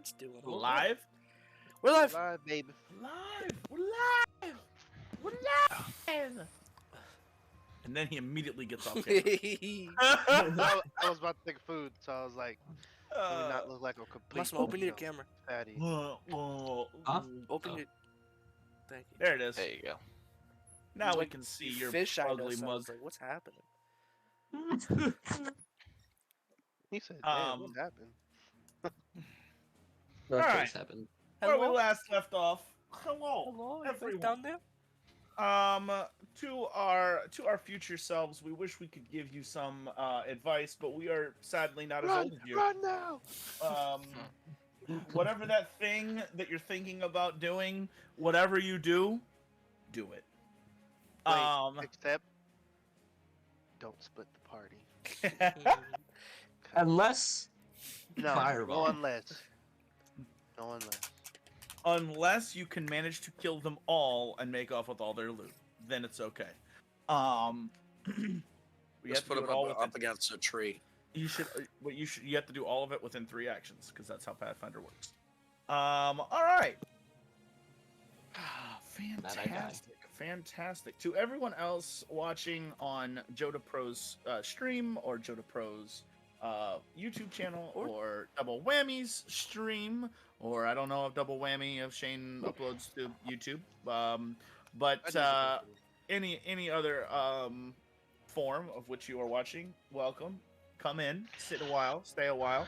birds doing? Hold on. Live? We're live. Live, baby. Live! We're live! We're live! And then he immediately gets off camera. I was about to take food, so I was like, let me not look like a complete. Massimo, open your camera. Fatty. Open your. Thank you. There it is. There you go. Now It's we like can see your fish eye ugly does. I mug. was like, what's happening? He said, damn, what happened? Alright. Happened. Where we last left off. Hello, Hello, everyone. down there. To our future selves, we wish we could give you some advice, but we are sadly not as old as you. Run now! Whatever that thing that you're thinking about doing, whatever you do it. Except, don't split the party. Unless No, Fireball. no unless. No unless. Unless you can manage to kill them all and make off with all their loot, then it's okay. We Just have to put do them it all up against a tree. You have to do all of it within 3 actions because that's how Pathfinder works. All right. Fantastic. To everyone else watching on Joda Pro's stream or Joda Pro's YouTube channel or Double Whammy's stream, or I don't know if Double Whammy if Shane uploads to YouTube, but any other form of which you are watching, welcome. Come in, sit a while, stay a while.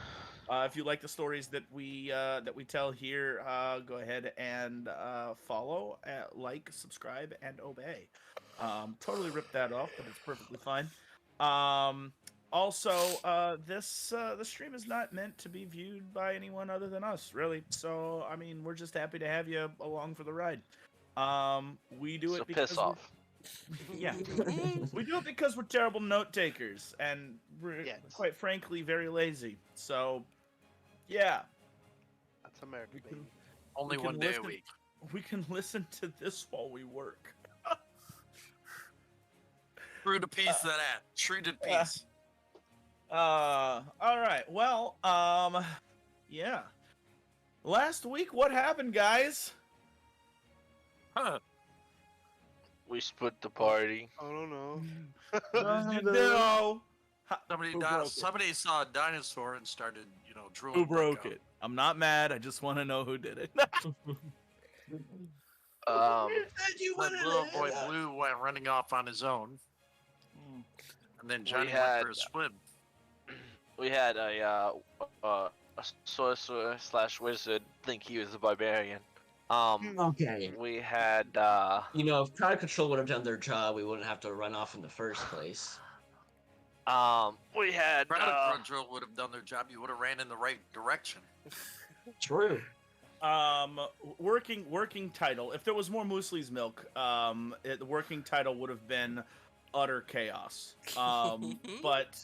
If you like the stories that we tell here, go ahead and follow, like, subscribe, and obey. Totally ripped that off, but it's perfectly fine. Also, the stream is not meant to be viewed by anyone other than us, really. So, I mean, we're just happy to have you along for the ride. We do it because piss off. Yeah, we do it because we're terrible note takers, and we're quite frankly very lazy. So, yeah, That's America, baby. Only one day a week. We can listen to this while we work. True to piece that. True to piece. All right. Well, yeah. Last week, what happened, guys? Huh. We split the party. I don't know. No. Somebody saw a dinosaur and started, drooling. Who broke it? I'm not mad. I just want to know who did it. That little boy Blue went running off on his own, and then Johnny went for a swim. We had a sorcerer / wizard think he was a barbarian. Okay. We had if crowd control would have done their job, we wouldn't have to run off in the first place. we had Crowd control would have done their job. You would have ran in the right direction. True. Working title. If there was more Muesli's milk, the working title would have been utter chaos. But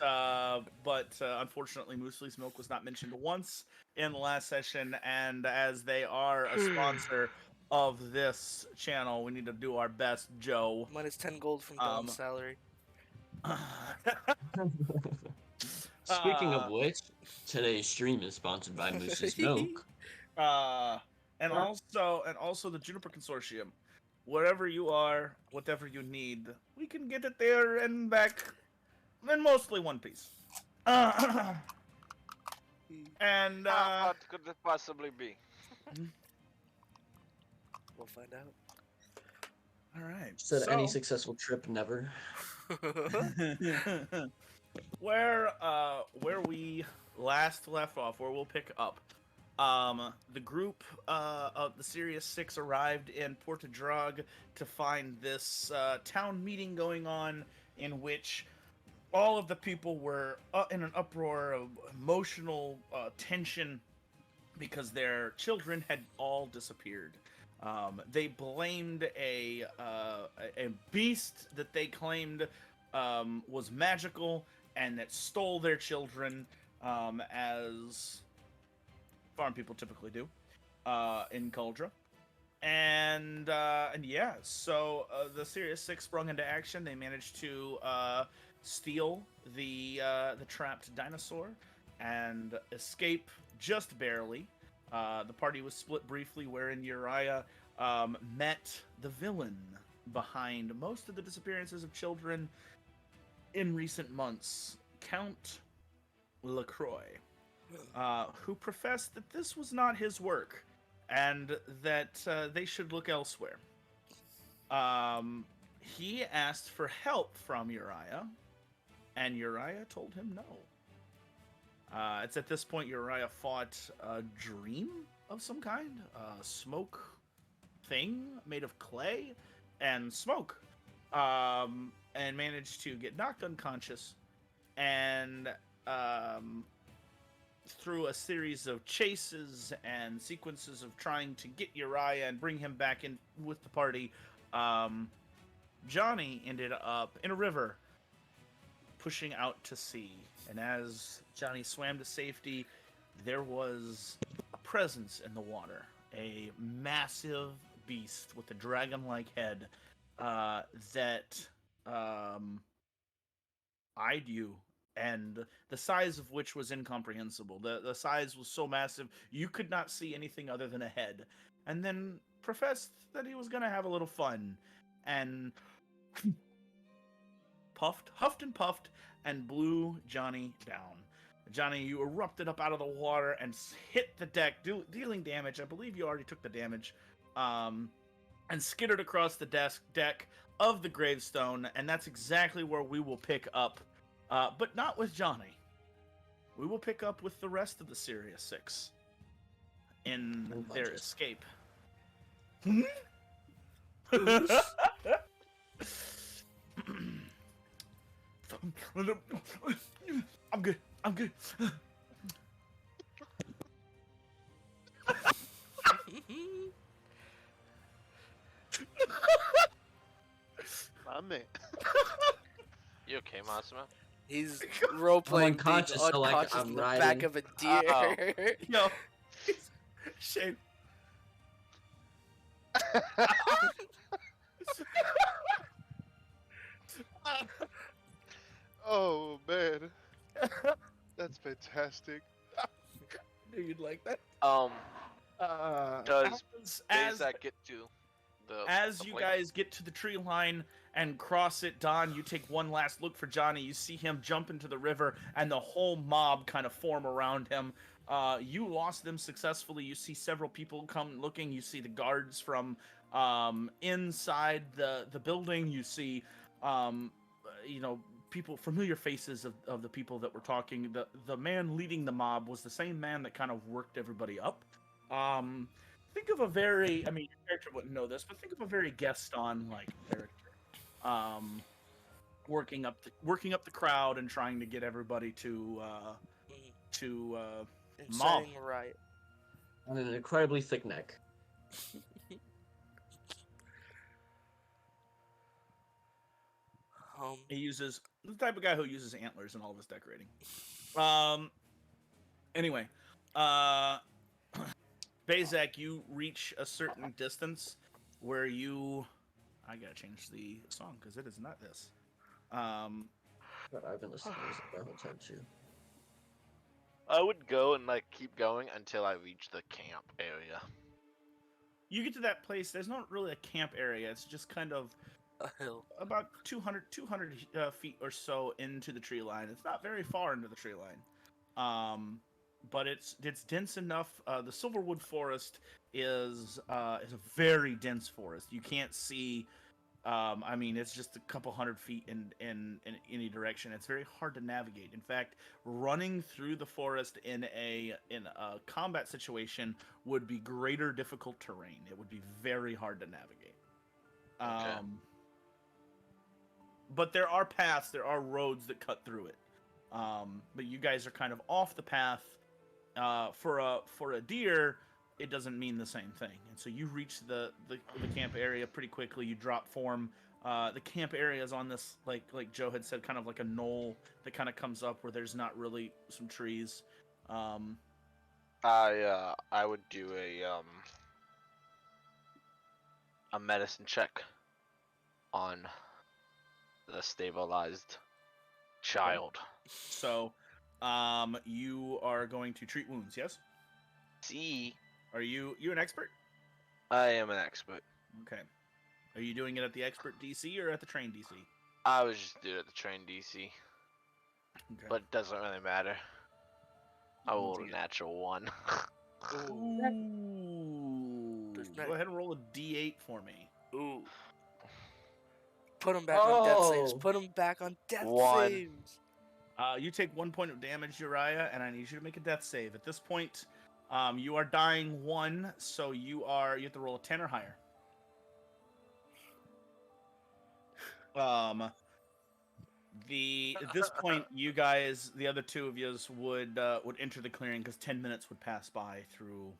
unfortunately, Muesli's milk was not mentioned once in the last session, and as they are a sponsor of this channel, we need to do our best, Joe. Minus 10 gold from Dom's salary. Speaking of which, today's stream is sponsored by Moose's Milk. And also the Juniper Consortium. Wherever you are, whatever you need, we can get it there and back in mostly one piece. And what could it possibly be? We'll find out. All right. Said any successful trip, never. Where we last left off, where we'll pick up. The group of the Sirius Six arrived in Porta Drog to find this town meeting going on, in which all of the people were in an uproar of emotional tension because their children had all disappeared. They blamed a beast that they claimed was magical and that stole their children, as farm people typically do in Cauldra. And yeah, so the Sirius Six sprung into action. They managed to steal the trapped dinosaur and escape just barely. The party was split briefly, wherein Uriah met the villain behind most of the disappearances of children in recent months, Count LaCroix, who professed that this was not his work and that they should look elsewhere. He asked for help from Uriah, and Uriah told him no. It's at this point Uriah fought a dream of some kind, a smoke thing made of clay and smoke, and managed to get knocked unconscious, and through a series of chases and sequences of trying to get Uriah and bring him back in with the party, Johnny ended up in a river pushing out to sea. And as Johnny swam to safety, there was a presence in the water, a massive beast with a dragon-like head that eyed you, and the size of which was incomprehensible. The size was so massive you could not see anything other than a head, and then professed that he was going to have a little fun, and huffed and puffed, and blew Johnny down. Johnny, you erupted up out of the water and hit the deck, dealing damage. I believe you already took the damage, and skittered across the deck of the gravestone, and that's exactly where we will pick up, but not with Johnny. We will pick up with the rest of the Sirius Six in their escape. I'm good. My man. You okay, Massimo? He's role-playing being unconscious, so, like, unconscious I'm in the riding. back of a deer. Uh-oh. Yo, shame. Oh man, that's fantastic. Knew you'd like that. Does as Bazak get to the As the you place? guys get to the tree line and cross it, Don, you take one last look for Johnny. You see him jump into the river, and the whole mob kind of form around him. You lost them successfully. You see several people come looking. You see the guards from inside the building. You see, people, familiar faces of the people that were talking. The man leading the mob was the same man that kind of worked everybody up. Think of a very, your character wouldn't know this, but think of a very Gaston-like character. Working up the crowd and trying to get everybody to mob. Inciting a riot. And an incredibly thick neck. He uses the type of guy who uses antlers in all of his decorating. Anyway, Bazak, you reach a certain distance where I gotta change the song because it is not this. But I've been listening to music the whole time too. I would go and keep going until I reach the camp area. You get to that place. There's not really a camp area. It's just kind of A hill. about 200 feet or so into the tree line. It's not very far into the tree line, but it's dense enough. The Silverwood Forest is a very dense forest. You can't see. It's just a couple hundred feet in any direction. It's very hard to navigate. In fact, running through the forest in a combat situation would be greater difficult terrain. It would be very hard to navigate. Okay. But there are paths, there are roads that cut through it. But you guys are kind of off the path. For a deer, it doesn't mean the same thing. And so you reach the camp area pretty quickly. You drop form. The camp area is on this, like Joe had said, kind of like a knoll that kind of comes up where there's not really some trees. I would do a medicine check on the stabilized child. So, you are going to treat wounds, yes? DC. Are you an expert? I am an expert. Okay. Are you doing it at the expert DC or at the train DC? I was just doing it at the train DC, Okay. but it doesn't really matter. I Once rolled a again. natural 1. Ooh. Does Go not- ahead and roll a D8 for me. Ooh. Put him back on death saves. Oh. Put him back on death 1. saves. You take 1 point of damage, Uriah, and I need you to make a death save. At this point, you are dying 1, so you have to roll a 10 or higher. At this point, you guys, the other two of you, would enter the clearing because 10 minutes would pass by through.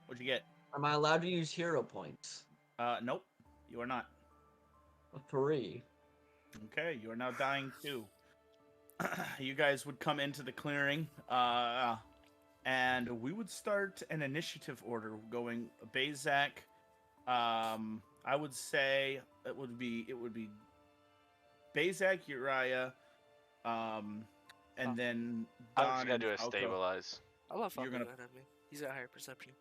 What'd you get? Am I allowed to use hero points? Nope, you are not. 3. Okay, you are now dying 2. You guys would come into the clearing, and we would start an initiative order going Bazak. I would say it would be Bazak, Uriah, and then Don. I'm just gonna and do a Falco. stabilize. I love You're Falco gonna- ahead of me. He's got higher perception.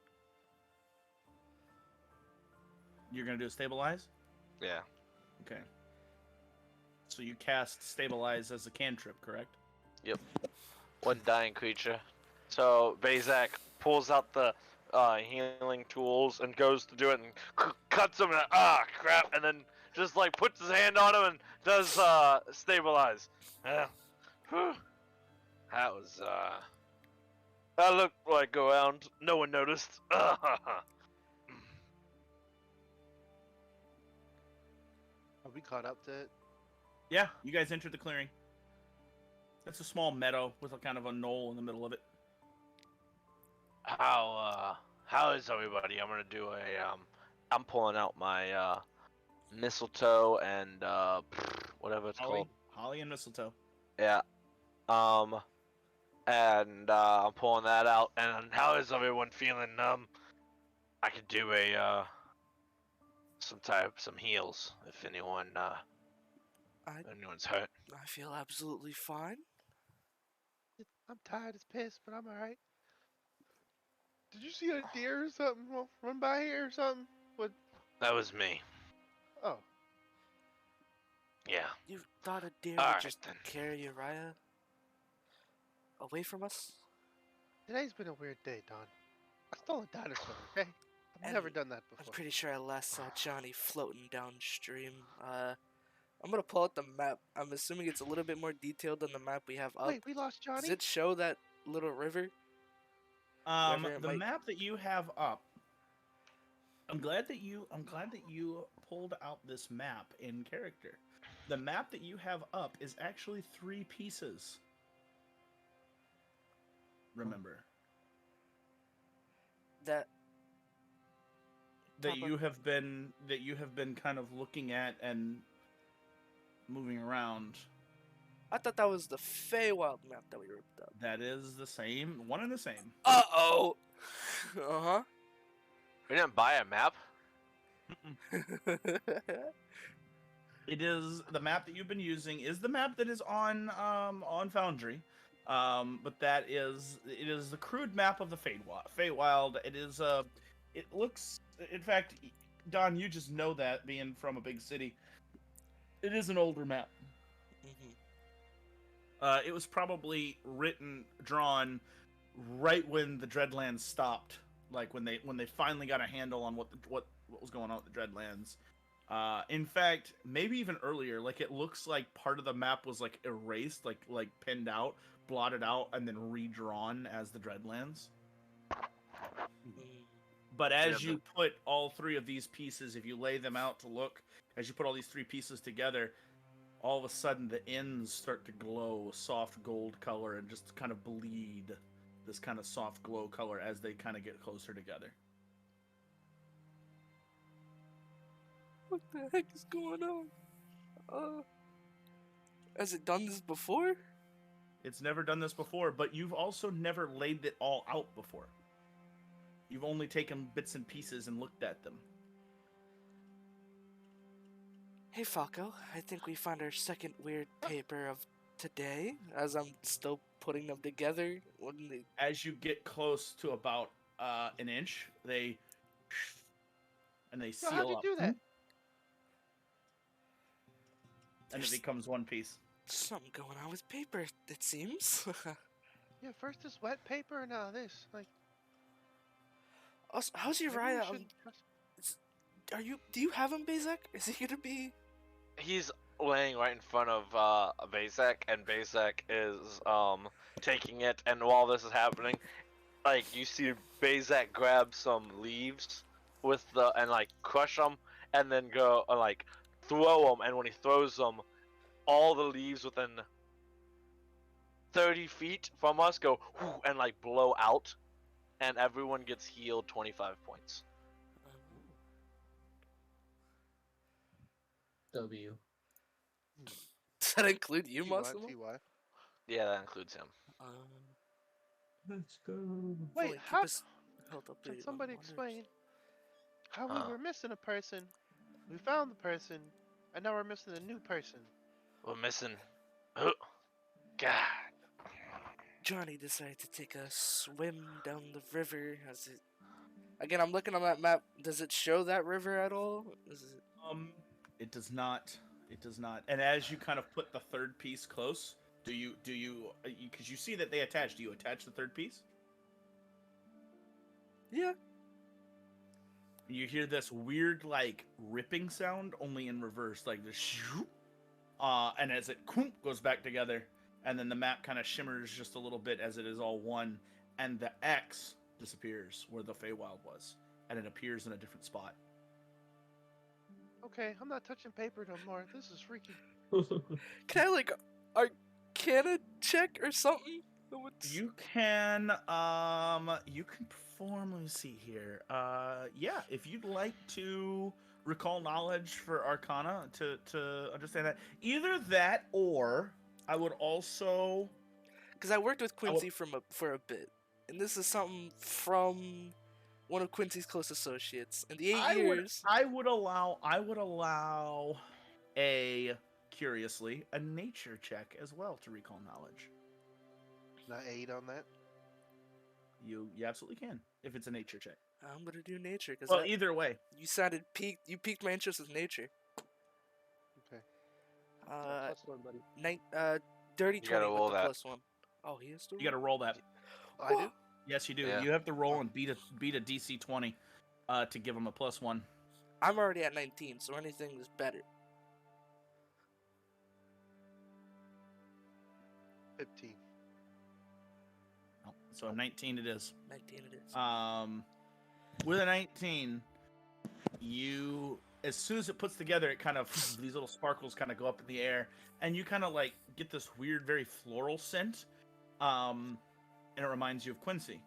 You're gonna do a stabilize. Yeah. Okay. So you cast stabilize as a cantrip, correct? One dying creature. So Bazak pulls out the healing tools and goes to do it and cuts him and crap, and then just like puts his hand on him and does stabilize. Whew. That was I looked like around. No one noticed. Are we caught up to it? Yeah, you guys entered the clearing. It's a small meadow with a kind of a knoll in the middle of it. How is everybody? I'm gonna do a I'm pulling out my mistletoe and whatever it's called. Holly and mistletoe. Yeah. And I'm pulling that out. And how is everyone feeling? I could do a some heals if anyone's hurt. I feel absolutely fine. I'm tired as piss, but I'm alright. Did you see a deer or something run by here or something? What? That was me. Oh, Yeah. You thought a deer All would right, just then. carry Uriah away from us? today's been a weird day, Don. I stole a dinosaur, okay? I've And never done that I'm before. pretty sure I last saw Johnny floating downstream. I'm gonna pull out the map. I'm assuming it's a little bit more detailed than the map we have up. Wait, we lost Does Johnny? it show that little river? Wherever it The might- map that you have up. I'm glad that you pulled out this map in character. The map that you have up is actually 3 pieces. Remember That that Top you have been kind of looking at and moving around. I thought that was the Feywild map that we ripped up. That is the same, one and the same. Uh-oh! Uh-huh. We didn't buy a map. It is the map that you've been using is the map that is on Foundry, but it is the crude map of the Feywild. It looks, in fact, Don, you just know that being from a big city. It is an older map. Mhm. It was probably drawn right when the Dreadlands stopped, like when they finally got a handle on what was going on with the Dreadlands. In fact, maybe even earlier. Like it looks like part of the map was like erased, like pinned out, blotted out, and then redrawn as the Dreadlands. Mm. But as Yeah, you put all 3 of these pieces, if you lay them out to look, as you put all these 3 pieces together, all of a sudden the ends start to glow a soft gold color and just kind of bleed this kind of soft glow color as they kind of get closer together. What the heck is going on? Has it done this before? It's never done this before, but you've also never laid it all out before. You've only taken bits and pieces and looked at them. Hey Falco, I think we found our second weird paper of today as I'm still putting them together. As you get close to about an inch, they So seal how'd you up. do that? And it becomes one piece. Something going on with paper, it seems. Yeah, first this wet paper, now this. Like, Also, how's maybe we Uriah? shouldn't trust- Do you have him, Bazak? Is he gonna be? He's laying right in front of Bazak, and Bazak is taking it. And while this is happening, like you see Bazak grab some leaves with and like crush them, and then go like throw them. And when he throws them, all the leaves within 30 feet from us go whoo, and like blow out, and everyone gets healed 25 points. W. Does that include you, TY, Massimo? TY. Yeah, that includes him. Let's go. Wait, Only keep how? us held up Can on somebody wonders. explain how we Huh. were missing a person? We found the person, and now we're missing a new person. We're missing. Oh, God. Johnny decided to take a swim down the river. As it again, I'm looking on that map. Does it show that river at all? Is it... It does not. It does not. And as you kind of put the third piece close, do you because you see that they attach? Do you attach the third piece? Yeah. You hear this weird like ripping sound, only in reverse, like the shoo. And as it goes back together, and then the map kind of shimmers just a little bit as it is all one, and the X disappears where the Feywild was, and it appears in a different spot. Okay, I'm not touching paper no more. This is freaky. Can I like arcana check or something? What's... You can perform. Let me see here. Yeah, if you'd like to recall knowledge for Arcana to understand that, either that or I would also. Because I worked with Quincy for a bit, and this is something from one of Quincy's close associates. In the 8 years, I would allow a curiously a nature check as well to recall knowledge. Can I aid on that? You absolutely can if it's a nature check. I'm gonna do nature because Well, either way, you piqued my interest with nature. Okay. +1, buddy. Dirty You gotta 20 roll with the that. +1. Oh, he has to. you got to roll that. I do. Yes, you do. Yeah. You have to roll and beat a DC 20 to give him a +1. I'm already at 19, so anything is better. 15. Oh, so a 19 it is. 19 it is. With a 19, you as soon as it puts together, it kind of these little sparkles kind of go up in the air, and you kind of like get this weird, very floral scent, and it reminds you of Quincy.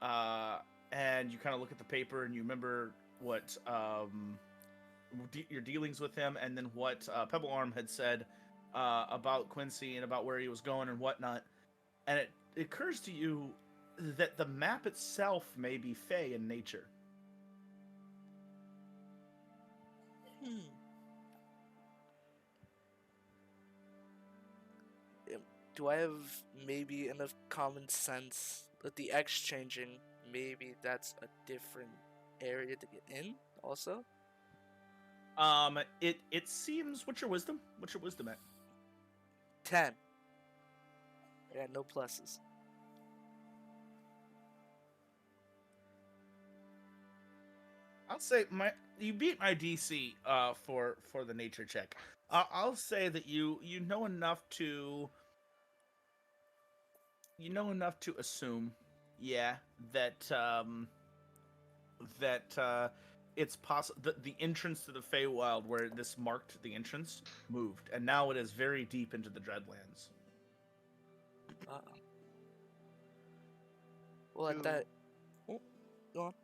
And you kind of look at the paper and you remember what your dealings with him, and then what Pebble Arm had said about Quincy and about where he was going and whatnot, and it occurs to you that the map itself may be fey in nature. Do I have maybe enough common sense that the X changing, maybe that's a different area to get in also? It seems. What's your wisdom? What's your wisdom at? 10. Yeah, no pluses. I'll say you beat my DC for the nature check. I'll say that you know enough to assume, yeah, that it's possible that the entrance to the Feywild, where this marked the entrance, moved, and now it is very deep into the Dreadlands. Well, at Do- that. Oh, go on.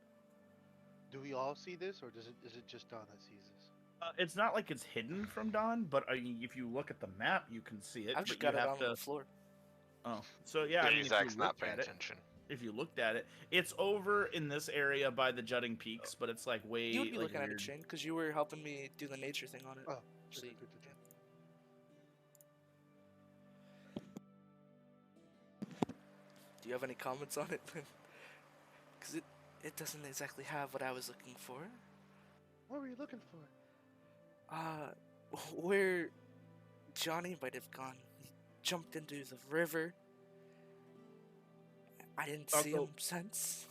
Do we all see this, or is it just Dawn that sees this? It's not like it's hidden from Dawn, but if you look at the map, you can see it. I've just but got you it have on to. the floor. Oh, so yeah, I mean, if Bazak's you not looked paying at it, attention. if you looked at it, it's over in this area by the jutting peaks, but it's like way. You would be like, looking at it, weird. Shane, because you were helping me do the nature thing on it. Oh, See. you have any comments on it? Because it doesn't exactly have what I was looking for. What were you looking for? Where Johnny might have gone. He jumped into the river. I didn't see him since.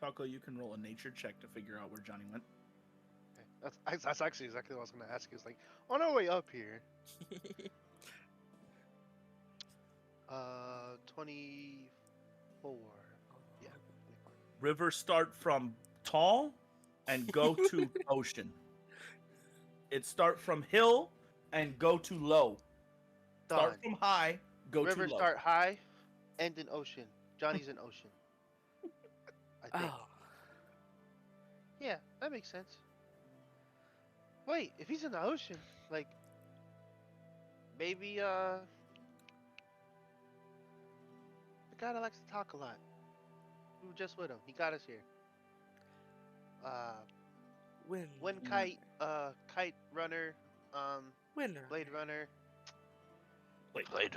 Falco, you can roll a nature check to figure out where Johnny went. Okay. That's actually exactly what I was gonna ask you. It's like on our way up here. 24. Yeah. 24. Rivers start from tall and go to ocean. It start from hill and go to low. Start from high, go to low. Rivers start high, end in ocean. Johnny's in ocean. I think. Oh. Yeah, that makes sense. Wait, if he's in the ocean, like maybe the guy that likes to talk a lot. We were just with him. He got us here. Wind kite, kite runner, Winner. Blade Runner. Blade Runner.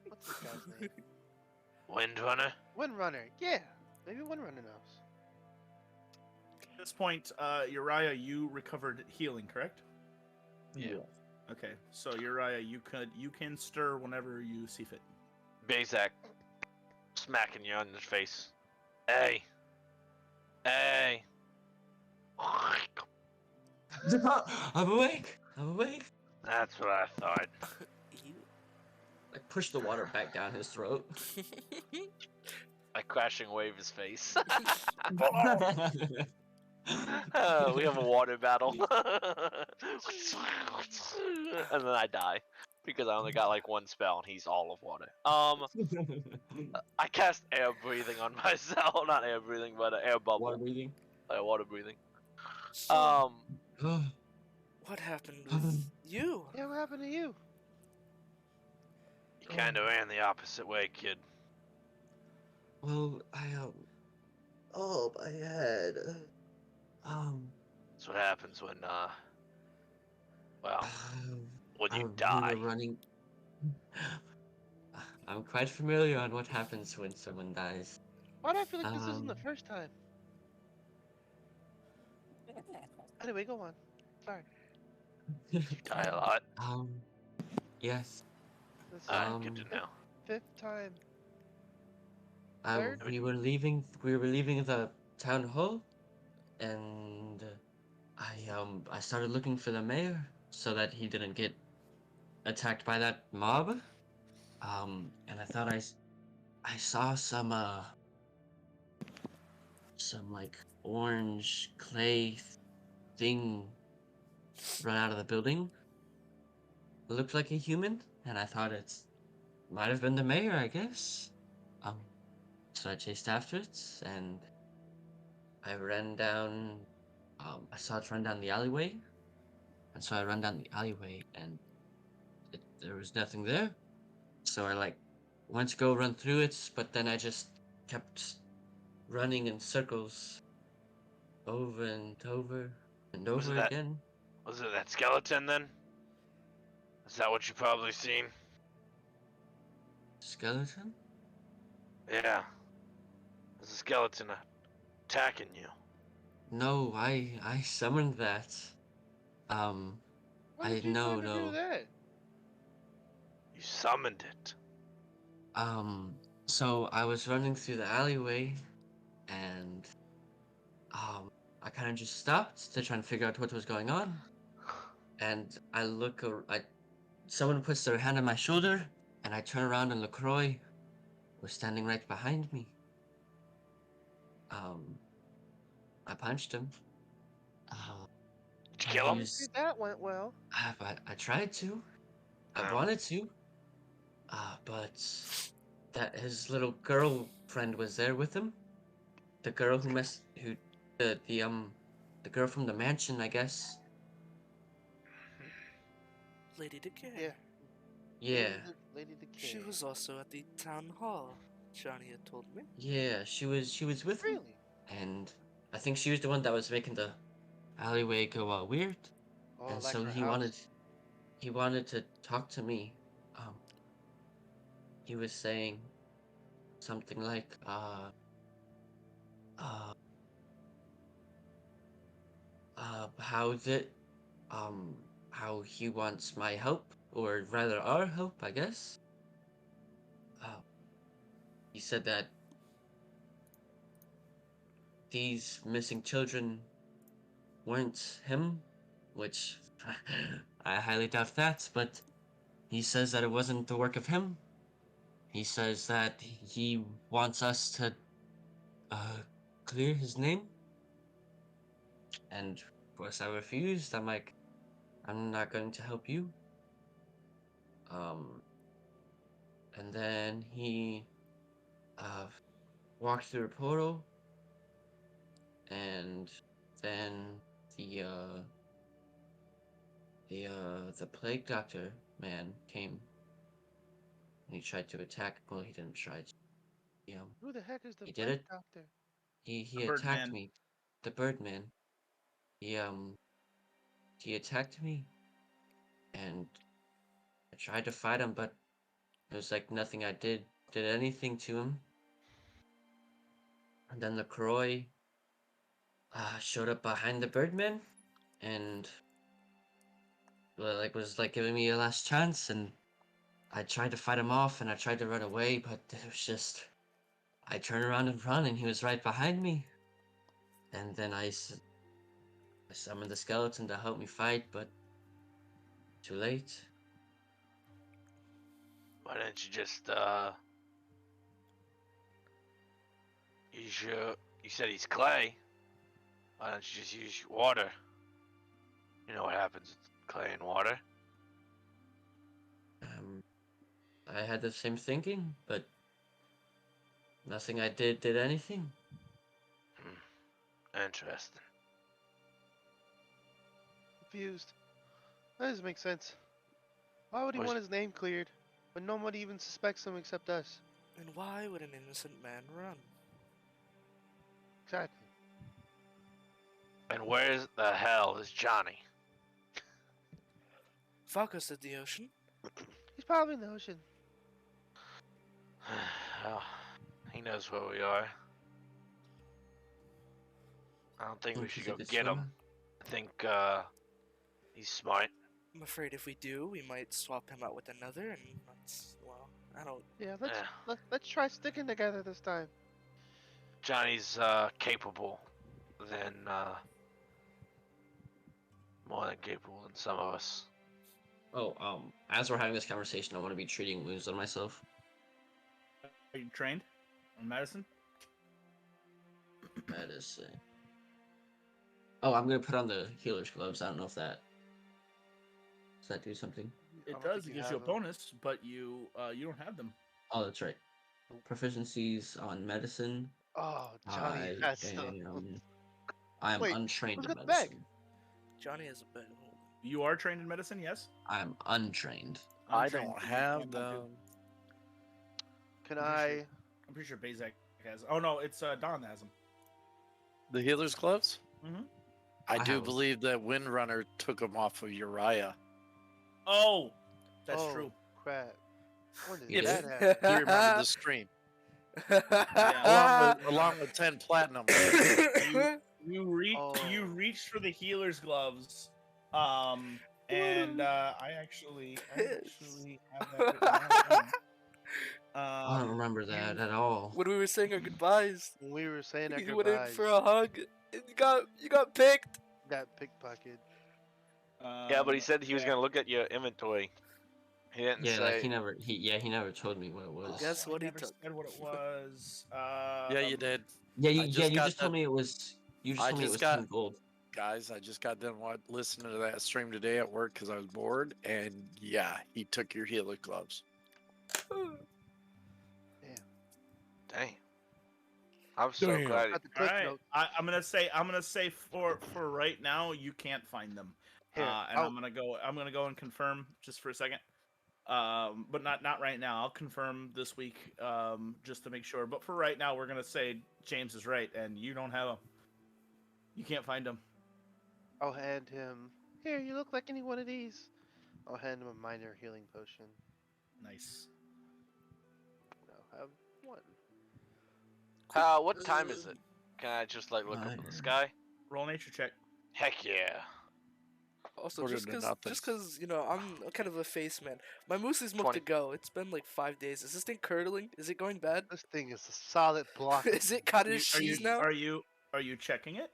What's this guy's name? Windrunner. Wind Runner. Yeah, maybe Wind Runner knows. At this point, Uriah, you recovered healing, correct? Yeah. Okay, so Uriah, you can stir whenever you see fit. Bazak smacking you on the face. Hey. Hey. I'm awake. I'm awake. That's what I thought. I push the water back down his throat. I crashing wave his face. We have a water battle. And then I die. Because I only got like one spell and he's all of water. I cast air breathing on myself. Not air breathing, but air bubble. Water breathing. Water breathing. So, what happened with you? Yeah, what happened to you? You kinda ran the opposite way, kid. Well, oh, my head. That's what happens when, well, when you we die. were running. I'm quite familiar on what happens when someone dies. Why do I feel like this isn't the first time? Anyway, go on. Sorry. You die a lot. Yes. This is Good to know. 5th time. Third? We were leaving the town hall, and I started looking for the mayor so that he didn't get attacked by that mob. And I thought I saw some like orange clay thing run out of the building. It looked like a human, and I thought might have been the mayor, I guess. So I chased after it, and I ran down. I saw it run down the alleyway, and so I ran down the alleyway, and there was nothing there. So I went to go run through it, but then I just kept running in circles, over and over and over again. Was it that skeleton then? Is that what you probably seen? Skeleton? Yeah. There's a skeleton attacking you. No, I summoned that. Why did you try to do that? You summoned it. So I was running through the alleyway, and I kind of just stopped to try and figure out what was going on. And someone puts their hand on my shoulder, and I turn around, and LaCroix was standing right behind me. I punched him. Did you kill him? That went well. I tried to. I wanted to. But his little girlfriend was there with him. The girl the girl from the mansion, I guess. Lady Decay. Yeah. Yeah. Lady Decay. She was also at the town hall. Johnny had told me. Yeah, she was with him. Really? And I think she was the one that was making the alleyway go weird. Oh, And like so her he house? wanted to talk to me. He was saying, something like uh, how is it? How he wants my help, or rather our help, I guess. He said that these missing children weren't him, which I highly doubt that, but he says that it wasn't the work of him. He says that he wants us to uh, clear his name, and of course I refused. I'm like, I'm not going to help you. Um, and then he uh, walked through a portal, and then the uh, the plague doctor man came, and he tried to attack. Well, he didn't try. Who the heck is the He did plague it. doctor? He The attacked Birdman. me. The Birdman. He attacked me, and I tried to fight him, but it was like nothing I did anything to him. And then the Croy showed up behind the Birdman, and well, like was like giving me a last chance, and I tried to fight him off, and I tried to run away, but it was just I turned around and run, and he was right behind me. And then I summoned the skeleton to help me fight, but too late. Why didn't you just use your? You said he's clay. Why don't you just use water? You know what happens with clay and water. I had the same thinking, but nothing I did anything. Interesting. Confused. That doesn't make sense. Why would he want his name cleared when nobody even suspects him except us? And why would an innocent man run? Exactly. And where the hell is Johnny? Focus at the ocean. He's probably in the ocean. Well, he knows where we are. I don't think we should go get him. I think he's smart. I'm afraid if we do, we might swap him out with another, and that's, well, I don't... Yeah, let's try sticking together this time. Johnny's capable than more than capable than some of us. Oh, as we're having this conversation, I want to be treating wounds on myself. Are you trained on medicine? Medicine. Oh, I'm gonna put on the healer's gloves. I don't know if that does that do something. It does. It gives you a bonus, but you don't have them. Oh, that's right. Proficiencies on medicine. Oh, Johnny, I'm Wait, untrained who's in got the medicine. bag? Johnny has a bag. You are trained in medicine, yes? I'm untrained. I Untrained, don't so you have cannot do- them. Can I'm I? pretty sure Bazak has. Oh no, it's Don that has them. The healer's gloves? Mhm. I I do have 'em. believe that Windrunner took them off of Uriah. Oh, that's Oh, true. crap. When did You that did? happen? You remember the stream. Yeah. Along with 10 platinum. You Oh. reached for the healer's gloves, and I actually have that written down. I don't remember that at all. When we were saying our goodbyes, When we were saying our you went in goodbyes, for a hug, and you got picked. got pickpocketed. Yeah, but he said he was gonna look at your inventory. He didn't Yeah, say. like he never told me what it was. Guess what I he never took? said what it was. Yeah, you did. Yeah, I just you got just told that- me it was. You just I told me it just was got- 10 gold. Guys, I just got done listening to that stream today at work because I was bored. And yeah, he took your healer gloves. Dang. I'm so Damn. glad. Got the All cliff right, notes. I'm gonna say for right now you can't find them. Here, And I'm gonna go and confirm just for a second. But not right now. I'll confirm this week, just to make sure. But for right now, we're gonna say James is right, and you don't have them. You can't find them. I'll hand him. Here, you look like any one of these. I'll hand him a minor healing potion. Nice. I'll have one. What time is it? Can I just like look up at the sky? Roll nature check. Heck yeah. Also, Put it just into because, nothing. you know, I'm kind of a face man. My moose is milk to 20. go. It's been like 5 days. Is this thing curdling? Is it going bad? This thing is a solid block. Is it caught Are his you, cheese now? are you checking it?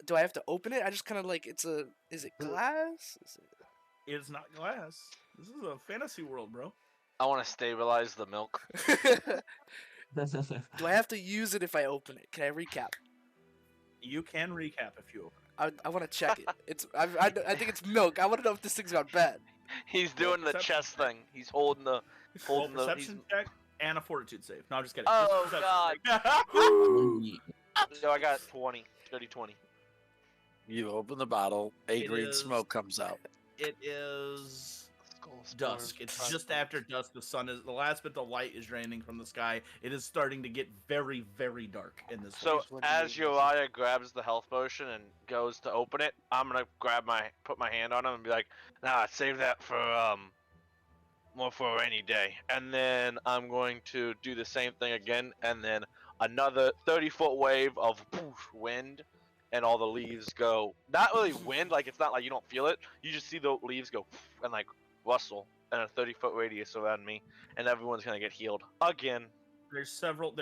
Do I have to open it? I just kind of like is it glass? Is It's not glass. This is a fantasy world, bro. I want to stabilize the milk. it... Do I have to use it if I open it? Can I recap? You can recap if you open I want to check it. I think it's milk. I want to know if this thing's got bad. He's doing the perception chess thing. He's holding the it. Roll he's- perception check and a fortitude save. No, I'm just kidding. Oh, Just perception. So I got 20, 20. You open the bottle, a It green is- smoke comes out. It is Skull storm dusk. It's time. just after dusk. The last bit of light is draining from the sky. It is starting to get very, very dark in this. So Here's what you as need to Uriah grabs the health potion and goes to open it, I'm gonna put my hand on him and be like, "Nah, save that for more for a rainy day." And then I'm going to do the same thing again, and then another 30-foot wave of wind, and all the leaves go. Not really wind, like it's not like you don't feel it. You just see the leaves go and like rustle in a 30-foot radius around me, and everyone's gonna get healed again. There's several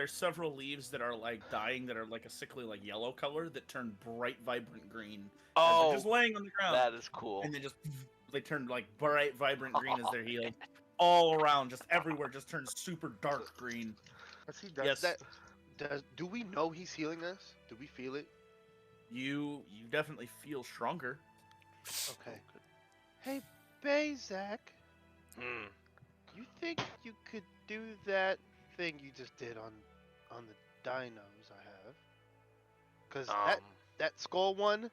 leaves that are like dying, that are like a sickly like yellow color that turn bright vibrant green. as they're Oh, just laying on the ground, that is cool. and they turn like bright vibrant green as they're healed. All around, just everywhere, just turns super dark green. Let's see, does Yes. that do we know he's healing us? Do we feel it? You definitely feel stronger. Okay. Hey, Bazak, Mm. you think you could do that thing you just did on the dinos I have? Cause that skull one,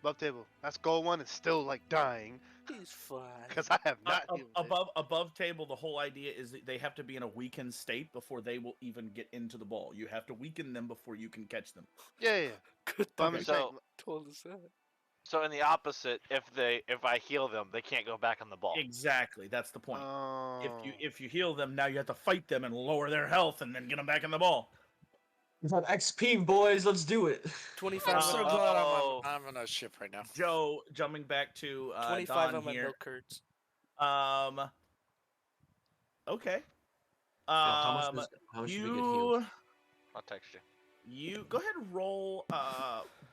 above table, that skull one is still like dying. He's fine. Cause I have not healed it. Above table, the whole idea is that they have to be in a weakened state before they will even get into the ball. You have to weaken them before you can catch them. Yeah. Good But I'm thing just So- saying, told us that. So in the opposite, if I heal them, they can't go back on the ball. Exactly, that's the point. oh. If you heal them, now you have to fight them and lower their health and then get them back in the ball. We have XP, boys. Let's do it. 25 I'm so on, glad Oh. I'm on a ship right now. Joe, jumping back to 25 Don on my here. milk curds. Okay. How much should we get healed? I'll text you. You go ahead and roll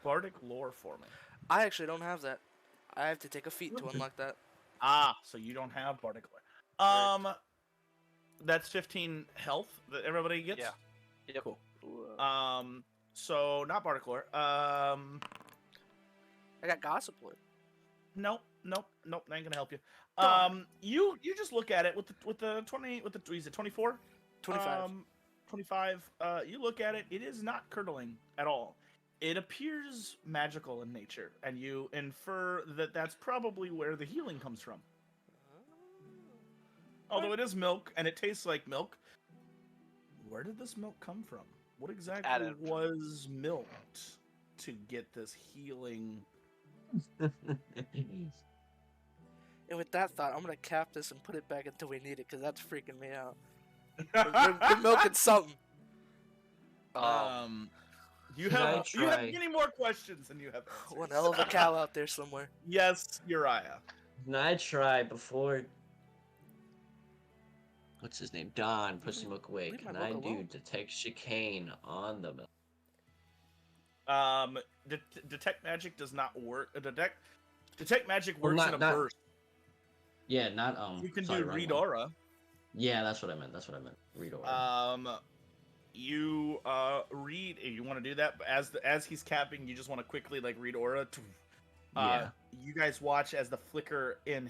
bardic lore for me. I actually don't have that. I have to take a feat to unlock that. Ah, so you don't have bardic lore. Right. That's 15 health that everybody gets. Yeah. Yep. Cool. So not bardic lore. I got gossip lore. Nope, that ain't gonna help you. Darn. You just look at it with the 20 with the is it 24? 25. 25. You look at it. It is not curdling at all. It appears magical in nature, and you infer that that's probably where the healing comes from. Although it is milk and it tastes like milk, where did this milk come from? What exactly Added. was milked to get this healing? And with that thought, I'm gonna cap this and put it back until we need it, because that's freaking me out. We're milking something. You Should I have try- many more questions than you have answers. One hell of a cow out there somewhere. Yes, Uriah. Can I try before? What's his name? Don puts the milk away. leave my Can milk I do alone. detect chicane on the milk? Detect magic does not work. Detect magic Well, works in a not- burst. Yeah, not You can sorry, do wrong read one. aura. Yeah, that's what I meant. Read aura. You read. You want to do that, but as he's capping, you just want to quickly like read aura. Yeah. You guys watch as the flicker in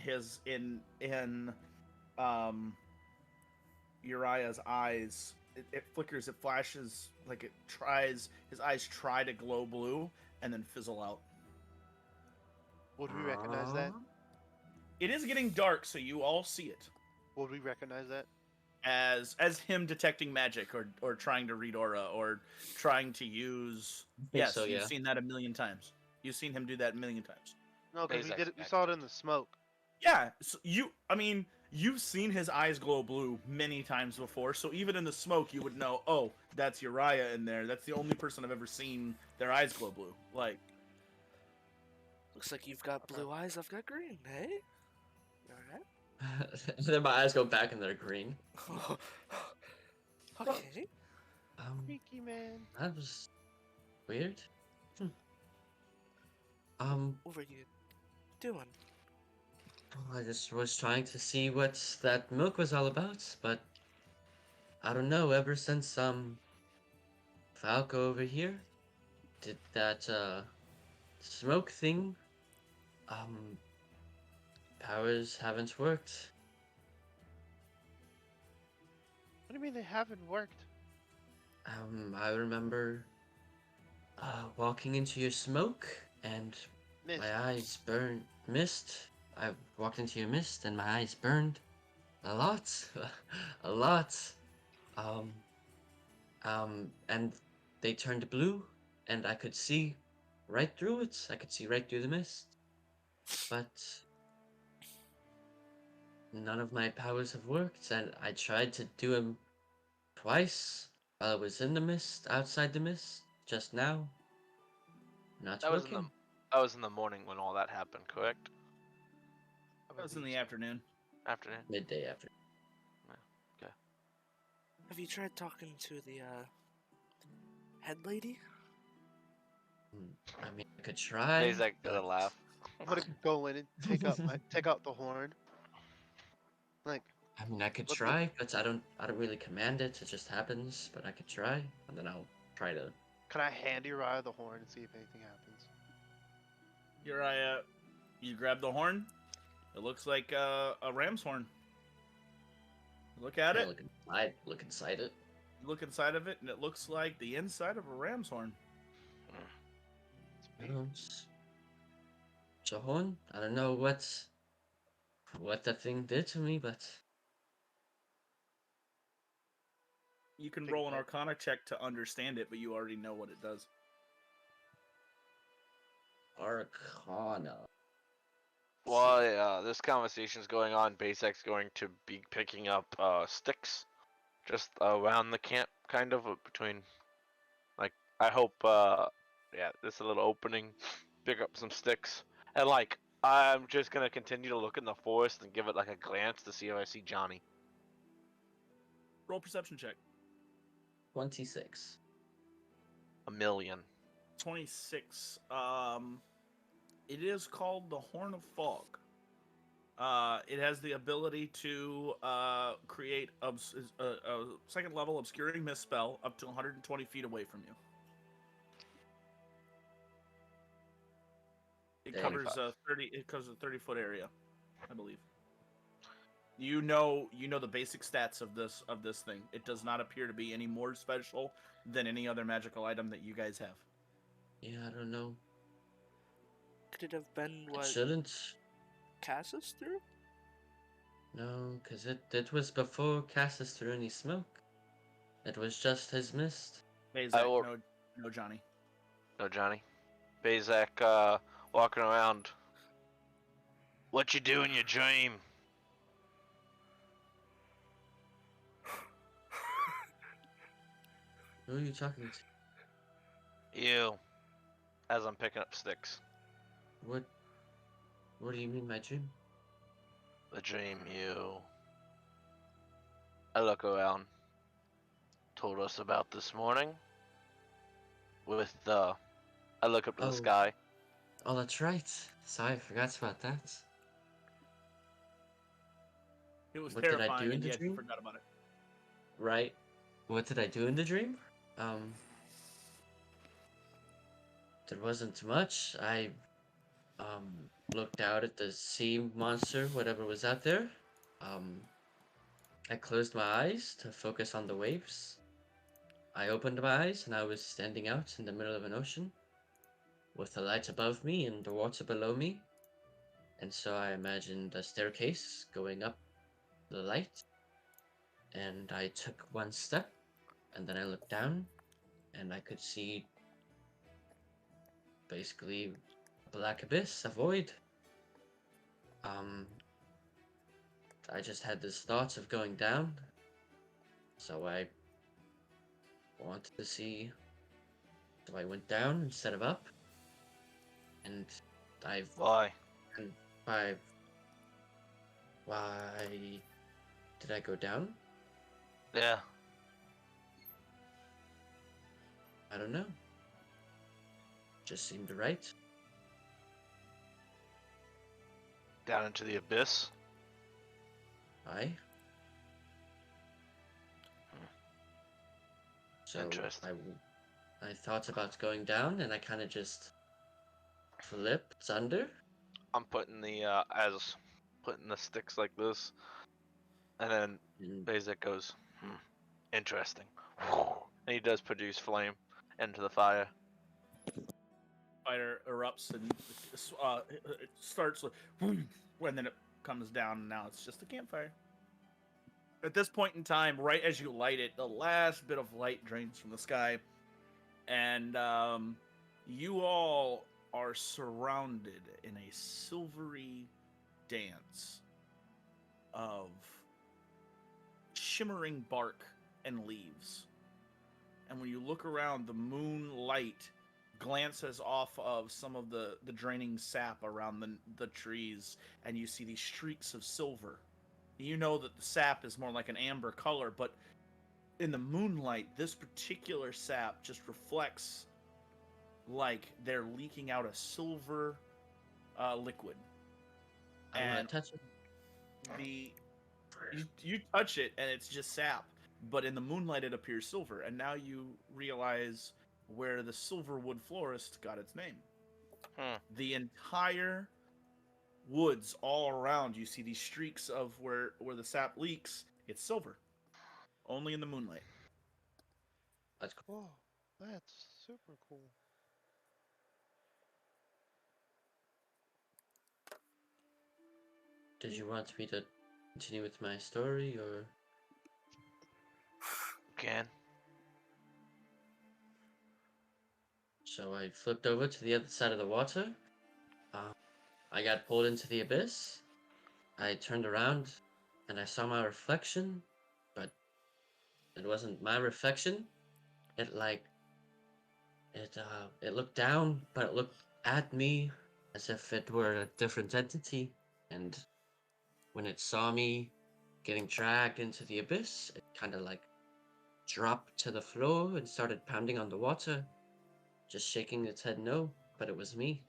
Uriah's eyes. It flickers. It flashes like it tries. His eyes try to glow blue and then fizzle out. Would we recognize that? It is getting dark, so you all see it Would we recognize that? as him detecting magic or trying to read aura or trying to use. think Yes, so, you've yeah. seen that a million times. You've seen him do that a million times. No, because we Bazak did it. We saw it in the smoke. Yeah, so you've seen his eyes glow blue many times before, so even in the smoke, you would know, oh, that's Uriah in there. That's the only person I've ever seen their eyes glow blue. Like, Looks like you've got blue eyes, I've got green, hey? You alright? Then my eyes go back and they're green. Okay. Freaky man. That was weird. What were you doing? I just was trying to see what that milk was all about, but I don't know. Ever since Falco over here did that smoke thing, powers haven't worked. What do you mean they haven't worked? I remember walking into your smoke and Mist. my eyes burned. Mist. I walked into your mist and my eyes burned a lot, a lot. And they turned blue, and I could see right through it. I could see right through the mist. But none of my powers have worked, and I tried to do them twice while I was in the mist, outside the mist, just now. Not That was in working. the morning when all that happened, correct? that was in the afternoon. Afternoon. Midday after. Have you tried talking to the, head lady? I mean, I could try. Bezak gonna laugh. I'm gonna go in and take out the horn. Like, I mean, I could What the- try, but I don't really command it. It just happens. But I could try, and then I'll try to. can I hand Uriah the horn and see if anything happens? Uriah, you grab the horn. It looks like a ram's horn. Look at it. Look inside it. You look inside of it, and it looks like the inside of a ram's horn. It's a horn. I don't know what that thing did to me, but You can Think roll an that- Arcana check to understand it, but you already know what it does. Arcana. While this conversation's going on, Bezak's going to be picking up sticks just around the camp, kind of between. Like, I hope, there's a little opening. Pick up some sticks, and like, I'm just gonna continue to look in the forest and give it like a glance to see if I see Johnny. Roll perception check. 26. 1,000,000. 26. It is called the Horn of Fog. It has the ability to create a second level obscuring mist spell up to 120 feet away from you. It Dang. covers a 30-foot area, I believe. You know the basic stats of this thing. It does not appear to be any more special than any other magical item that you guys have. Yeah, I don't know. Could it have been It what shouldn't. Cassus threw? No, because it was before Cassus threw any smoke. It was just his mist. Bezak, will- no Johnny. No, Johnny. Bezak walking around. What you do in your dream? Who are you talking to? You. As I'm picking up sticks. What do you mean by dream? The dream you. I look around. Told us about this morning. With the. I look up to Oh. the sky. Oh, that's right. Sorry, I forgot about that. It was What did I terrifying, do in and the yet you dream? forgot about it. Right. What did I do in the dream? There wasn't much. I looked out at the sea monster, whatever was out there. I closed my eyes to focus on the waves. I opened my eyes and I was standing out in the middle of an ocean with the light above me and the water below me. And so I imagined a staircase going up the light. And I took one step and then I looked down and I could see basically a black abyss, a void. I just had this thoughts of going down, so I wanted to see. So I went down instead of up, and I've Why? and I why did I go down? Yeah. I don't know. Just seemed right. Down into the abyss. Aye. So Interesting. I thought about going down, and I kind of just flipped under. I'm putting the putting the sticks like this, and then And Bezek goes, interesting. And he does produce flame into the fire. Fire erupts and it starts like, and then it comes down, and now it's just a campfire. At this point in time, right as you light it, the last bit of light drains from the sky, and you all are surrounded in a silvery dance of shimmering bark and leaves. And when you look around, the moonlight glances off of some of the draining sap around the trees, and you see these streaks of silver. You know that the sap is more like an amber color, but in the moonlight, this particular sap just reflects like they're leaking out a silver liquid. I want And to touch it. you touch it, and it's just sap. But in the moonlight, it appears silver, and now you realize where the Silverwood Florist got its name. The entire woods all around, you see these streaks of where the sap leaks. It's silver, only in the moonlight. That's cool. Whoa, that's super cool. Did you want me to continue with my story, or? Can. So I flipped over to the other side of the water. I got pulled into the abyss. I turned around, and I saw my reflection, but it wasn't my reflection. It looked down, but it looked at me as if it were a different entity. And when it saw me getting dragged into the abyss, it kind of like dropped to the floor and started pounding on the water, just shaking its head no, but it was me.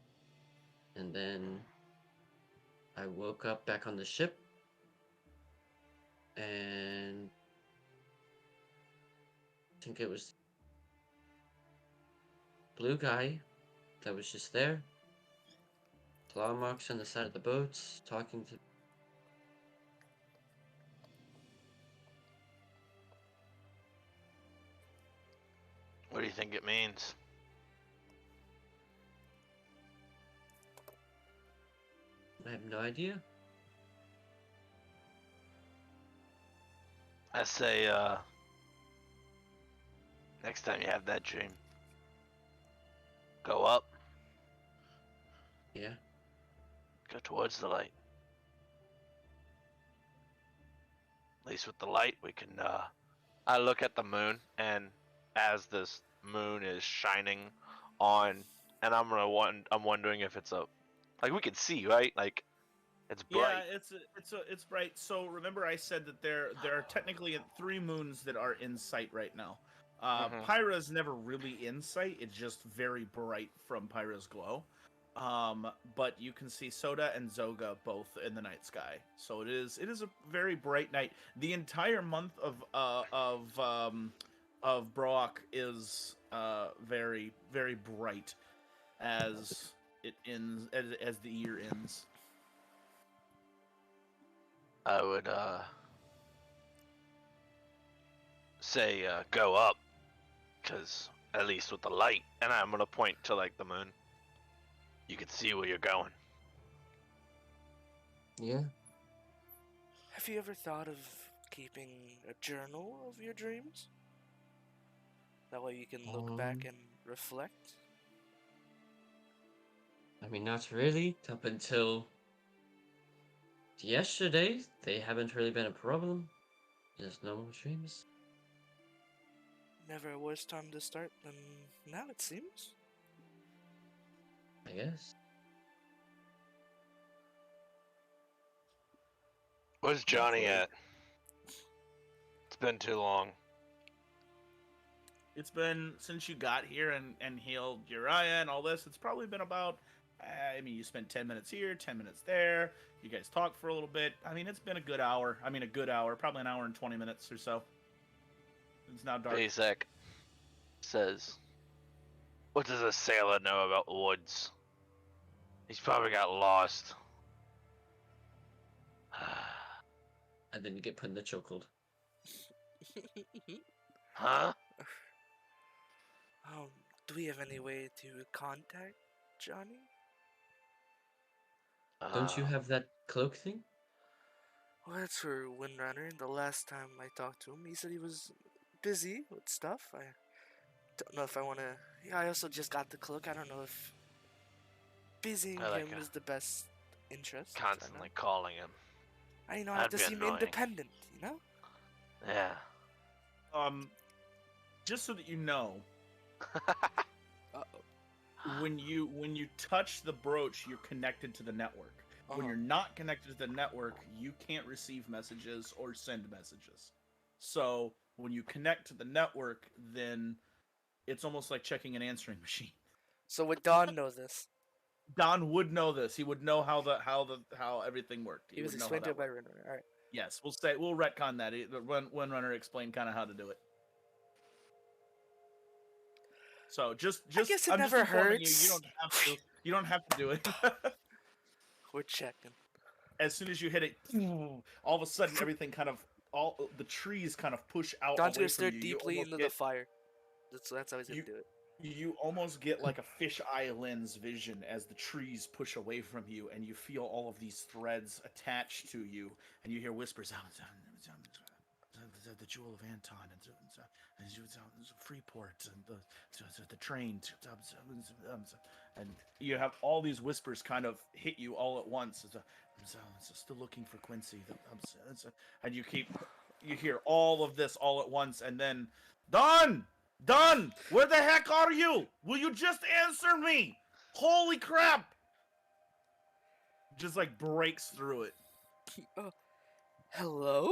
And then I woke up back on the ship, and I think it was blue guy that was just there. Claw marks on the side of the boat, talking to. What do you think it means? I have no idea. I say, next time you have that dream, go up, Yeah. go towards the light. At least with the light, we can, I look at the moon, and as this moon is shining on, and I'm wondering if it's like we can see, right? Like, it's bright. Yeah, it's bright. So remember, I said that there are technically 3 moons that are in sight right now. Pyra's never really in sight; it's just very bright from Pyra's glow. But you can see Soda and Zoga both in the night sky. So it is a very bright night. The entire month of Broak is very very bright as it ends as the year ends. I would say go up, because at least with the light, and I'm gonna point to like the moon, you can see where you're going. Yeah. Have you ever thought of keeping a journal of your dreams? That way you can look back and reflect? I mean, not really, up until yesterday, they haven't really been a problem. Just normal streams. Never a worse time to start than now, it seems. I guess. Where's Johnny at? It's been too long. It's been since you got here and healed Uriah and all this. It's probably been about. I mean, you spent 10 minutes here, 10 minutes there. You guys talked for a little bit. I mean, it's been a good hour. I mean, a good hour, probably an hour and 20 minutes or so. It's now dark. Basic says, "What does a sailor know about woods? He's probably got lost." And then you get put in the chokehold. Huh? Do we have any way to contact Johnny? Don't you have that cloak thing? Well, that's for Windrunner. The last time I talked to him, he said he was busy with stuff. I don't know if I want to. Yeah, I also just got the cloak. I don't know if busying him is the best interest. Constantly calling him. I have to seem independent, you know? Yeah. Just so that you know, Uh-oh. when you touch the brooch, you're connected to the network. When you're not connected to the network, you can't receive messages or send messages. So when you connect to the network, then it's almost like checking an answering machine. So would Don know this? Don would know this. He would know how everything worked. He was would know how explained to that it by worked. Windrunner. All right. Yes, we'll retcon that. Windrunner explained kind of how to do it. So just I guess it I'm never just informing hurts. You don't have to do it. We're checking. As soon as you hit it, all of a sudden everything kind of all the trees kind of push out. Don's away gonna stare from you. deeply into the fire. That's how he's gonna do it. You almost get like a fisheye lens vision as the trees push away from you, and you feel all of these threads attached to you, and you hear whispers. The Jewel of Anton and Freeport and the train, and you have all these whispers kind of hit you all at once. Still looking for Quincy, and you hear all of this all at once, and then Don, where the heck are you? Will you just answer me? Holy crap! Just like breaks through it. Hello?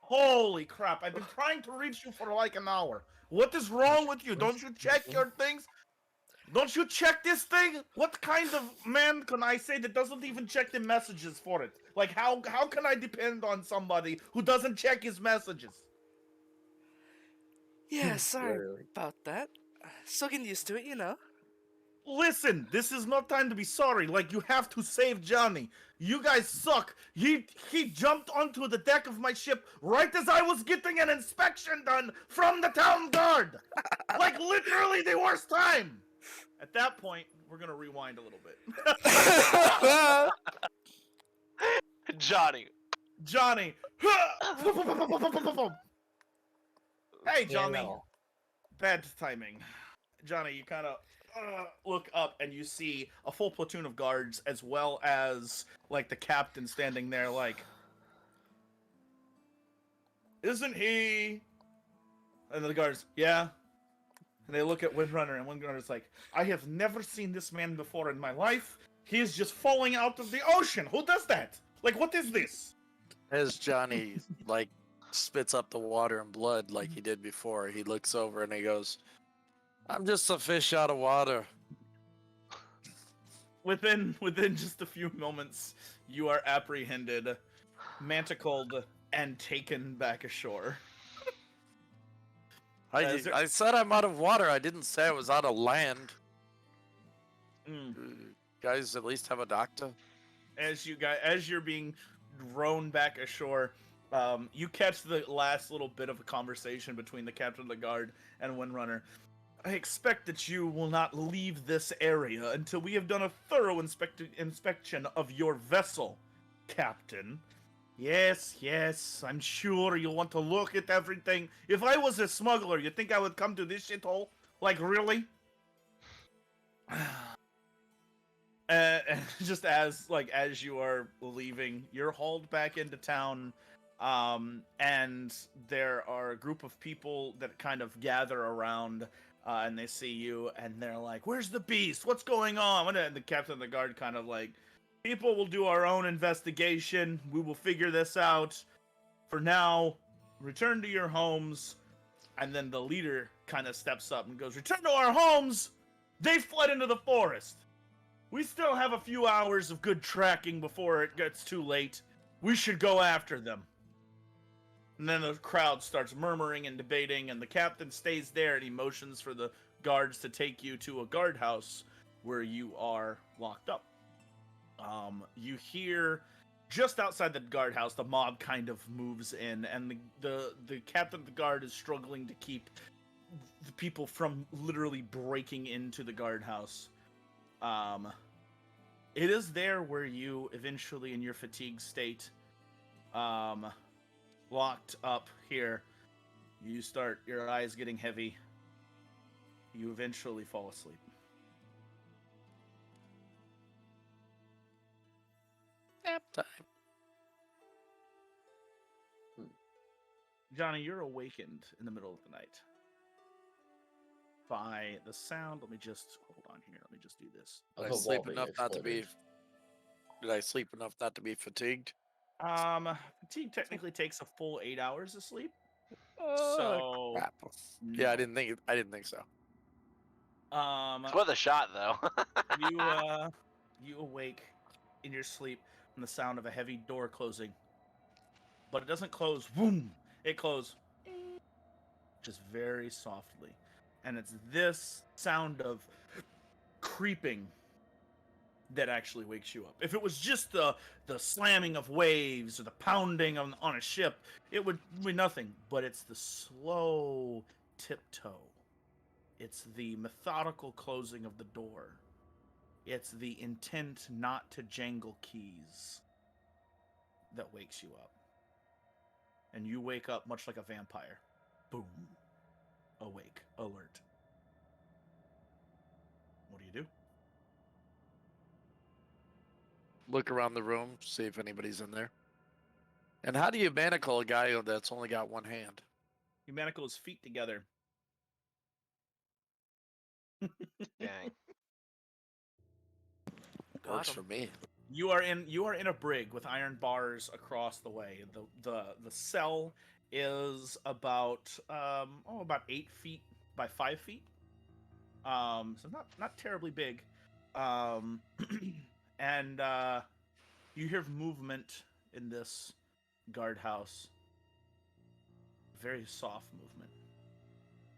Holy crap, I've been trying to reach you for like an hour. What is wrong with you? Don't you check your things? Don't you check this thing? What kind of man can I say that doesn't even check the messages for it? Like, how can I depend on somebody who doesn't check his messages? Yeah, sorry about that. Still getting used to it, you know. Listen, this is not time to be sorry. Like, you have to save Johnny. You guys suck. He jumped onto the deck of my ship right as I was getting an inspection done from the town guard. Like, literally the worst time. At that point, we're gonna rewind a little bit. Johnny. Hey, Johnny. Bad timing. Johnny, you kind of look up and you see a full platoon of guards as well as like the captain standing there like, isn't he? And the guards, yeah. And they look at Windrunner, and Windrunner's like, I have never seen this man before in my life. He is just falling out of the ocean. Who does that? Like, what is this? As Johnny, like, spits up the water and blood like he did before, he looks over and he goes, I'm just a fish out of water. Within just a few moments, you are apprehended, manticled, and taken back ashore. I said I'm out of water. I didn't say I was out of land. Guys, at least have a doctor. As you're being thrown back ashore, you catch the last little bit of a conversation between the captain of the guard and Windrunner. I expect that you will not leave this area until we have done a thorough inspection of your vessel, Captain. Yes, I'm sure you'll want to look at everything. If I was a smuggler, you think I would come to this shithole? Like, really? And just as you are leaving, you're hauled back into town, and there are a group of people that kind of gather around, and they see you, and they're like, "Where's the beast? What's going on?" And the captain of the guard kind of like, "People will do our own investigation. We will figure this out. For now, return to your homes." And then the leader kind of steps up and goes, "Return to our homes! They fled into the forest. We still have a few hours of good tracking before it gets too late. We should go after them." And then the crowd starts murmuring and debating, and the captain stays there and he motions for the guards to take you to a guardhouse where you are locked up. You hear just outside the guardhouse, the mob kind of moves in, and the captain of the guard is struggling to keep the people from literally breaking into the guardhouse. It is there where you eventually, in your fatigue state, locked up here, you start your eyes getting heavy. You eventually fall asleep. Nap time. Johnny, you're awakened in the middle of the night by the sound. Let me just hold on here. Let me just do this. Did I The sleep wall being enough not to be? exploded. Did I sleep enough not to be fatigued? Fatigue technically takes a full 8 hours of sleep. Oh, So crap. Yeah, I didn't think so. It's worth a shot, though. You awake in your sleep from the sound of a heavy door closing. But it doesn't close, boom! It closes just very softly. And it's this sound of creeping that actually wakes you up. If it was just the slamming of waves or the pounding on a ship, it would be nothing. But it's the slow tiptoe. It's the methodical closing of the door. It's the intent not to jangle keys that wakes you up. And you wake up much like a vampire. Boom. Awake. Alert. What do you do? Look around the room, see if anybody's in there. And how do you manacle a guy that's only got one hand? You manacle his feet together. Dang. Works for me. You are in a brig with iron bars across the way. The cell is about 8 feet by 5 feet. So not terribly big. And you hear movement in this guardhouse. Very soft movement.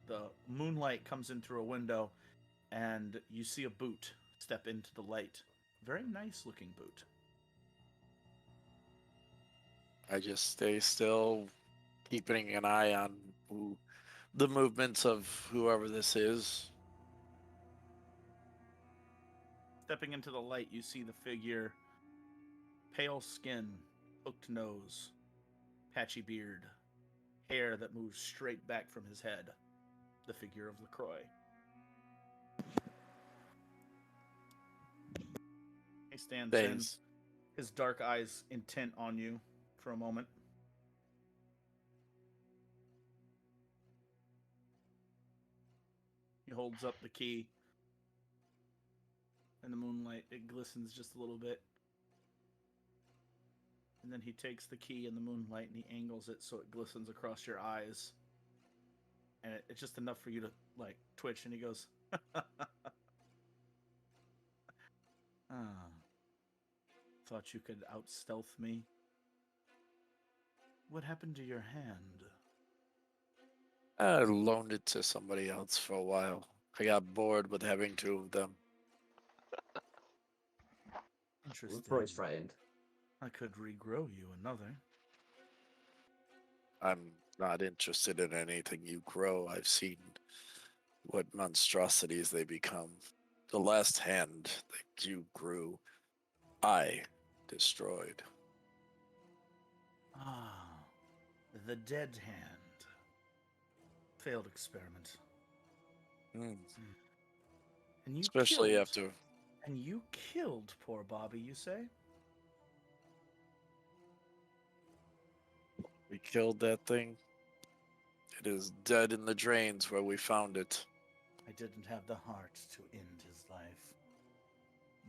The moonlight comes in through a window, and you see a boot step into the light. Very nice looking boot. I just stay still, keeping an eye on the movements of whoever this is. Stepping into the light, you see the figure. Pale skin, hooked nose, patchy beard, hair that moves straight back from his head. The figure of LaCroix. He stands in, his dark eyes intent on you for a moment. He holds up the key. In the moonlight, it glistens just a little bit. And then he takes the key in the moonlight and he angles it so it glistens across your eyes. And it's just enough for you to, like, twitch. And he goes, thought you could out-stealth me? What happened to your hand? I loaned it to somebody else for a while. I got bored with having two of them. Interesting. Roy's frightened. I could regrow you another. I'm not interested in anything you grow. I've seen what monstrosities they become. The last hand that you grew, I destroyed. Ah, the dead hand. Failed experiment. Mm. And you Especially killed- after And you killed poor Bobby, you say? We killed that thing. It is dead in the drains where we found it. I didn't have the heart to end his life.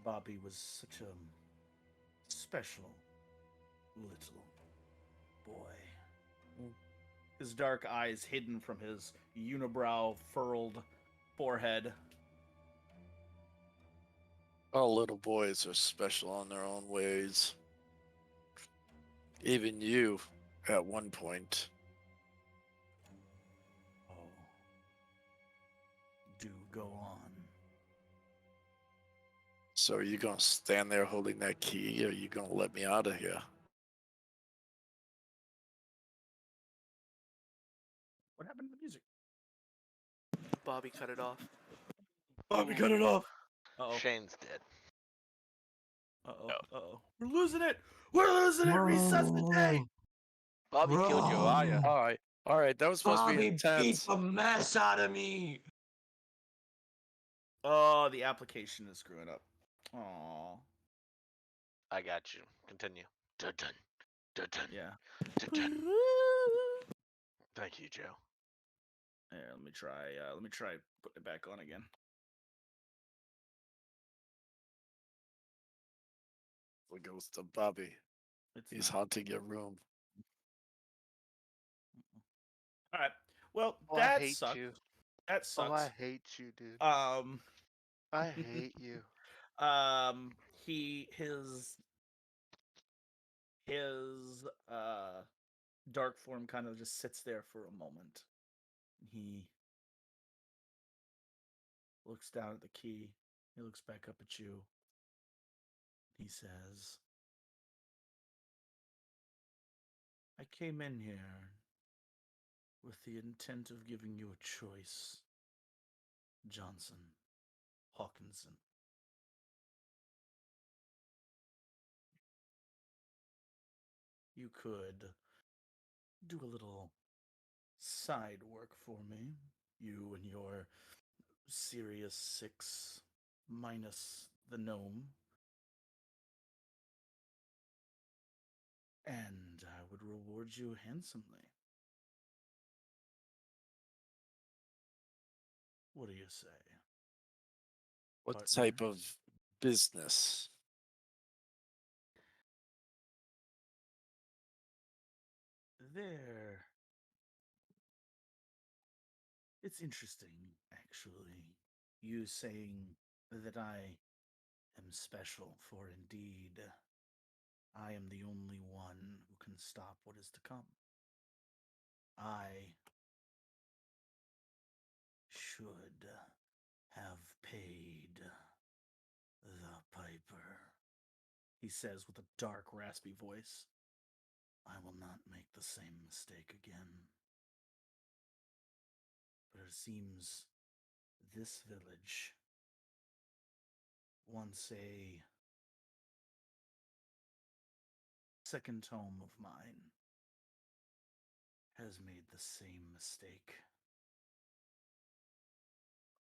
Bobby was such a special little boy. His dark eyes hidden from his unibrow furled forehead. All little boys are special in their own ways. Even you, at one point. Oh. Do go on. So are you gonna stand there holding that key, or are you gonna let me out of here? What happened to the music? Bobby cut it off. Bobby, cut it off! Uh-oh. Shane's dead. Uh-oh. Uh-oh. We're losing it! We're losing it! Resuscitate! Bobby killed Uriah. All right, that was supposed to be Bobby beat intense. the mess out of me. Oh, the application is screwing up. Aww. I got you. Continue. Dun dun. Dun dun. Yeah. Dun dun. Thank you, Joe. Yeah, let me try putting it back on again. The ghost of Bobby. He's haunting your room. All right. Well, Oh, I that hate sucks. you. That sucks. Oh, I hate you, dude. I hate you. His dark form kind of just sits there for a moment. He looks down at the key. He looks back up at you. He says, I came in here with the intent of giving you a choice, Johnson, Hawkinson. You could do a little side work for me. You and your Sirius 6 minus the gnome. And I would reward you handsomely. What do you say? What Partner? type of business? There. It's interesting, actually. You saying that I am special, for indeed, I am the only one who can stop what is to come. I should have paid the piper, he says with a dark, raspy voice. I will not make the same mistake again. But it seems this village, once a second home of mine, has made the same mistake.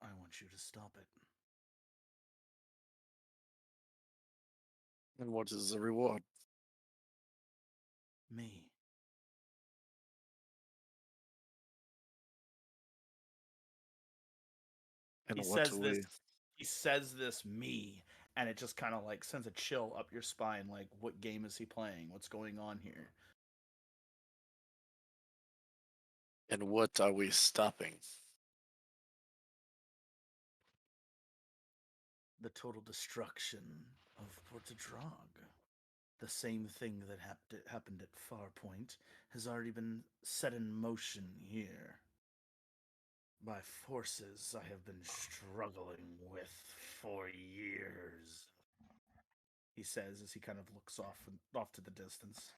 I want you to stop it. And what is the reward? Me. And He what says do this. we? He says this me, and it just kind of like sends a chill up your spine. Like, what game is he playing? What's going on here? And what are we stopping? The total destruction of Portadrag. The same thing that happened at Farpoint has already been set in motion here by forces I have been struggling with for years, he says as he kind of looks off to the distance.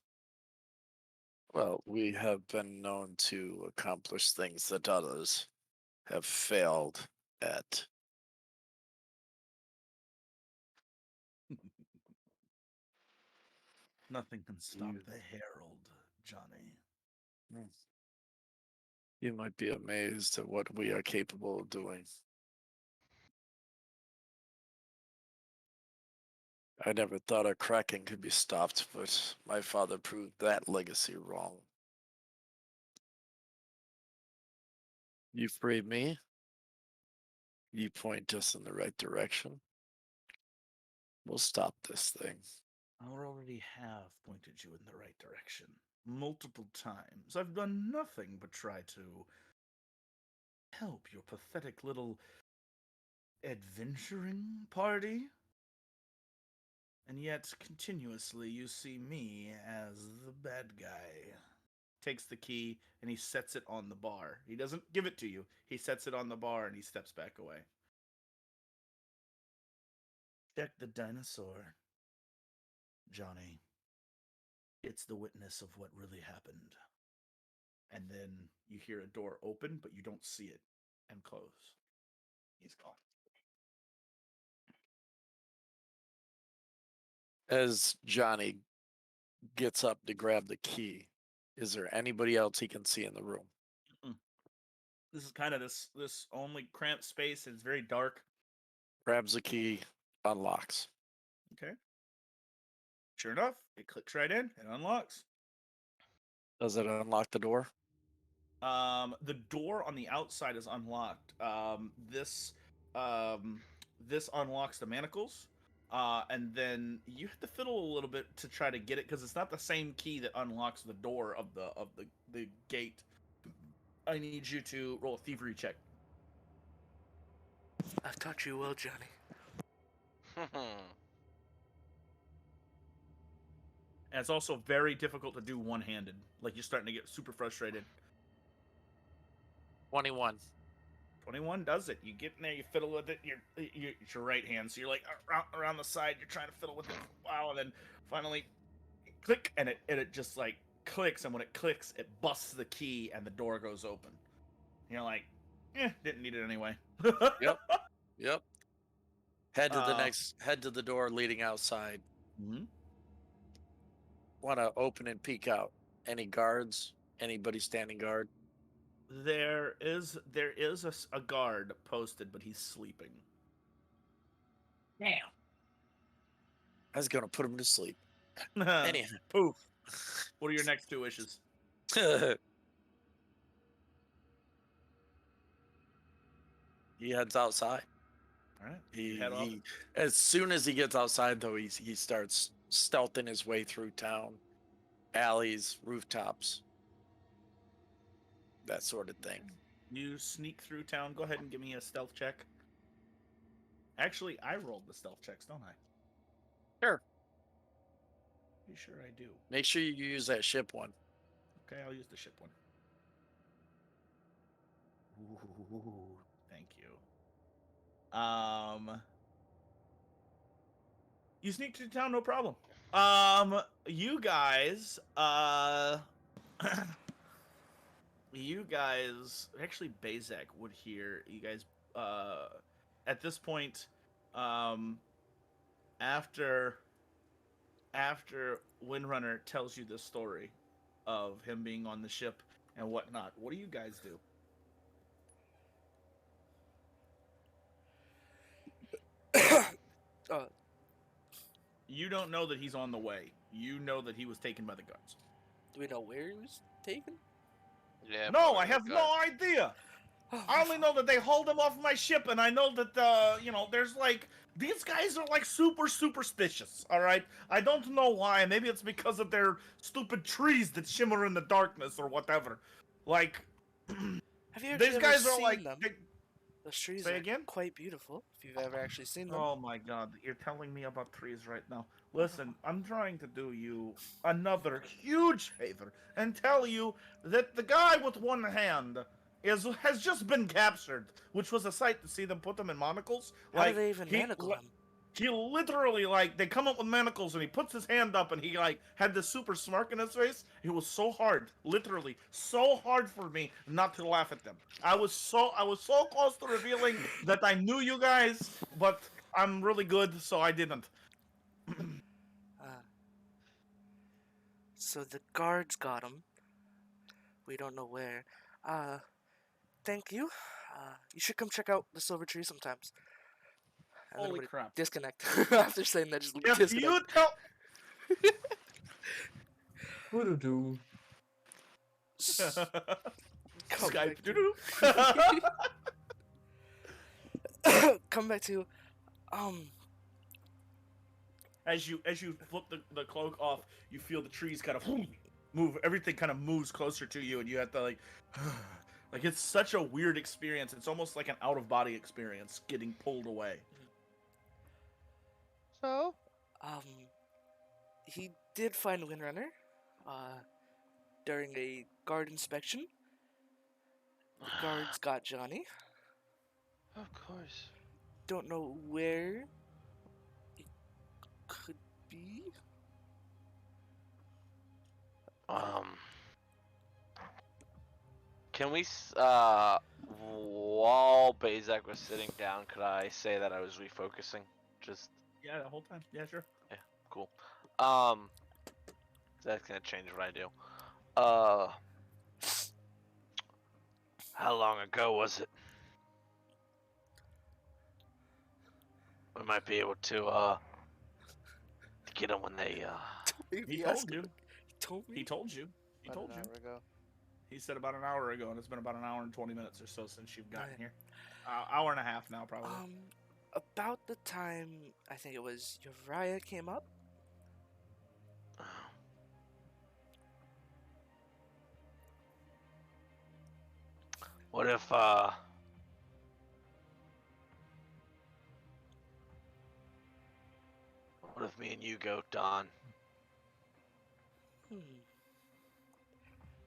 Well, we have been known to accomplish things that others have failed at. Nothing can stop the Herald, Johnny. You might be amazed at what we are capable of doing. I never thought a Kraken could be stopped, but my father proved that legacy wrong. You freed me. You point us in the right direction. We'll stop this thing. I already have pointed you in the right direction multiple times. I've done nothing but try to help your pathetic little adventuring party. And yet, continuously, you see me as the bad guy. Takes the key and he sets it on the bar. He doesn't give it to you. He sets it on the bar and he steps back away. Check the dinosaur, Johnny. It's the witness of what really happened. And then you hear a door open, but you don't see it, and close. He's gone. As Johnny gets up to grab the key, is there anybody else he can see in the room? This is kind of this only cramped space. It's very dark. Grabs the key, unlocks. Okay. Sure enough, it clicks right in and unlocks. Does it unlock the door? The door on the outside is unlocked. This unlocks the manacles. And then you have to fiddle a little bit to try to get it because it's not the same key that unlocks the door of the gate. I need you to roll a thievery check. I taught you well, Johnny. And it's also very difficult to do one-handed. Like, you're starting to get super frustrated. 21. 21 does it. You get in there, you fiddle with it. It's your right hand, so you're like around the side. You're trying to fiddle with it for a while, and then finally, click, and it just like clicks. And when it clicks, it busts the key, and the door goes open. And you're like, didn't need it anyway. Yep. Head to the door leading outside. Mm-hmm. Want to open and peek out. Any guards? Anybody standing guard? There is a guard posted, but he's sleeping. Damn. I was gonna put him to sleep. Anyhow, poof. What are your next two wishes? He heads outside. All right. He as soon as he gets outside, though, he starts stealthing his way through town, alleys, rooftops, that sort of thing. You sneak through town. Go ahead and give me a stealth check. Actually, I rolled the stealth checks, don't I? Sure. Pretty sure I do. Make sure you use that ship one. Okay, I'll use the ship one. Ooh, thank you. You sneak through town, no problem. You guys, actually, Bazak would hear you guys, at this point, after Windrunner tells you the story of him being on the ship and whatnot, what do you guys do? You don't know that he's on the way. You know that he was taken by the guards. Do we know where he was taken? Yeah. No, I have no idea. I only know that they hauled him off my ship, and I know that there's like these guys are like super superstitious. All right, I don't know why. Maybe it's because of their stupid trees that shimmer in the darkness or whatever. Like, Have you actually these ever guys are seen like. them? Those trees Say are again? quite beautiful. If you've ever actually seen them. Oh my god, you're telling me about trees right now. Listen, I'm trying to do you another huge favor and tell you that the guy with one hand has just been captured, which was a sight to see them put them in manacles. How do they even manacle him? He literally, like, they come up with manacles and he puts his hand up and he, like, had this super smirk in his face. It was so hard, literally, so hard for me not to laugh at them. I was so close to revealing that I knew you guys, but I'm really good, so I didn't. So the guards got him. We don't know where. Thank you. You should come check out the Silver Tree sometimes. And then I'm Holy gonna crap. disconnect after saying that. Just If disconnect. you don't. Voodoo. Come Skype. back to- Doo-doo. Come back to As you flip the cloak off, you feel the trees kind of move. Everything kind of moves closer to you, and you have to like it's such a weird experience. It's almost like an out of body experience, getting pulled away. So, he did find Windrunner during a guard inspection. The guards got Johnny. of course. Don't know where it could be. Can we, while Bazak was sitting down, could I say that I was refocusing? Just, Yeah, the whole time. Yeah, sure. cool. That's gonna change what I do. How long ago was it? We might be able to get them when they, He told you. He told me. He told you. He About told an you. hour ago. He said about an hour ago, and it's been about an hour and 20 minutes or so since you've gotten Right. here. Hour and a half now, probably. About the time I think it was Uriah came up. What if, what if me and you go, Don?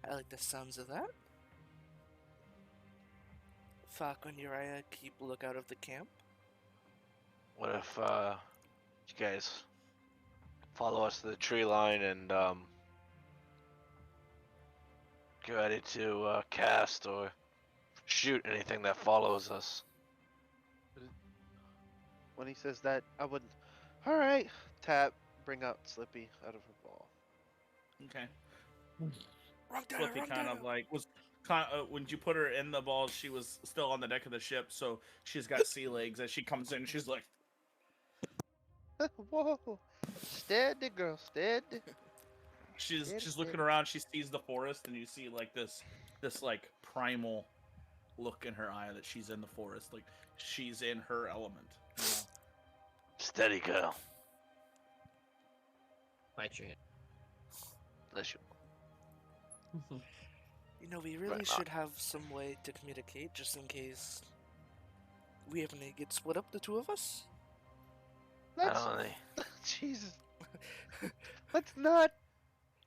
I like the sounds of that. Falco and Uriah keep lookout of the camp. What if, you guys follow us to the tree line and, get ready to, cast or shoot anything that follows us? When he says that, I wouldn't. All right, tap. Bring out Slippy out of her ball. Okay. Wrong data, Flippy wrong kind data. of like was when you put her in the ball, she was still on the deck of the ship, so she's got sea legs. As she comes in, she's like, Whoa, steady, girl, steady. she's looking around. She sees the forest, and you see like this like primal look in her eye that she's in the forest, like she's in her element. You know? Steady, girl. Bite your hand. Bless you. You know, we really Right, should have some way to communicate, just in case we ever get split up, the two of us. Let's, Not only. Jesus. Let's not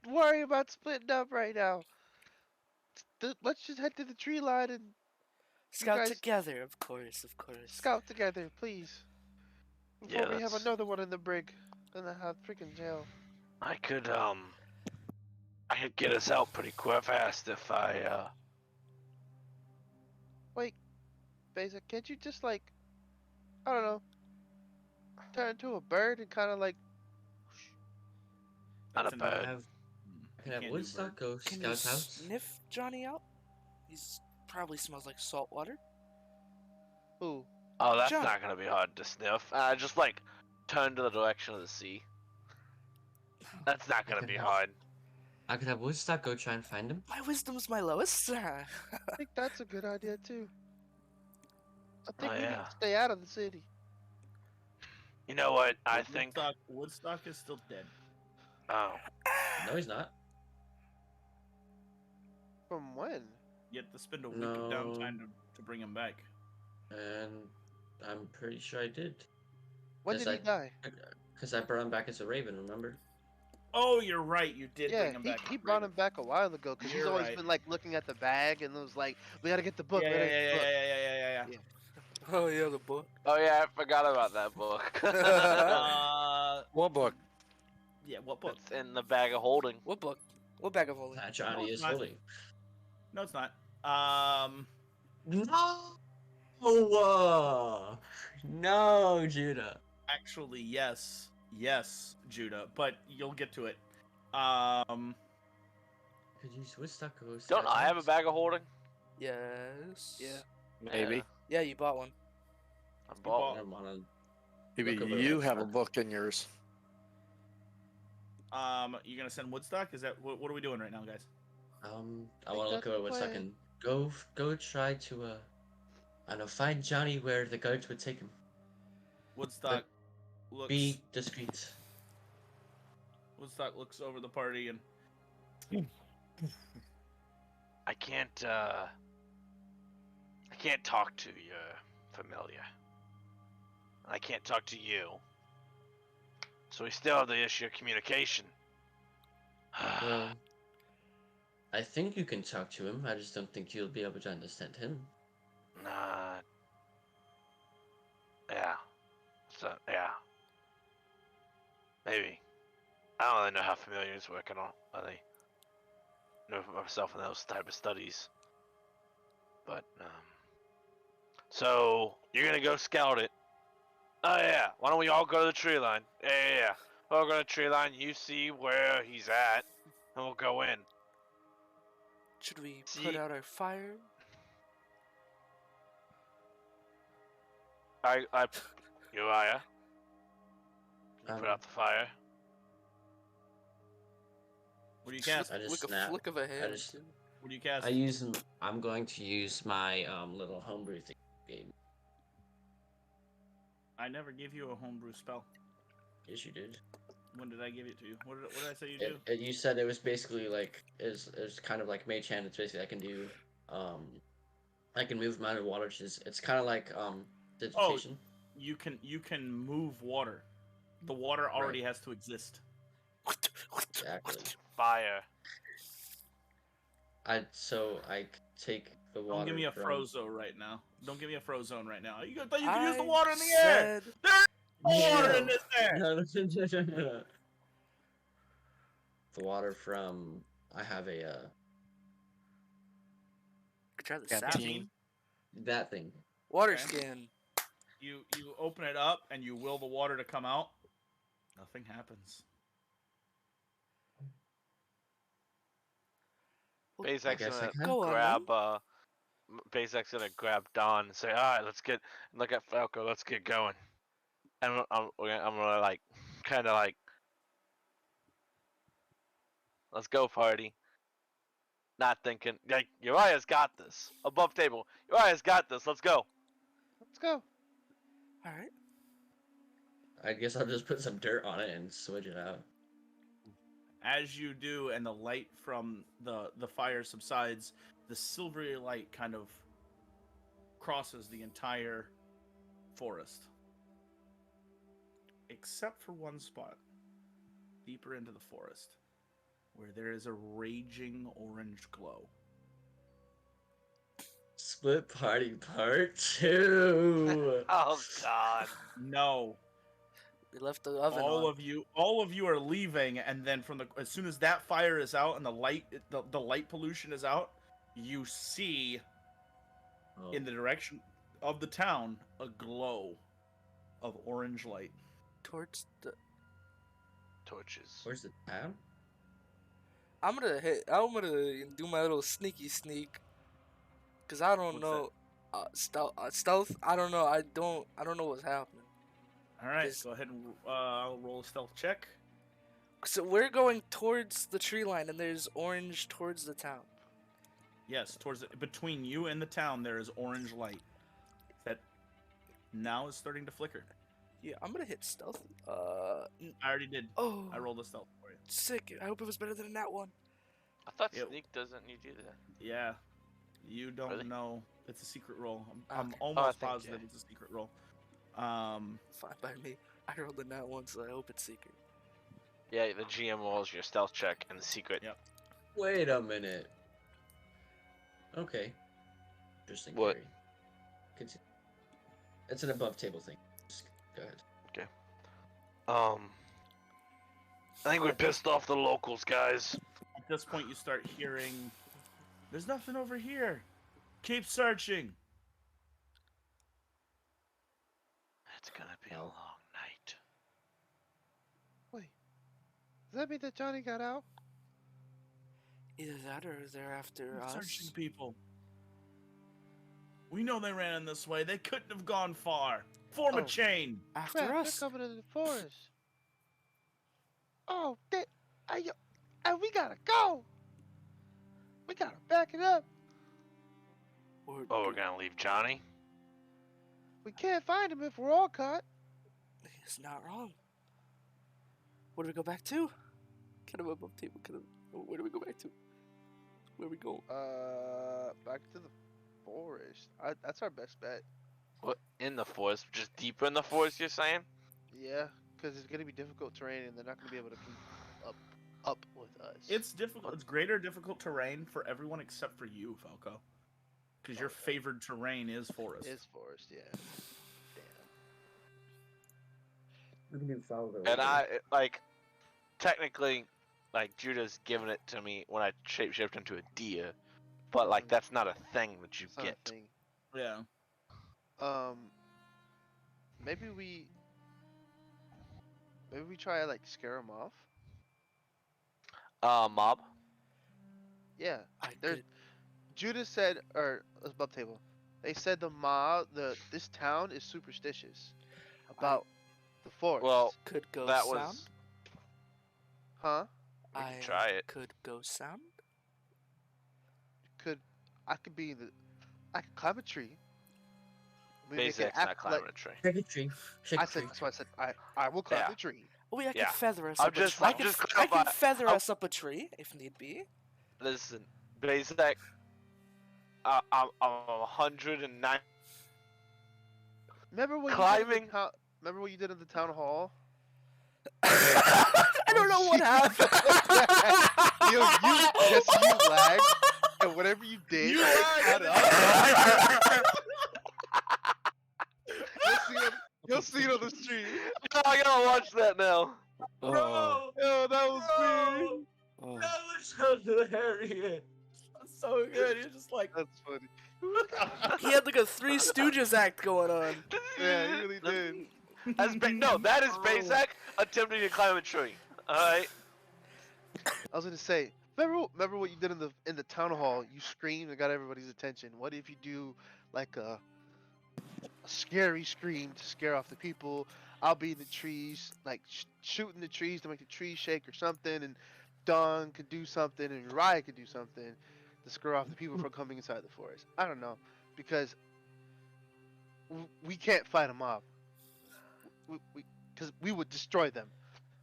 worry about splitting up right now. Let's just head to the tree line and Scout guys- together, of course, of course. scout together, please. Before Yeah, we have that's- another one in the brig, in the freaking jail. I could get us out pretty quick fast if I, Wait, Basic, can't you just like, I don't know, turn into a bird and kind of like, Not That's a an- bird. I can You have can't do Woodstock go Can you scout house. sniff Johnny out? He's probably smells like salt water. ooh, Oh, that's John. not gonna be hard to sniff. Just like turn to the direction of the sea. That's not gonna be hard. I could have Woodstock go try and find him. My wisdom's my lowest. I think that's a good idea too. I think Oh, we need yeah. to stay out of the city. You know what? I think. Woodstock is still dead. Oh, No, he's not. From when? You have to spend a week No. of downtime to bring him back. And I'm pretty sure I did. When Yes, did he die? Because I brought him back as a raven, remember? Oh, you're right. You did Yeah, bring him back. he as brought Raven. him back a while ago because he's You're always right. been like looking at the bag and was like, we gotta get the book. Yeah, we yeah, gotta get yeah, the book. yeah, yeah. Oh yeah, the book. oh yeah, I forgot about that book. What book? Yeah, what book? It's in the bag of holding. What book? What bag of holding? That Johnny it's is not. holding. No, it's not. No! No, Judah. Actually, yes, Judah, but you'll get to it. Could use Woodstock go Don't scout I have a house? bag of holding? Yes. Yeah. Maybe. Yeah, Yeah, you bought one. I bought- bought one. I'm on a Maybe Look over you have a Woodstock. book in yours. You're gonna send Woodstock? Is that what are we doing right now, guys? I think want to look that's the over Woodstock plan. and go try to I don't know, find Johnny where the guards would take him. Woodstock looks Be discreet. Woodstock looks over the party and I can't talk to your familiar. I can't talk to you. So we still have the issue of communication. Well, I think you can talk to him. I just don't think you'll be able to understand him. Nah. Yeah. So yeah. Maybe. I don't really know how familiars work. I don't really know myself in those type of studies. But so you're gonna go scout it. Oh yeah. Why don't we all go to the tree line? Yeah. We'll go to the tree line. You see where he's at, and we'll go in. Should we See- put out our fire? Uriah. You put Um, out the fire. what do you cast? I just Like a snap. flick of a hand. just- too. What do you cast? I'm going to use my little homebrew thing. Game. I never gave you a homebrew spell. Yes, you did. When did I give it to you? What did I say you do? You said it was basically like is kind of like mage hand. It's basically I can do I can move mountain water. It's kind of like digitation. You can move water. The water already has to exist. Exactly. Fire. I take the water. Don't give me a from... Frozo right now. Don't give me a Frozone right now. You thought you could use the water in the air. said- There's water No. in this air. No. The water from I have a Could try the Canteen. sapling. that thing. Water Okay. skin. You open it up and you will the water to come out. Nothing happens. Bezek's guess I gonna can. Go on, grab Bezek's gonna grab Don and say, "All right, let's get look at Falco. Let's get going." And I'm gonna like, kind of like, let's go, party. Not thinking like Uriah's got this. Above table, Uriah's got this. Let's go. Let's go. All right. I guess I'll just put some dirt on it and switch it out. As you do, and the light from the fire subsides, the silvery light kind of crosses the entire forest, except for one spot, deeper into the forest, where there is a raging orange glow. Split party part 2. Oh God. No, We left the oven all on. of you are leaving, and then as soon as that fire is out and the light pollution is out, you see Oh. in the direction of the town a glow of orange light. Towards the. Torches. Where's the town? I'm gonna do my little sneaky sneak. Cause I don't What's know. Stealth. I don't know. I don't know what's happening. All right, Is- go ahead and I'll roll a stealth check. So we're going towards the tree line, and there's orange towards the town. Yes, between you and the town there is orange light that now is starting to flicker. Yeah, I'm gonna hit stealth. I already did. Oh, I rolled a stealth for you. sick. I hope it was better than that one. I thought It- sneak doesn't need you to. Yeah, you don't Really? know. It's a secret roll. I'm Okay. almost think, positive yeah. it's a secret roll. Fine by me. I rolled a nat one, so I hope it's secret. Yeah, the GM rolls your stealth check and the secret. Yep. Wait a minute. Okay. Interesting. What? Carrie. Continue. It's an above table thing. Just go ahead. I think we pissed off the locals, guys. At this point, you start hearing, "There's nothing over here. Keep searching." It's gonna be a No. long night. Wait. Does that mean that Johnny got out? Either that or they're after Keep us. searching people. We know they ran in this way. They couldn't have gone far. Form a Oh. chain. After Crap, us. they're coming into the forest. Oh, we gotta go. We gotta back it up. Or Oh, we're gonna leave Johnny? We can't find him if we're all caught. He's not wrong. Where do we go back to? Kind of above table. Where do we go back to? Where we go? Back to the forest. That's our best bet. What? In the forest? Just deeper in the forest, you're saying? Yeah, because it's gonna be difficult terrain, and they're not gonna be able to keep up with us. It's difficult. It's greater difficult terrain for everyone except for you, Falco. Because your favored terrain is forest. It's forest, yeah. Damn. And I, like, technically, like, Judah's given it to me when I shapeshift into a deer. But, like, that's not a thing that you It's not a get. thing. Yeah. Maybe we try like scare them off. Mob? Yeah. I There's could. Judas said, or above table, they said this town is superstitious about the forest. Well, Could go that sound. was. Huh? We can I try it. could go sound. I could climb a tree. We make it Basic's act not climbing like- a tree. Shake a tree. Shake I a said tree. that's why I said I will climb Yeah. the tree. Oh, yeah, I Yeah. could feather us I'm up just- a tree. I'm just I can clarifying- feather I'm- us up a tree if need be. Listen, Basic. I'm 109. Remember what Climbing- remember what you did at the town hall? I don't know what happened. You lagged, and whatever you did, You caught lagged. up. You'll see it on the stream. Oh, I gotta watch that now. Oh, Oh, that was me. oh. That looks so hilarious. So good. You're just like. That's funny. He had like a Three Stooges act going on. Yeah, he really did. That is Basic attempting to climb a tree. Alright? I was gonna say, remember what you did in the town hall? You screamed and got everybody's attention. What if you do like a scary scream to scare off the people? I'll be in the trees, like shooting the trees to make the trees shake or something, and Dawn could do something, and Riot could do something to scare off the people from coming inside the forest. I don't know, because we can't fight a mob. Because we would destroy them,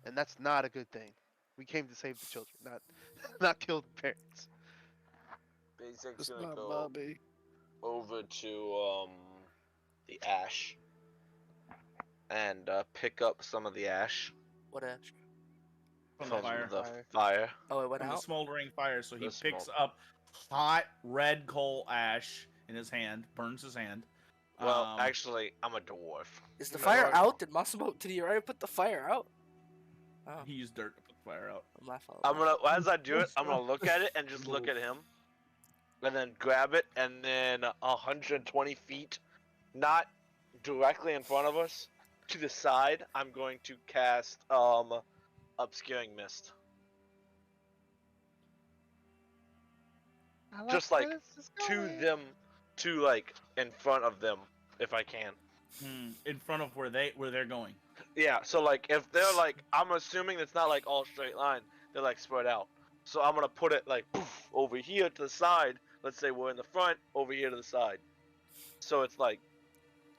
and that's not a good thing. We came to save the children, not kill the parents. Basic's It's gonna not go Bobby. over to the ash and pick up some of the ash What ash? From the fire. the fire. Oh, it went From the out. smoldering fire. So he The picks smoke. up hot red coal ash in his hand, burns his hand. Well, actually, I'm a dwarf. Is the No, fire I- out? Did you already put the fire out? Oh, he used dirt to put the fire out. my fault. I'm gonna, as I do it, I'm gonna look at it and just look at him, and then grab it, and then 120 feet, not directly in front of us, to the side, I'm going to cast obscuring mist. Just like to like in front of them, if I can. In front of where they're going. Yeah, so like if they're like, I'm assuming it's not like all straight line, they're like spread out. So I'm gonna put it like poof, over here to the side. Let's say we're in the front, over here to the side. So it's like,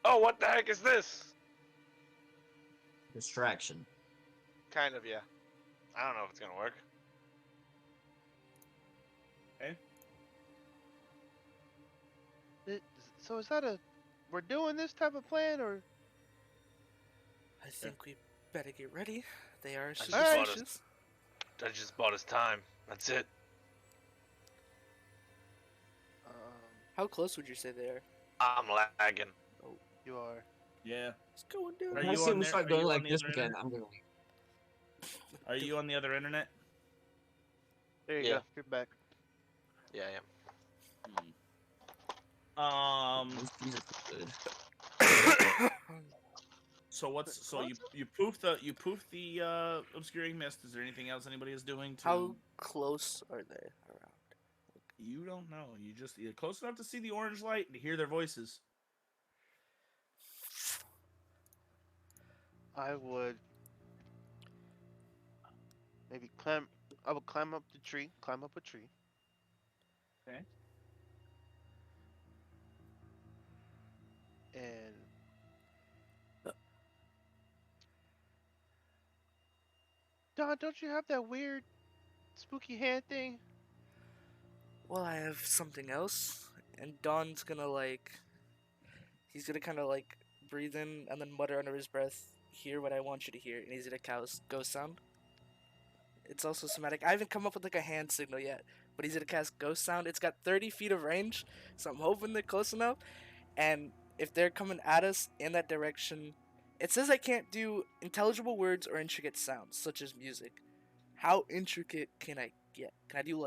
oh, what the heck is this? Distraction. Kind of, yeah. I don't know if it's gonna work. So is that we're doing this type of plan, or I think we better get ready. They are just bought us- superstitious. I just bought us time. That's it. How close would you say they are? I'm lagging. you are? Yeah. It's going down. Are I you see on we there? start Are going you on like the this other again. internet? I'm gonna leave. Are you on the other internet? There you Yeah. go. You're back. Yeah, I am. These are good. So what's so you poof the obscuring mist. Is there anything else anybody is doing to? How close are they around? You don't know. You're close enough to see the orange light and to hear their voices. I would maybe climb. I would climb up the tree. Climb up a tree. Okay. And Don, don't you have that weird spooky hand thing? Well, I have something else, and Don's gonna he's gonna kind of breathe in and then mutter under his breath, "Hear what I want you to hear," and he's gonna cast Ghost Sound. It's also somatic. I haven't come up with a hand signal yet, but he's gonna cast Ghost Sound. It's got 30 feet of range, so I'm hoping they're close enough. And if they're coming at us in that direction, it says I can't do intelligible words or intricate sounds, such as music. How intricate can I get? Can I do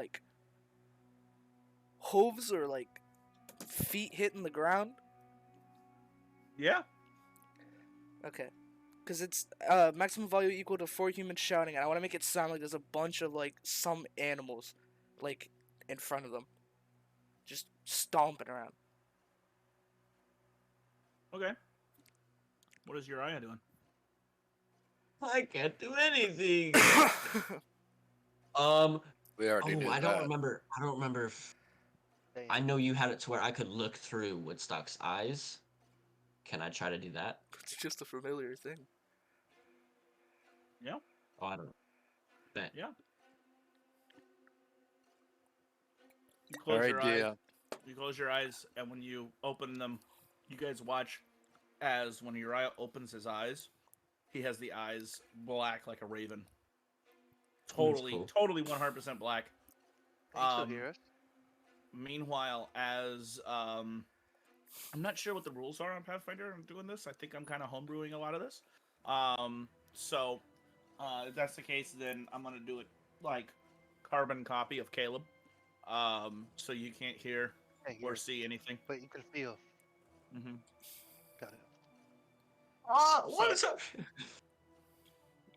hooves or feet hitting the ground? Yeah. Okay. Because it's maximum volume equal to 4 humans shouting, and I want to make it sound like there's a bunch of some animals in front of them, just stomping around. Okay. What is Uriah doing? I can't do anything. We already knew I that. don't remember. I don't remember if I know you had it to where I could look through Woodstock's eyes. Can I try to do that? It's just a familiar thing. Yeah. Oh, I don't know. Bet. Yeah. You close your eyes. You close your eyes, and when you open them, you guys watch as when Uriah opens his eyes, he has the eyes black like a raven. Totally, cool. totally 100% black. Can you still hear us? Meanwhile, as I'm not sure what the rules are on Pathfinder. I'm doing this. I think I'm kind of homebrewing a lot of this. So if that's the case, then I'm gonna do it like carbon copy of Caleb. So you can't hear or see anything. But you can feel. Mm-hmm. Got it. What is up?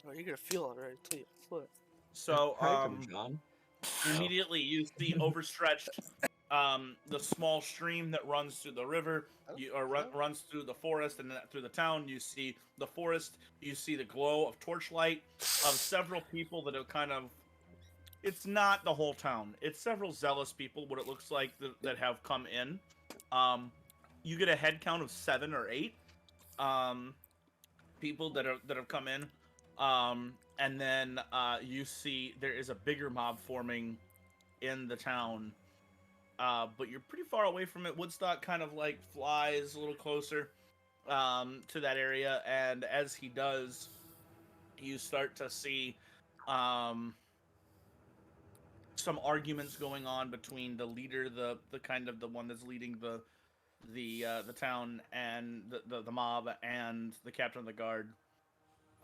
Oh, you're gonna feel it right till your foot. So John. immediately you see overstretched the small stream that runs through the river, runs through the forest and then through the town. You see the forest. You see the glow of torchlight of several people that have kind of. It's not the whole town. It's several zealous people. What it looks like that have come in. You get a head count of 7 or 8 people that have come in. And then you see there is a bigger mob forming in the town, but you're pretty far away from it. Woodstock kind of flies a little closer to that area, and as he does, you start to see some arguments going on between the leader, the kind of the one that's leading the town, and the mob, and the captain of the guard.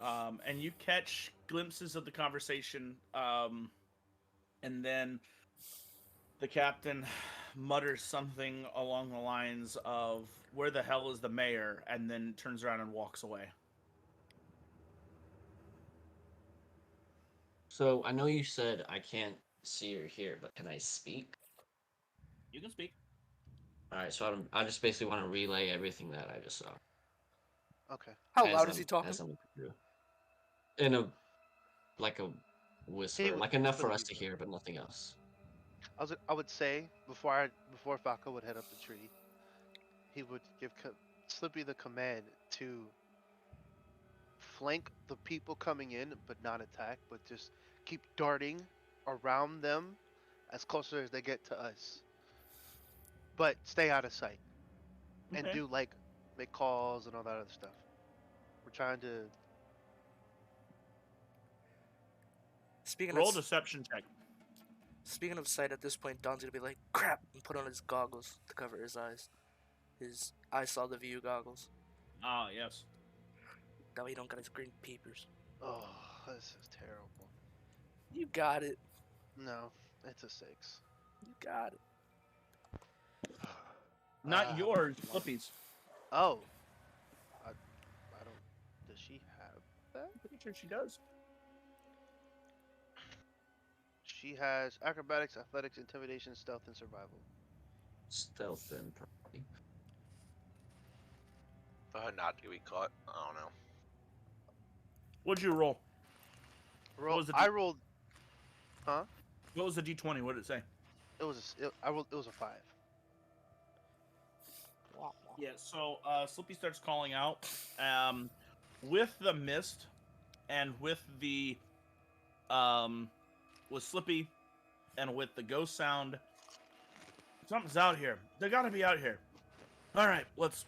And you catch glimpses of the conversation, and then the captain mutters something along the lines of, "Where the hell is the mayor?" and then turns around and walks away. So I know you said I can't see or hear, but can I speak? You can speak. All right, so I just basically want to relay everything that I just saw. Okay. How loud is he talking? As I'm through. In a whisper, enough for us to hear, but nothing else. I would say before Falco would head up the tree, he would give Slippy the command to flank the people coming in, but not attack, but just keep darting around them as closer as they get to us. But stay out of sight. And Okay. do make calls and all that other stuff. We're trying to Roll deception check. Speaking of sight, at this point, Don's gonna be like, "Crap!" and put on his goggles to cover his eyes. His I saw the view goggles. Ah, yes. That way he don't got his green peepers. Oh, this is terrible. You got it. No, it's a 6. You got it. Not yours, Flippy's. Oh. I don't. Does she have that? I'm pretty sure she does. She has acrobatics, athletics, intimidation, stealth, and survival. Stealth then, probably. For her not to be caught. I don't know. What'd you roll? was the I D- rolled. Huh? What was the D20? What did it say? It was I rolled. It was a 5. Yeah, so Slippy starts calling out. With the mist and with the with Slippy and with the ghost sound, something's out here. They gotta be out here. All right, let's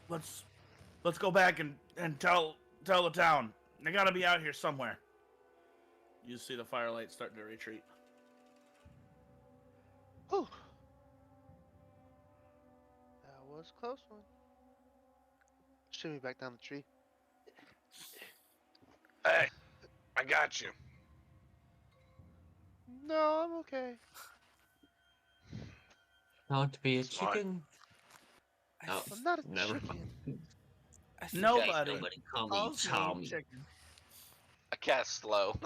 go back and tell the town. They gotta be out here somewhere. You see the firelight starting to retreat. Whew. That was a close one. Shimmy back down the tree. Hey, I got you. No, I'm okay. Not to be a Smart. chicken. I, Oh, th- I'm not a never chicken. mind. I think Nobody. Call me calls me Tommy. chicken. I cast slow.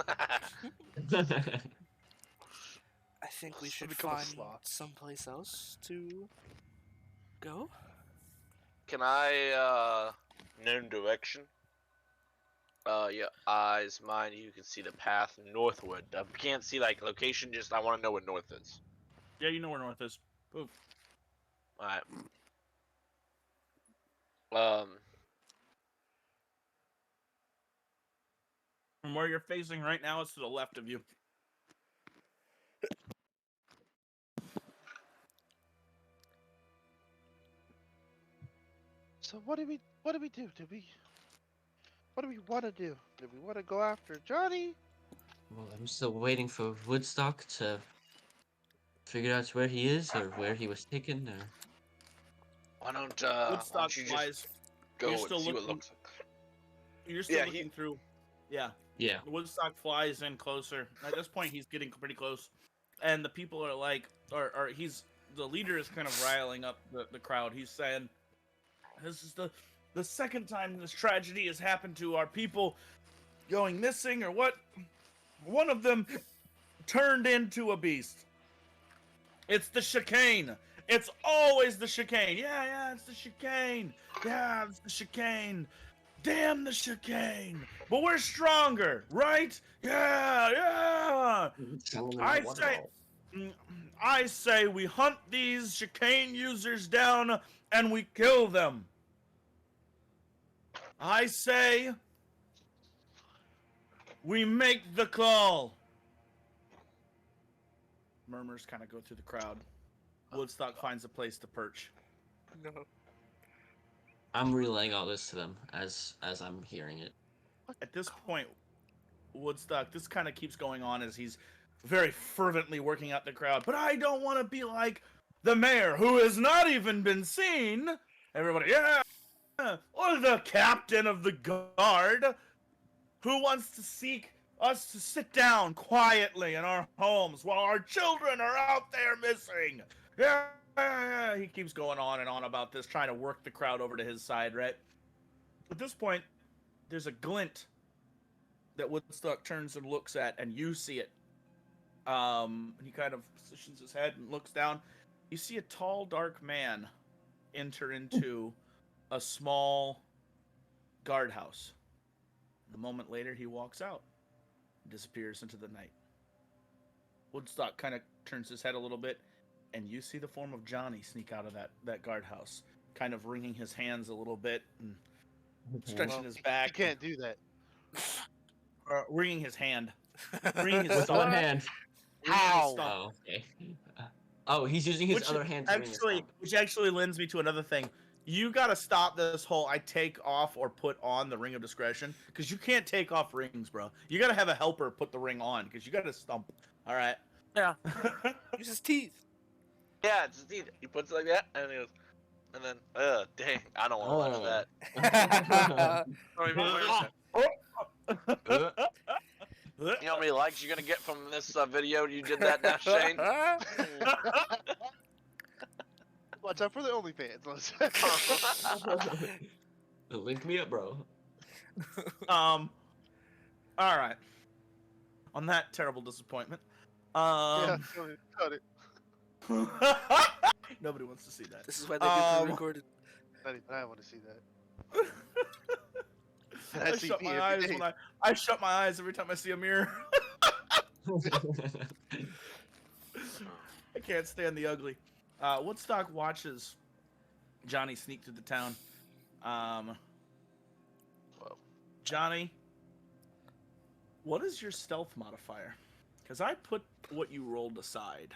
I think we should become a find sloth. someplace else to go. Can I known direction? Yeah, eyes, mind. You can see the path northward. I can't see like location. Just I want to know where north is. Yeah, you know where north is. Poof. All right. From where you're facing right now, it's to the left of you. So what do we do? What do we want to do? Do we want to go after Johnny? Well, I'm still waiting for Woodstock to figure out where he is or where he was taken. Or why don't Woodstock you flies. just go You're and still see what it looking- looks like? You're still Yeah, looking through. Yeah. yeah, Woodstock flies in closer. At this point, he's getting pretty close, and the people are like, or he's the leader is kind of riling up the crowd. He's saying, "This is the second time this tragedy has happened to our people going missing, or what? One of them turned into a beast. It's the chicane. It's always the chicane. Yeah, it's the chicane. Yeah, it's the chicane. Damn the chicane. But we're stronger, right? Yeah. I say we hunt these chicane users down and we kill them. I say we make the call." Murmurs kind of go through the crowd. Woodstock finds a place to perch. No. I'm relaying all this to them as I'm hearing it. At this point, Woodstock, this kind of keeps going on as he's very fervently working out the crowd. But I don't want to be like the mayor, who has not even been seen. Everybody, yeah. Or the captain of the guard, who wants to seek us to sit down quietly in our homes while our children are out there missing. Yeah. He keeps going on and on about this, trying to work the crowd over to his side, right? At this point, there's a glint that Woodstock turns and looks at, and you see it. He kind of positions his head and looks down. You see a tall, dark man enter into a small guardhouse. A moment later, he walks out and disappears into the night. Woodstock kind of turns his head a little bit, and you see the form of Johnny sneak out of that guardhouse, kind of wringing his hands a little bit and stretching his back. You can't do that. Wringing his hand. Wringing his With stomach. one hand. Wringing his How? stomach. Oh, okay. Oh, he's using his other hand to ring his Actually, thumb. which actually lends me to another thing. You gotta stop this whole I take off or put on the ring of discretion, because you can't take off rings, bro. You gotta have a helper put the ring on, because you gotta stump. All right. Yeah. Use his teeth. Yeah, it's his teeth. He puts it like that, and he goes, and then, dang, I don't want to watch Oh. that. Or even worse. You know how many likes you're gonna get from this video? You did that now, Shane. Watch out for the OnlyFans. Link me up, bro. All right. On that terrible disappointment, Yeah, cut it. Nobody wants to see that. This is why they get pre-recorded. Not even I want to see that. I see shut me my every eyes day. when I shut my eyes every time I see a mirror. I can't stand the ugly. Woodstock watches Johnny sneak through the town. Whoa. Johnny, what is your stealth modifier? Because I put what you rolled aside.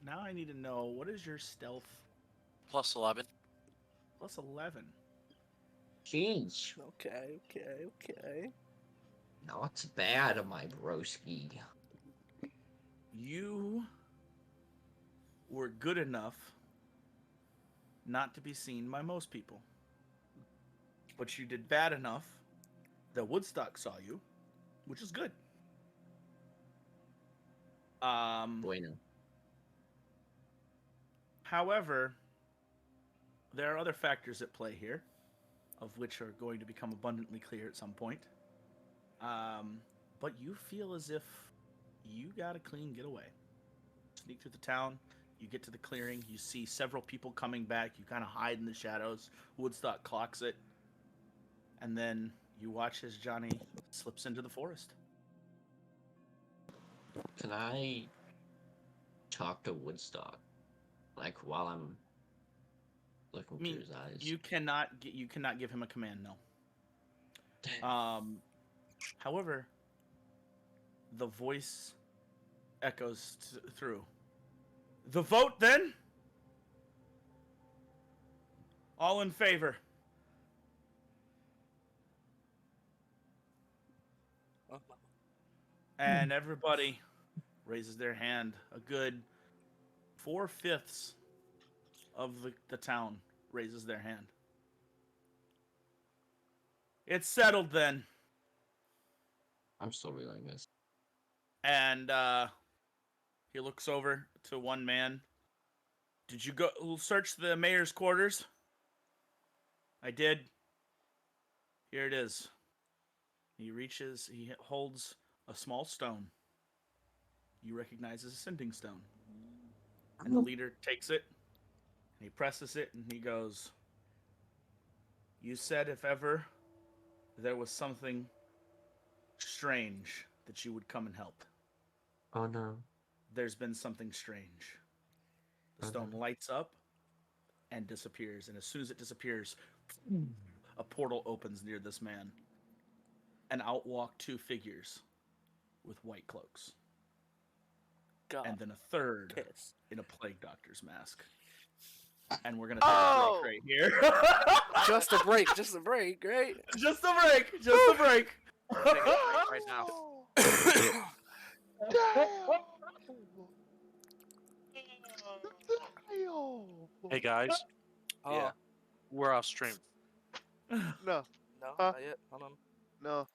Now I need to know, what is your stealth Plus 11. plus 11? Jeez, Okay. not bad, my broski. You were good enough not to be seen by most people. But you did bad enough that Woodstock saw you, which is good. Bueno. However, there are other factors at play here, of which are going to become abundantly clear at some point. But you feel as if you got a clean getaway. Sneak through the town, you get to the clearing, you see several people coming back, you kind of hide in the shadows. Woodstock clocks it, and then you watch as Johnny slips into the forest. Can I talk to Woodstock? Like, while I'm looking through his eyes? You cannot give him a command, no. Damn. However, the voice echoes through. The vote, then? All in favor? And everybody raises their hand. A good 4/5 of the town raises their hand. It's settled then. I'm still reeling this. And he looks over to one man. Did you go search the mayor's quarters? I did. Here it is. He holds a small stone. You recognize as a sending stone. And the leader takes it, and he presses it, and he goes, you said if ever there was something strange that you would come and help. Oh no. There's been something strange. The stone lights up and disappears, and as soon as it disappears, a portal opens near this man, and out walk two figures with white cloaks. God. And then a third Piss. in a plague doctor's mask. And we're gonna take a break right here. Just a break, right? Just a break. Take a break right now. Hey guys, Yeah. we're off stream. No, No, not yet. Hold on. no.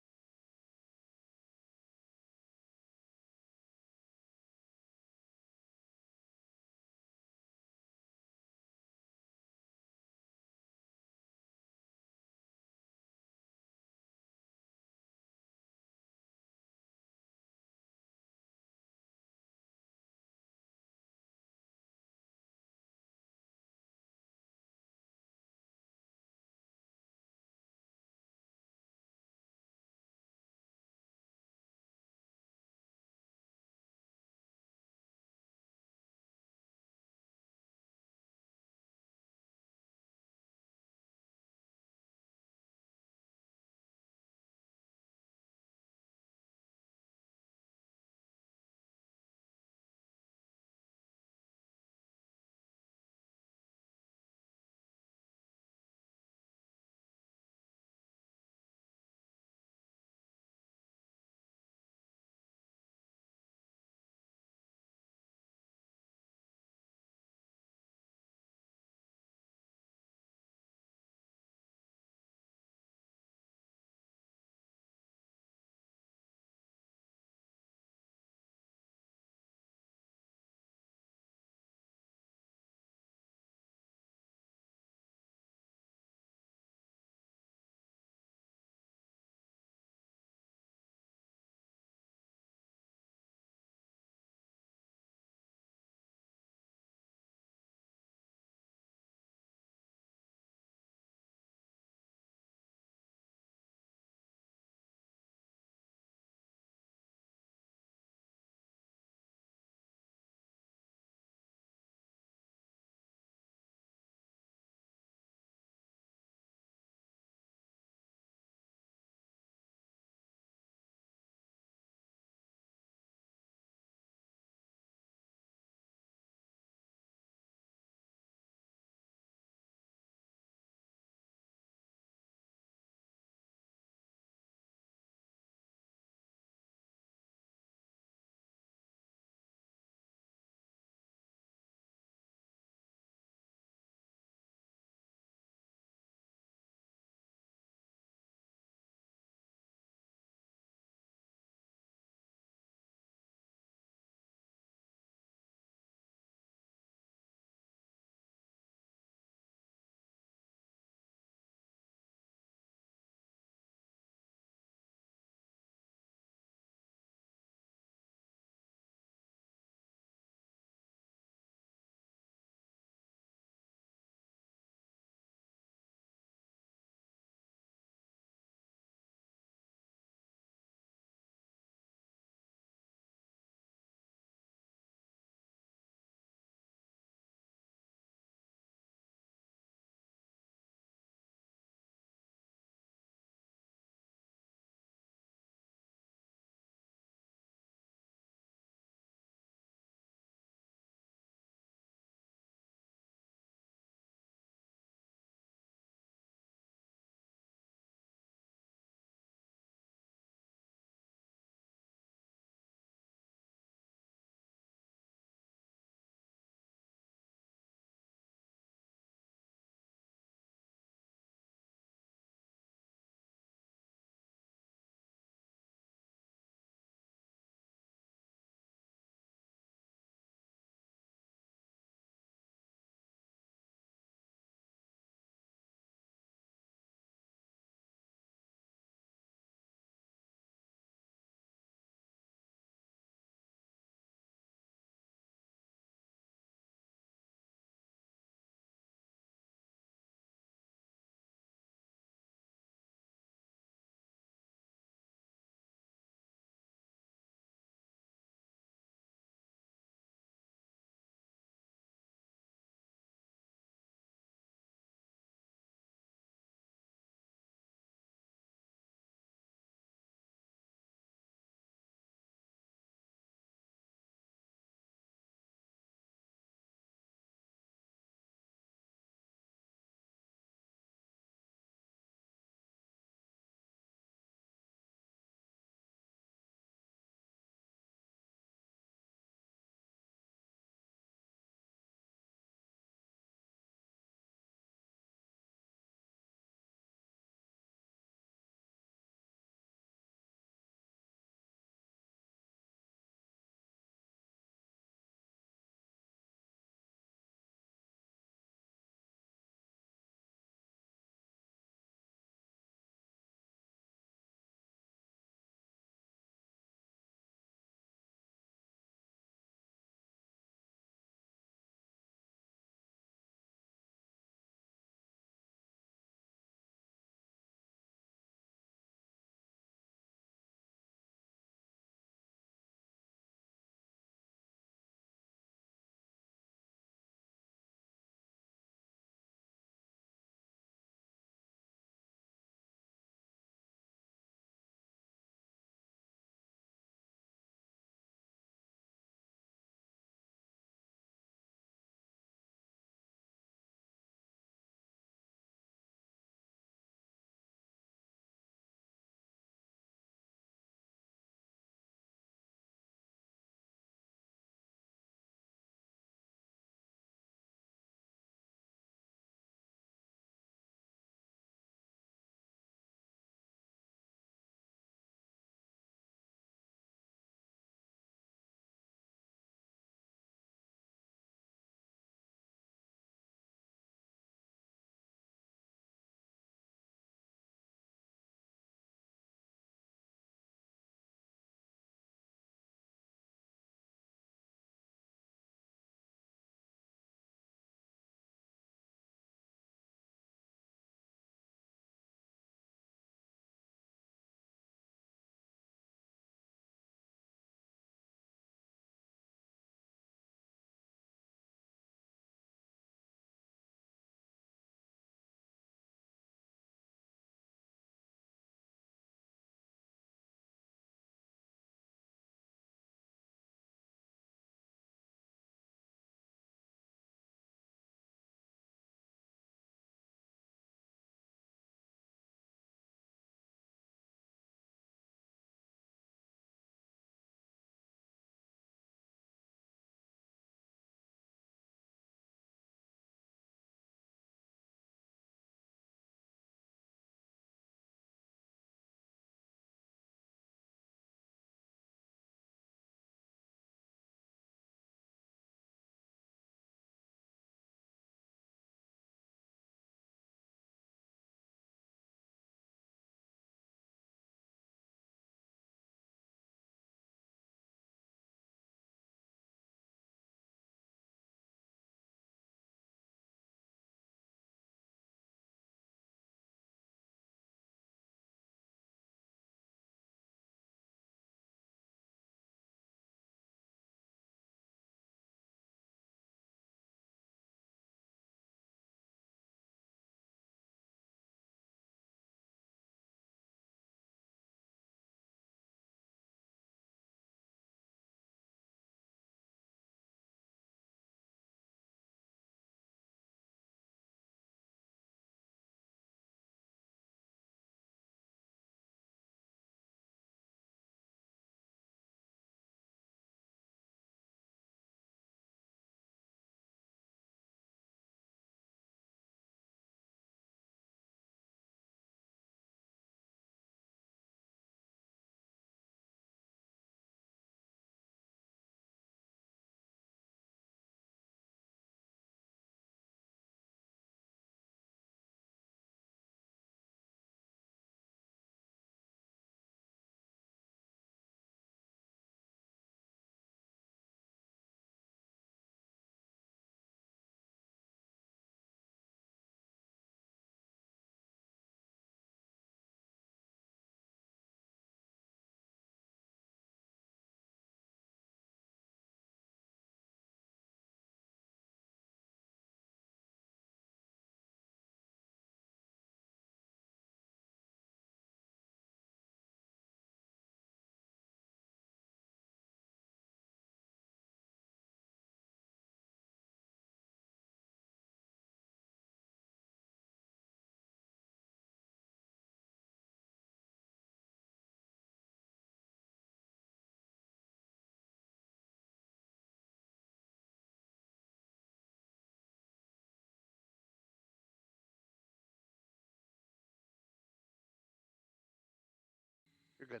You're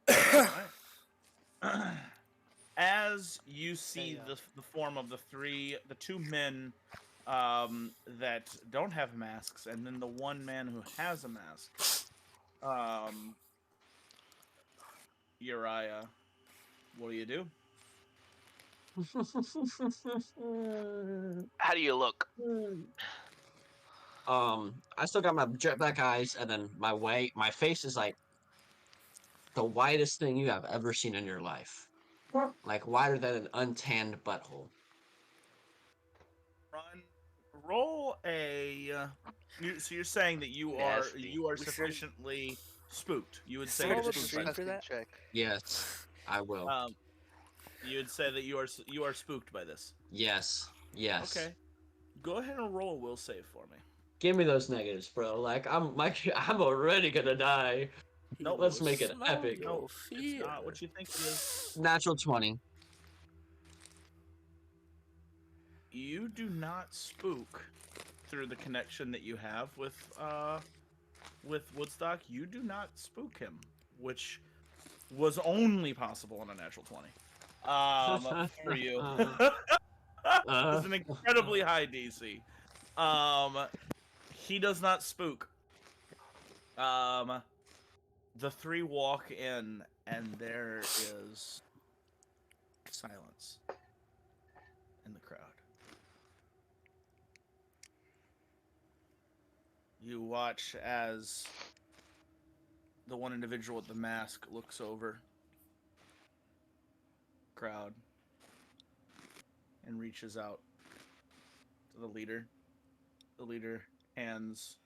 good. Alright. As you see Hey, the form of the two men that don't have masks, and then the one man who has a mask, Uriah, what do you do? How do you look? I still got my jet black eyes, and then my face is like the whitest thing you have ever seen in your life. Like whiter than an untanned butthole. Roll a. So you're saying that you Nasty. are We should- sufficiently spooked. You would say Roll you're a spooked. stream By for that? Check. Yes, I will. you would say that you are spooked by this. Yes. Okay. Go ahead and roll a will save for me. Give me those negatives, bro. Like I'm already gonna die. Nope. Let's make it Smell epic. your It's fear. not what you think it is. Natural 20. You do not spook through the connection that you have with Woodstock. You do not spook him, which was only possible on a natural 20. For you. It's an incredibly high DC. He does not spook. The three walk in, and there is silence in the crowd. You watch as the one individual with the mask looks over the crowd and reaches out to the leader. The leader hands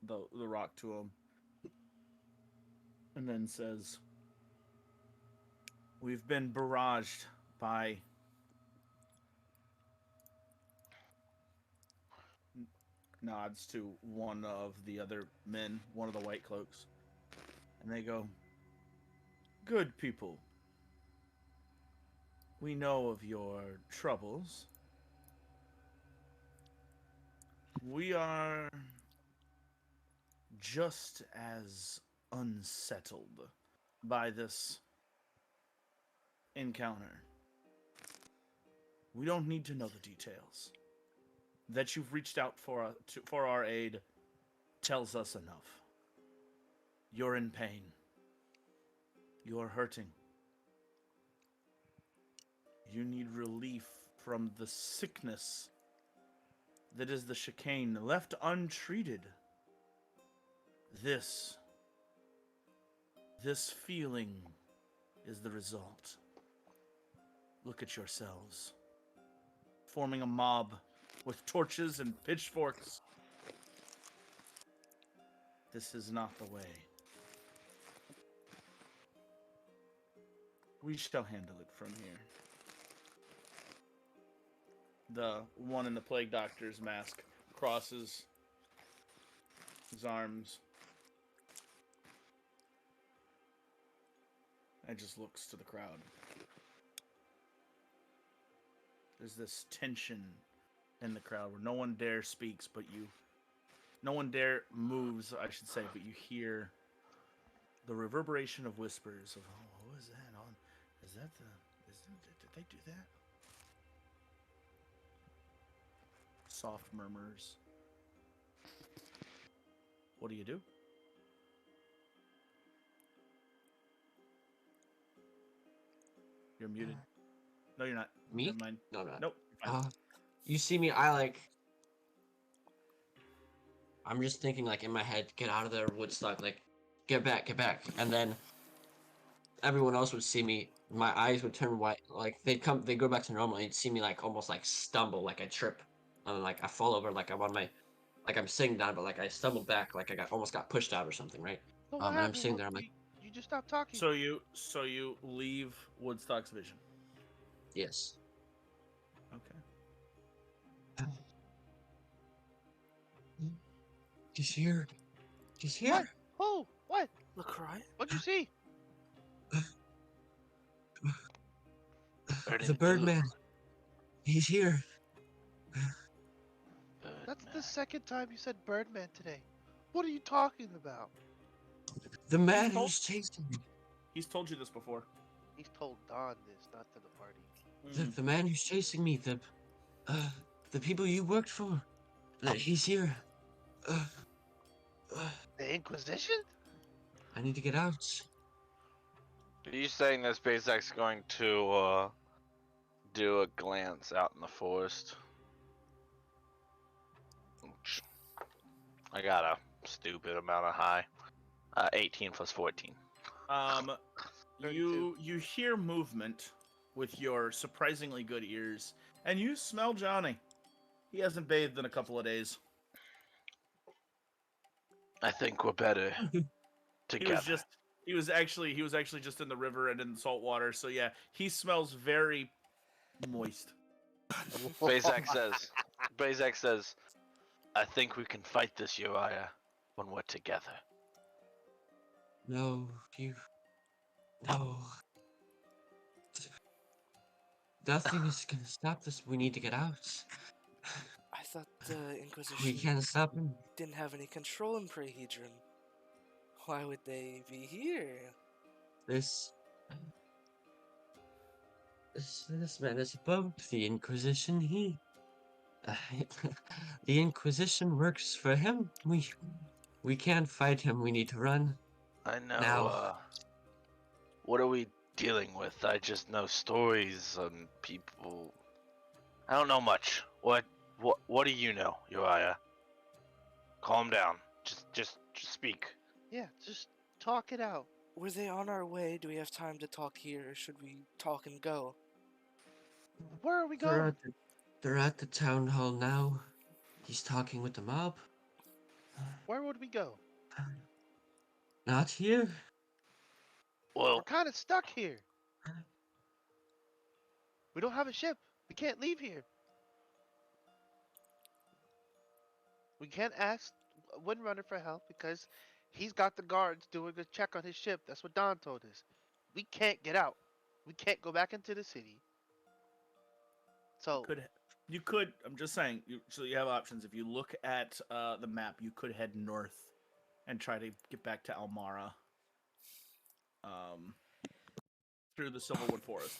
the rock to him and then says, "We've been barraged by nods to one of the other men, one of the white cloaks. And they go, good people. We know of your troubles. We are just as unsettled by this encounter. We don't need to know the details. That you've reached out for our aid tells us enough. You're in pain. You're hurting. You need relief from the sickness that is the chicane left untreated. This feeling is the result. Look at yourselves. Forming a mob with torches and pitchforks. This is not the way. We shall handle it from here. The one in the plague doctor's mask crosses his arms and just looks to the crowd. There's this tension in the crowd where no one dare speaks, but no one dare moves, I should say, but you hear the reverberation of whispers of, oh, what was that on? Did they do that? Soft murmurs. What do you do? You're muted. No, you're not. Me? Never mind. No. Nope. You're fine. You see me, I'm just thinking, like, in my head, get out of there, Woodstock, like, get back. And then everyone else would see me, my eyes would turn white, like, they'd go back to normal, and you'd see me, like, almost, like, stumble, like I trip, and, like, I fall over, like, I'm sitting down, but, like, I stumbled back, like, almost got pushed out or something, right? So And I'm sitting there, I'm like, you just stopped talking. So you leave Woodstock's vision. yes. Okay. She's here. What? Oh, what? LaCroix? What'd you see? The Birdman. He's here. That's the second time you said Birdman today. What are you talking about? The man told- who's chasing me. He's told you this before. He's told Don this, not to the party. The man who's chasing me. The people you worked for. He's here. Uh, uh, The Inquisition? I need to get out. Are you saying that SpaceX going to do a glance out in the forest? Ooch. I got a stupid amount of high. 18 plus 14. You hear movement with your surprisingly good ears, and you smell Johnny. He hasn't bathed in a couple of days. I think we're better together. He was actually just in the river and in the salt water. So yeah, he smells very moist. Bazak says, I think we can fight this Uriah when we're together. No. Nothing is gonna stop this. We need to get out. I thought the We Inquisition can't stop him. didn't have any control in Prehedron. Why would they be here? This man is above the Inquisition. The Inquisition works for him. We can't fight him. We need to run. I know. Now. What are we dealing with? I just know stories and people. I don't know much. What do you know, Uriah? Calm down. Just speak. Yeah, just talk it out. Were they on our way? Do we have time to talk here, or should we talk and go? Where are we They're going? they're at the town hall now. He's talking with the mob. Where would we go? Not here. Well, We're kind of stuck here. We don't have a ship. We can't leave here. We can't ask Windrunner for help because he's got the guards doing a check on his ship. That's what Don told us. We can't get out. We can't go back into the city. So You could. I'm just saying. So you have options. If you look at the map, you could head north and try to get back to Almara. Through the Silverwood Forest.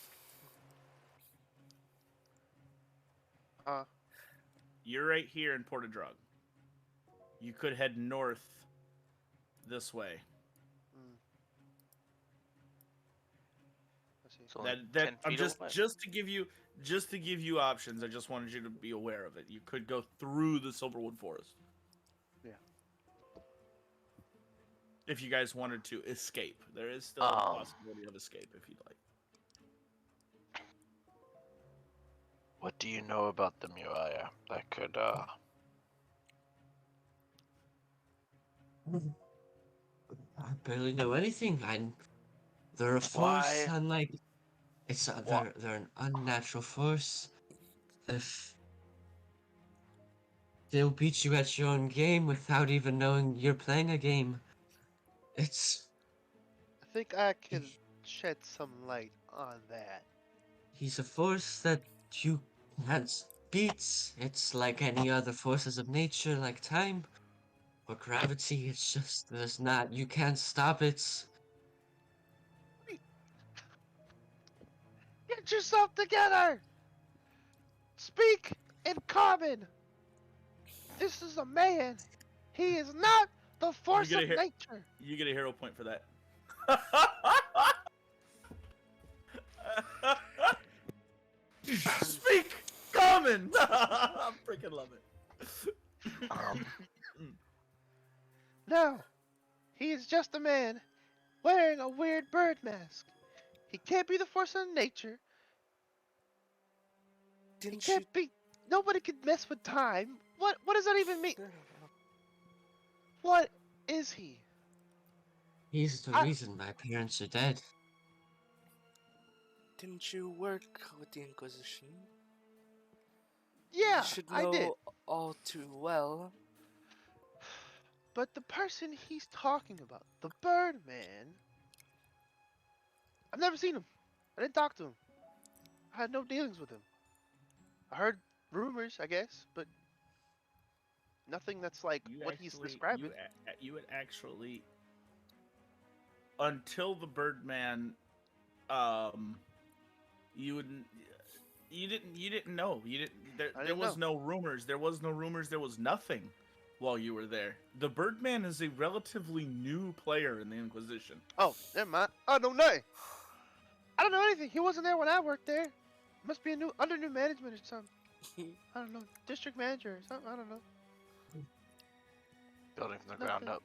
You're right here in Portadrug. You could head north this way. so That 10 I'm feet just away. just to give you options. I just wanted you to be aware of it. You could go through the Silverwood Forest. Yeah. If you guys wanted to escape, there is still a possibility of escape if you'd like. What do you know about the Uriah that could I barely know anything. They're a force, Why? unlike they're an unnatural force. If they'll beat you at your own game without even knowing you're playing a game. It's I think I can shed some light on that. he's a force that you can't beat. It's like any other forces of nature, like time or gravity. It's just you can't stop it. Get yourself together! Speak in common! This is a man. He is not the force of nature. You get a hero point for that. Speak common. I freaking love it. No, he is just a man wearing a weird bird mask. He can't be the force of nature. He can't be. Nobody can mess with time. What does that even mean? What is he? He's the reason my parents are dead. Didn't you work with the Inquisition? Yeah, You should I know did. all too well. But the person he's talking about, the Birdman, I've never seen him. I didn't talk to him. I had no dealings with him. I heard rumors, I guess, but Nothing that's like what he's describing. You would actually, until the Birdman, you didn't know. There was no rumors. There was no rumors. There was nothing while you were there. The Birdman is a relatively new player in the Inquisition. Oh, never mind. I don't know. I don't know anything. He wasn't there when I worked there. Must be under new management or something. I don't know. District manager or something. I don't know. Building from the ground up.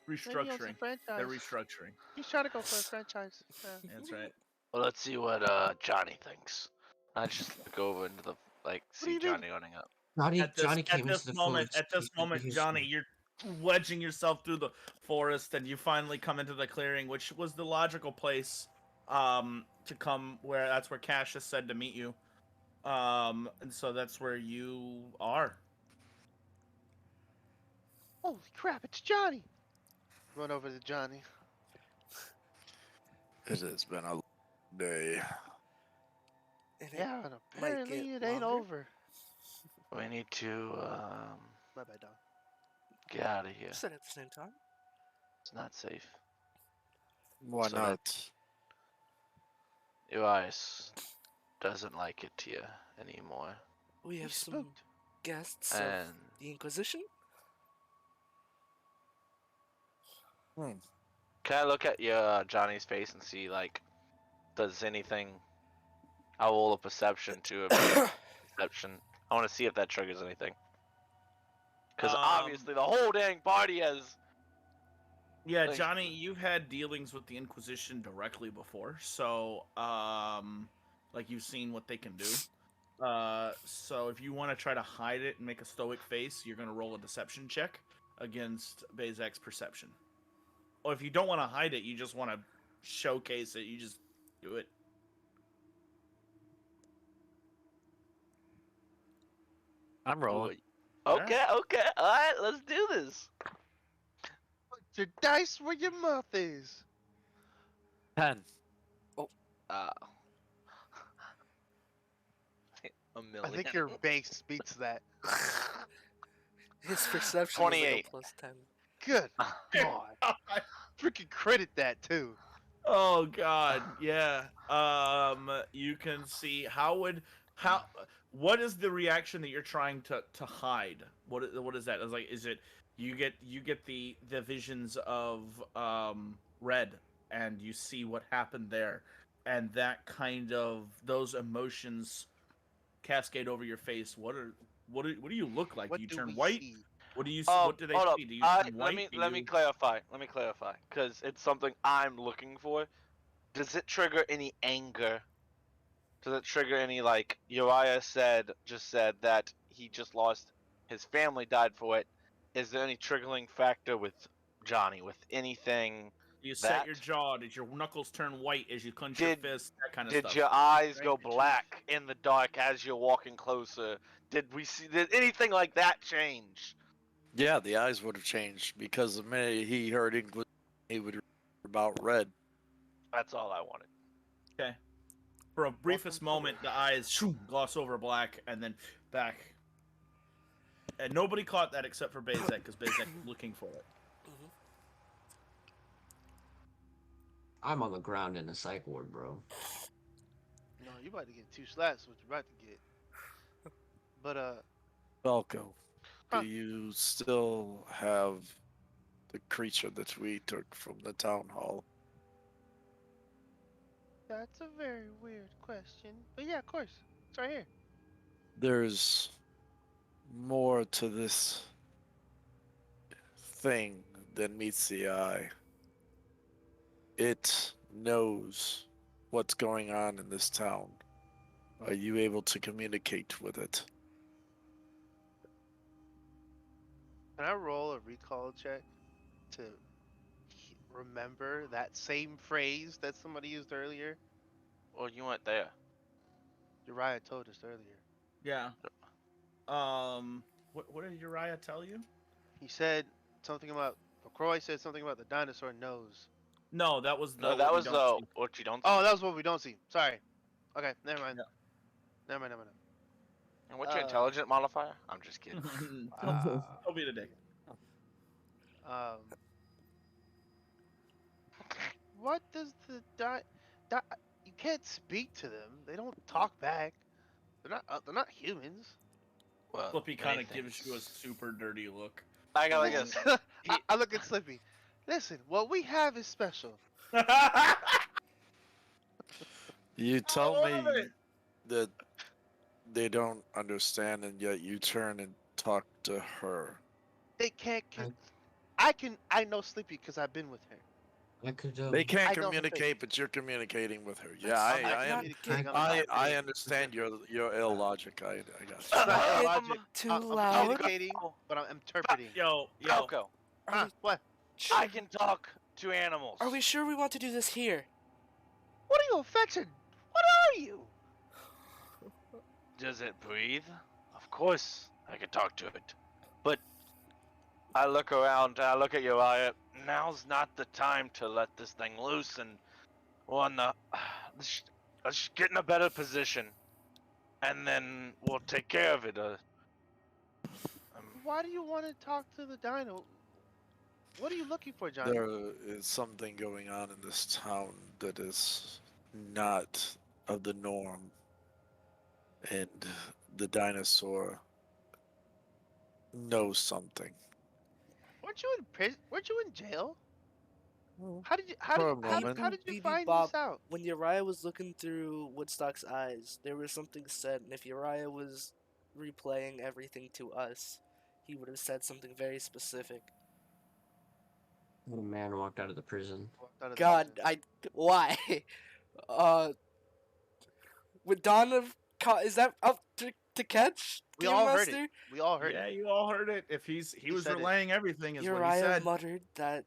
Restructuring. They're restructuring. He's trying to go for a franchise. Yeah. That's right. Well, let's see what Johnny thinks. Not just go over into the see Johnny owning up. Johnny came into the forest. At this moment, Johnny, you're wedging yourself through the forest, and you finally come into the clearing, which was the logical place to come. That's where Cassius said to meet you, and so that's where you are. Holy crap! It's Johnny. Run over to Johnny. It has been a day. Yeah, and apparently it ain't over. We need to My bad, Don. get out of here. Said at the same time. It's not safe. Why So not? Urias doesn't like it here anymore. We have He's some spooked. guests And of the Inquisition. can I look at your Johnny's face and see does anything? I will roll a perception to a perception. I want to see if that triggers anything. Because obviously the whole dang party has. Yeah, Johnny, you've had dealings with the Inquisition directly before, so you've seen what they can do. So if you want to try to hide it and make a stoic face, you're gonna roll a deception check against Bezek's perception. Or if you don't want to hide it, you just want to showcase it, you just do it. I'm rolling. Okay, alright, let's do this. Put your dice where your mouth is. 10. A million. I think your base beats that. His perception 28. is like a +10. Good God. Freaking credit that too. Oh God, yeah. You can see what is the reaction that you're trying to hide? What is that? Is it you get the visions of Red, and you see what happened there, and that kind of those emotions cascade over your face. What do you look like? What do you do turn we white? see? What do you? Oh, What do they hold up. see? Do you turn white? Let me clarify. Let me clarify, because it's something I'm looking for. Does it trigger any anger? Does it trigger any Uriah just said that he just lost his family, died for it? Is there any triggering factor with Johnny, with anything? Do you set your jaw? Did your knuckles turn white as you clench your fist? That kind of stuff. Did your eyes go black in the dark as you're walking closer? Did anything like that change? Yeah, the eyes would have changed because the minute he heard English, he would about Red. That's all I wanted. Okay. For a briefest moment, the eyes gloss over black and then back. And nobody caught that except for Bezek, because Bezek was looking for it. I'm on the ground in a psych ward, bro. No, you about to get 2 slaps, what you about to get. But Falco, Huh. do you still have the creature that we took from the town hall? that's a very weird question. But yeah, of course. It's right here. There's more to this thing than meets the eye. It knows what's going on in this town. Are you able to communicate with it? Can I roll a recall check to remember that same phrase that somebody used earlier? Well, you weren't there. Uriah told us earlier. Yeah. What did Uriah tell you? He said something about. Croy said something about the dinosaur nose. No, that was No, that was what you don't see. Oh, that was what we don't see. Sorry. Okay, never mind. Yeah. Never mind. And what's your intelligent modifier? I'm just kidding. Don't be a dick. Um, what does the you can't speak to them. They don't talk back. They're not humans. Well, Flippy many kind of gives you a things. super dirty look. I got like this. I look at Slippy. Listen, what we have is special. You tell love me it. that they don't understand, and yet you turn and talk to her. They can't. I know Slippy because I've been with her. I could. They can't I know her face. communicate, but you're communicating with her. Yeah, That's I understand your illogic. I got It's not Um, illogic. too I'm loud. communicating, but I'm interpreting. Yo. Falco, Huh? What? I can talk to animals. Are we sure we want to do this here? What are you affected? What are you? Does it breathe? Of course, I can talk to it. But I look around, I look at Uriah. Now's not the time to let this thing loose, and let's get in a better position, and then we'll take care of it. Why do you want to talk to the dino? What are you looking for, Johnny? There is something going on in this town that is not of the norm, and the dinosaur knows something. Weren't you in prison? Weren't you in jail? Well, How did you for a moment. how did you BB find Bob, this out? When Uriah was looking through Woodstock's eyes, there was something said, and if Uriah was replaying everything to us, he would have said something very specific. A man walked out of the prison. God, why? Would Dawn have caught? Is that up to catch? We Game all heard Master? it. We all heard Yeah, it. you all heard it. If he was said it. relaying everything, is what he Uriah said. muttered that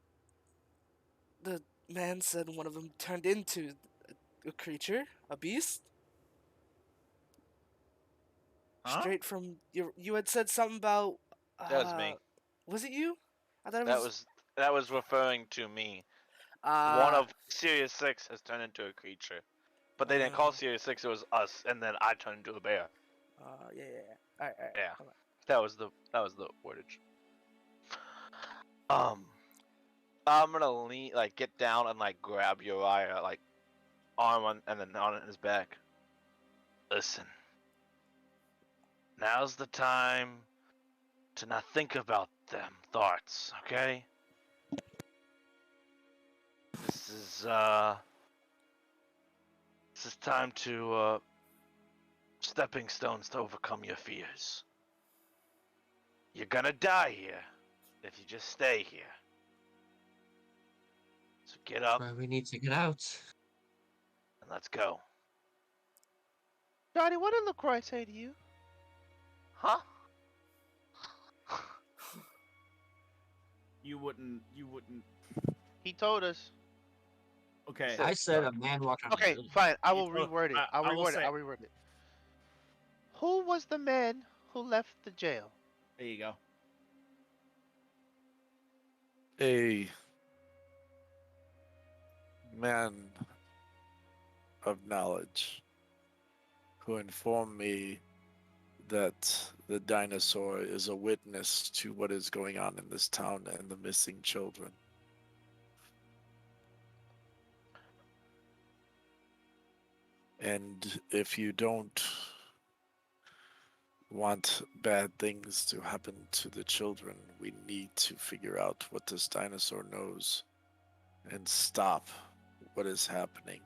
the man said one of them turned into a creature, a beast. Huh? Straight from you had said something about. That was me. Was it you? I thought it That was referring to me. Uh, One of Sirius 6 has turned into a creature, but they didn't call Sirius 6. It was us, and then I turned into a bear. yeah. All right. Yeah. Come on. That was the wordage. I'm gonna lean, like, get down and like grab Uriah, like, arm on and then on his back. Listen. Now's the time to not think about them thoughts, okay? This is time to stepping stones to overcome your fears. You're gonna die here if you just stay here. So get up Why we need to get out. and let's go. Johnny, what did LaCroix say to you? Huh? You wouldn't. He told us. Okay. I said a man walked out. Okay, of the prison. fine. I will Look, reword it. I will say- I'll reword it. Who was the man who left the jail? There you go. A man of knowledge who informed me that the dinosaur is a witness to what is going on in this town and the missing children. And if you don't want bad things to happen to the children, we need to figure out what this dinosaur knows and stop what is happening.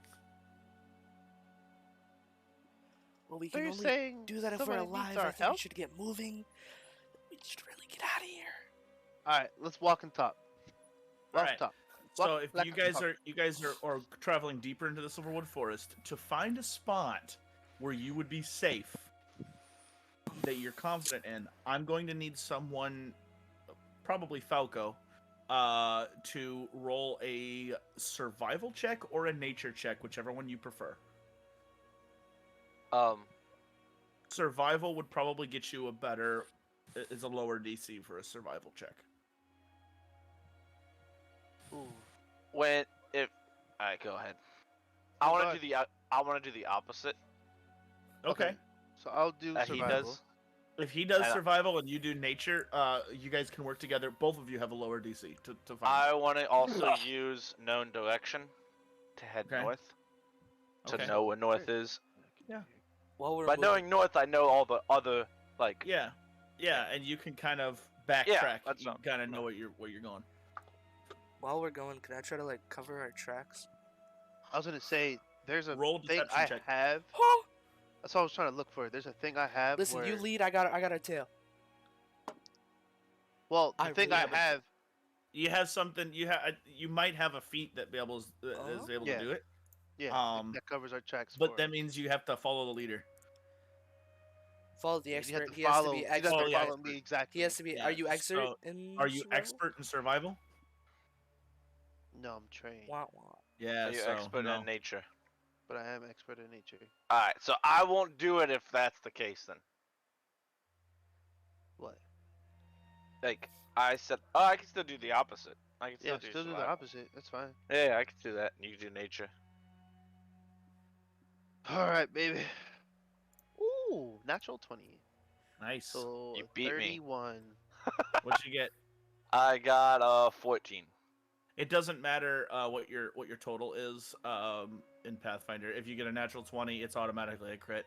Well, we So can you're only saying do that if we're somebody needs alive. our I think we help? should get moving. We should really get out of here. All right, let's walk and talk. Walk Alright, and talk. So Walk- if let's you guys talk. are traveling deeper into the Silverwood Forest to find a spot where you would be safe, that you're confident in, I'm going to need someone, probably Falco, to roll a survival check or a nature check, whichever one you prefer. Survival would probably get you is a lower DC for a survival check. Ooh. Alright, go ahead. No, I go want ahead. to do the opposite. Okay. So I'll do He survival. does. If he does I don't- survival and you do nature, you guys can work together. Both of you have a lower DC to find. I want to also use known direction to head Okay. north. To Okay. know where north is. While we're By moving, knowing north, I know all the other like. Yeah, and you can kind of backtrack. that's You not- kind of know where you're going. while we're going, can I try to like cover our tracks? I was gonna say there's a Roll thing deception I check. have. That's what I was trying to look for. There's a thing I have. Listen, where, you lead. I got a tail. Well, the I thing really I have a- have. You have something. You might have a feat that is able Yeah. to do it. Yeah, that covers our tracks. But for that us. means you have to follow the leader. Follow the You have expert. to He has to follow. be You have expert. to Oh, yeah. follow me exactly. He has to be. Yeah, Are you expert so in? Are you survival? expert in survival? No, I'm trained, Wah, wah. Yeah, Are you so expert no. in nature? but I am expert in nature. All right, so I won't do it if that's the case then. What? Like I said, I can still do the opposite. I can Yeah, still do still do the survival. opposite. That's fine. Yeah, I can do that. You can do nature. All right, baby. Ooh, natural 20. Nice. So You beat me. 31. What'd you get? I got 14. It doesn't matter what your total is in Pathfinder. If you get a natural 20, it's automatically a crit.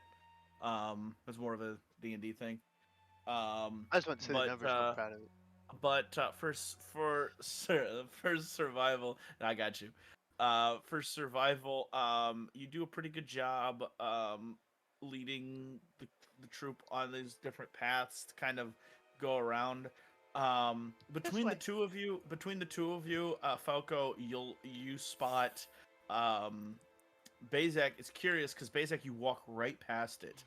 It's more of a D&D thing. I just want to say the But, numbers. I'm proud of it. But for survival, I got you. For survival, you do a pretty good job leading the troop on these different paths to kind of go around. Between the way. two of you, Falco, you spot Bazak. It's curious because Bazak, you walk right past it.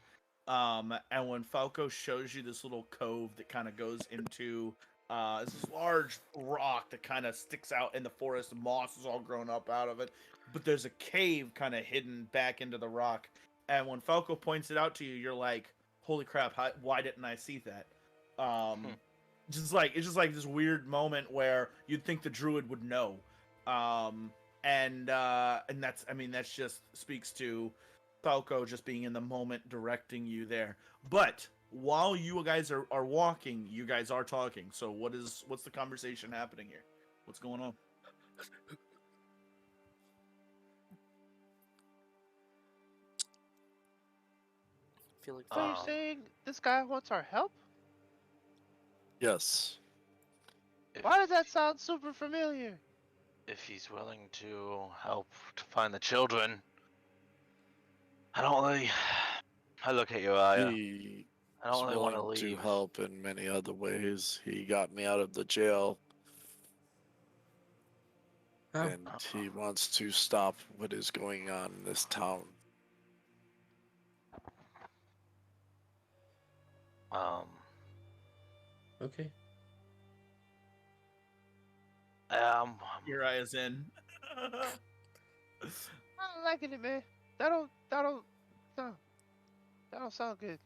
And when Falco shows you this little cove that kind of goes into this large rock that kind of sticks out in the forest, moss is all grown up out of it, but there's a cave kind of hidden back into the rock. And when Falco points it out to you, you're like, "Holy crap! Why didn't I see that?" It's just like this weird moment where you'd think the druid would know, and that's just speaks to Falco just being in the moment, directing you there. But while you guys are walking, you guys are talking. So what's the conversation happening here? What's going on? I feel like. So you're saying this guy wants our help? Yes. Why does that sound super familiar? If he's willing to help to find the children, I don't really. I look at Uriah. He I don't is really want to willing to leave. help in many other ways. He got me out of the jail, Oh, and he wants to stop what is going on in this town. okay. Uriah's in. I don't like it, man. That don't sound good.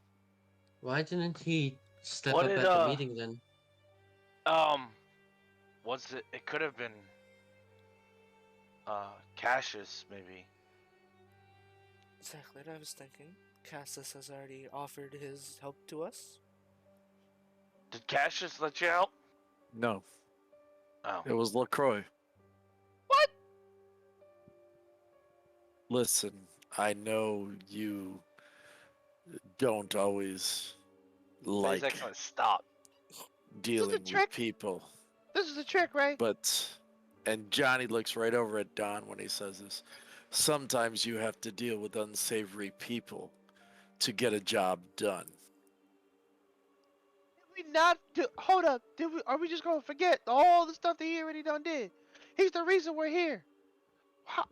Why didn't he step What up did, at the meeting then? Was it? It could have been. Cassius maybe. Exactly what I was thinking. Cassius has already offered his help to us. Did Cassius let you out? No, Oh. it was LaCroix. What? Listen, I know you don't always like He's gonna stop. dealing with trick. people, This is a trick, right? and Johnny looks right over at Don when he says this. Sometimes you have to deal with unsavory people to get a job done. Did we not do? Hold up. Are we just gonna forget all the stuff that he already done did? He's the reason we're here.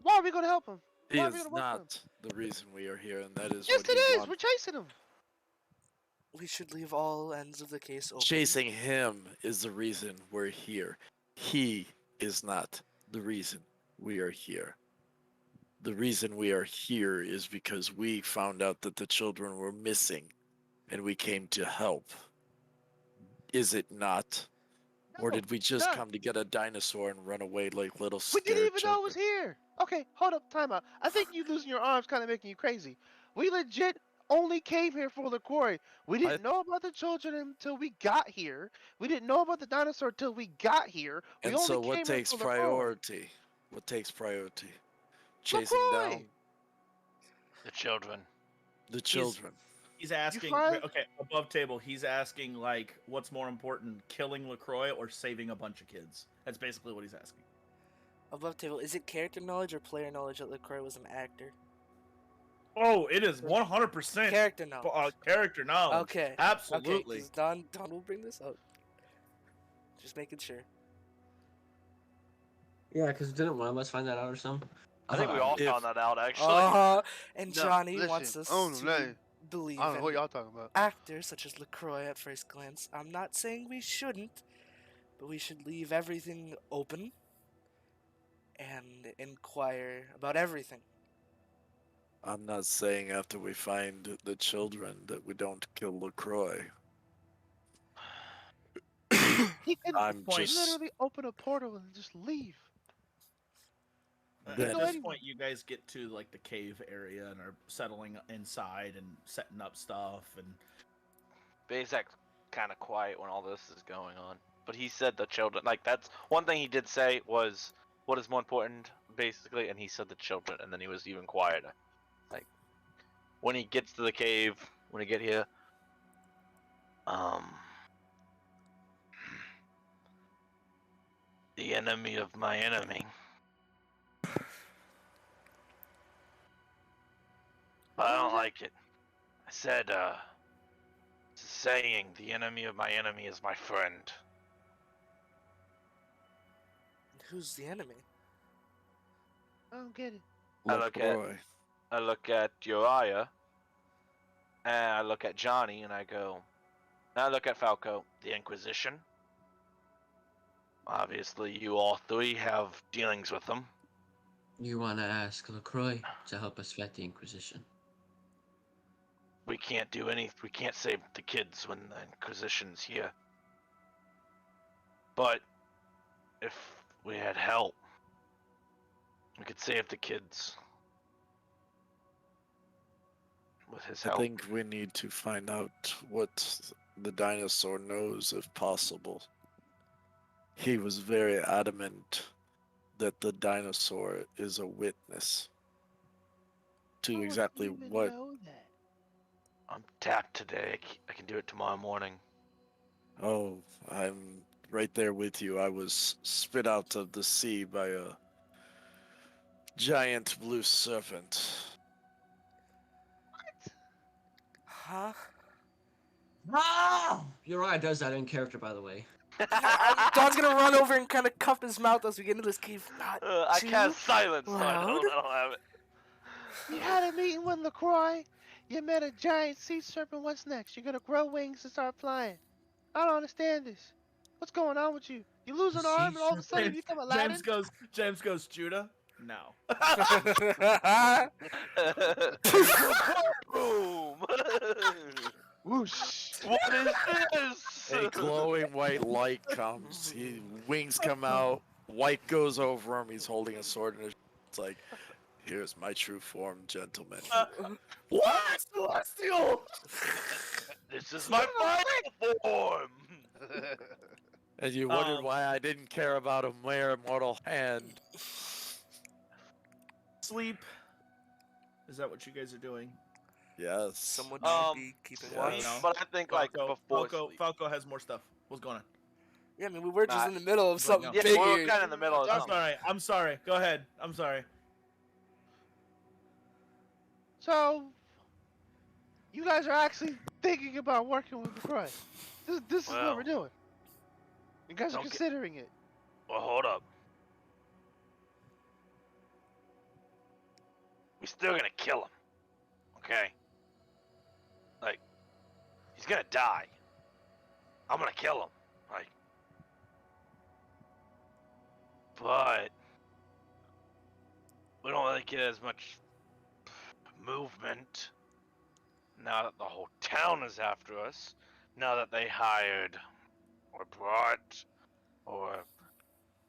Why are we gonna help him? He Why are we is gonna work for him? not the reason we are here, and that is Yes, what it he is. wants. We're chasing him. We should leave all ends of the case open. Chasing him is the reason we're here. He is not the reason we are here. The reason we are here is because we found out that the children were missing, and we came to help. Is it not? Or No, did we just not. come to get a dinosaur and run away like little We scared didn't even know it children? was here. Okay, hold up, time out. I think you losing your arms kind of making you crazy. We legit only came here for LaCroix. We didn't know about the children until we got here. We didn't know about the dinosaur until we got here. We And only so, what came here takes for LaCroix. priority? What takes priority? Chasing LaCroix! down The children. the children. He's asking. find- Okay, above table. He's asking like, what's more important, killing LaCroix or saving a bunch of kids? That's basically what he's asking. Above table, is it character knowledge or player knowledge that LaCroix was an actor? Oh, it is 100% Character knowledge. character knowledge. Okay. Absolutely. Okay, 'cause Don will bring this up. Just making sure. Yeah, because didn't one of us find that out or something? I think we all If- found that out actually. And No, Johnny listen, wants us oh, to no. believe I don't know what in y'all talking about. actors such as LaCroix at first glance. I'm not saying we shouldn't, but we should leave everything open and inquire about everything. I'm not saying after we find the children that we don't kill LaCroix. He can I'm just literally open a portal and just leave. At Then- this point, you guys get to like the cave area and are settling inside and setting up stuff and. Bezak's kind of quiet when all this is going on, but he said the children. Like that's one thing he did say was what is more important, basically, and he said the children, and then he was even quieter. Like when he gets to the cave, when he get here, the enemy of my enemy. I don't like it. I said, it's a saying, the enemy of my enemy is my friend. Who's the enemy? I don't get it. I look at- LaCroix. I look at Uriah, and I look at Johnny, and I go, and I look at Falco, the Inquisition. Obviously, you all three have dealings with them. You want to ask LaCroix to help us fight the Inquisition. We can't do anything. We can't save the kids when the Inquisition's here. But if we had help, we could save the kids. With his I help. think we need to find out what the dinosaur knows, if possible. He was very adamant that the dinosaur is a witness to How would exactly you even what. know that? I'm tapped today. I can do it tomorrow morning. Oh, I'm right there with you. I was spit out of the sea by a giant blue serpent. Huh? Ah! Uriah does that in character, by the way. Don's gonna run over and kind of cuff his mouth as we get into this cave. Not I too cast silence. So I loud. don't have it. You had a meeting with LaCroix. You met a giant sea serpent. What's next? You're gonna grow wings and start flying. I don't understand this. What's going on with you? You lose an Sea arm and all of a sudden James, you become Aladdin? James goes, Judah? No. Boom! Whoosh. What is this? A glowing white light comes. Wings come out. White goes over him. He's holding a sword in his. It's like, here's my true form, gentlemen. What? Celestial! This is my final form. And you wondered why I didn't care about a mere mortal hand. Sleep. Is that what you guys are doing? Yes. Someone Um, should be keeping yeah. watch. No. But I think like Falco, before Falco, sleep. Falco has more stuff. What's going on? Yeah, I mean, we were just Nah, in the middle of but something no. Yeah, big we were here. kind of in the middle of I'm something. sorry. I'm sorry. Go ahead. I'm sorry. So, you guys are actually thinking about working with LaCroix. This is what Well, we're doing. You guys are don't get- considering it. Well, hold up. We still gonna kill him. Okay? Like, he's gonna die. I'm gonna kill him. Like, but we don't really get as much movement now that the whole town is after us. Now that they hired or brought or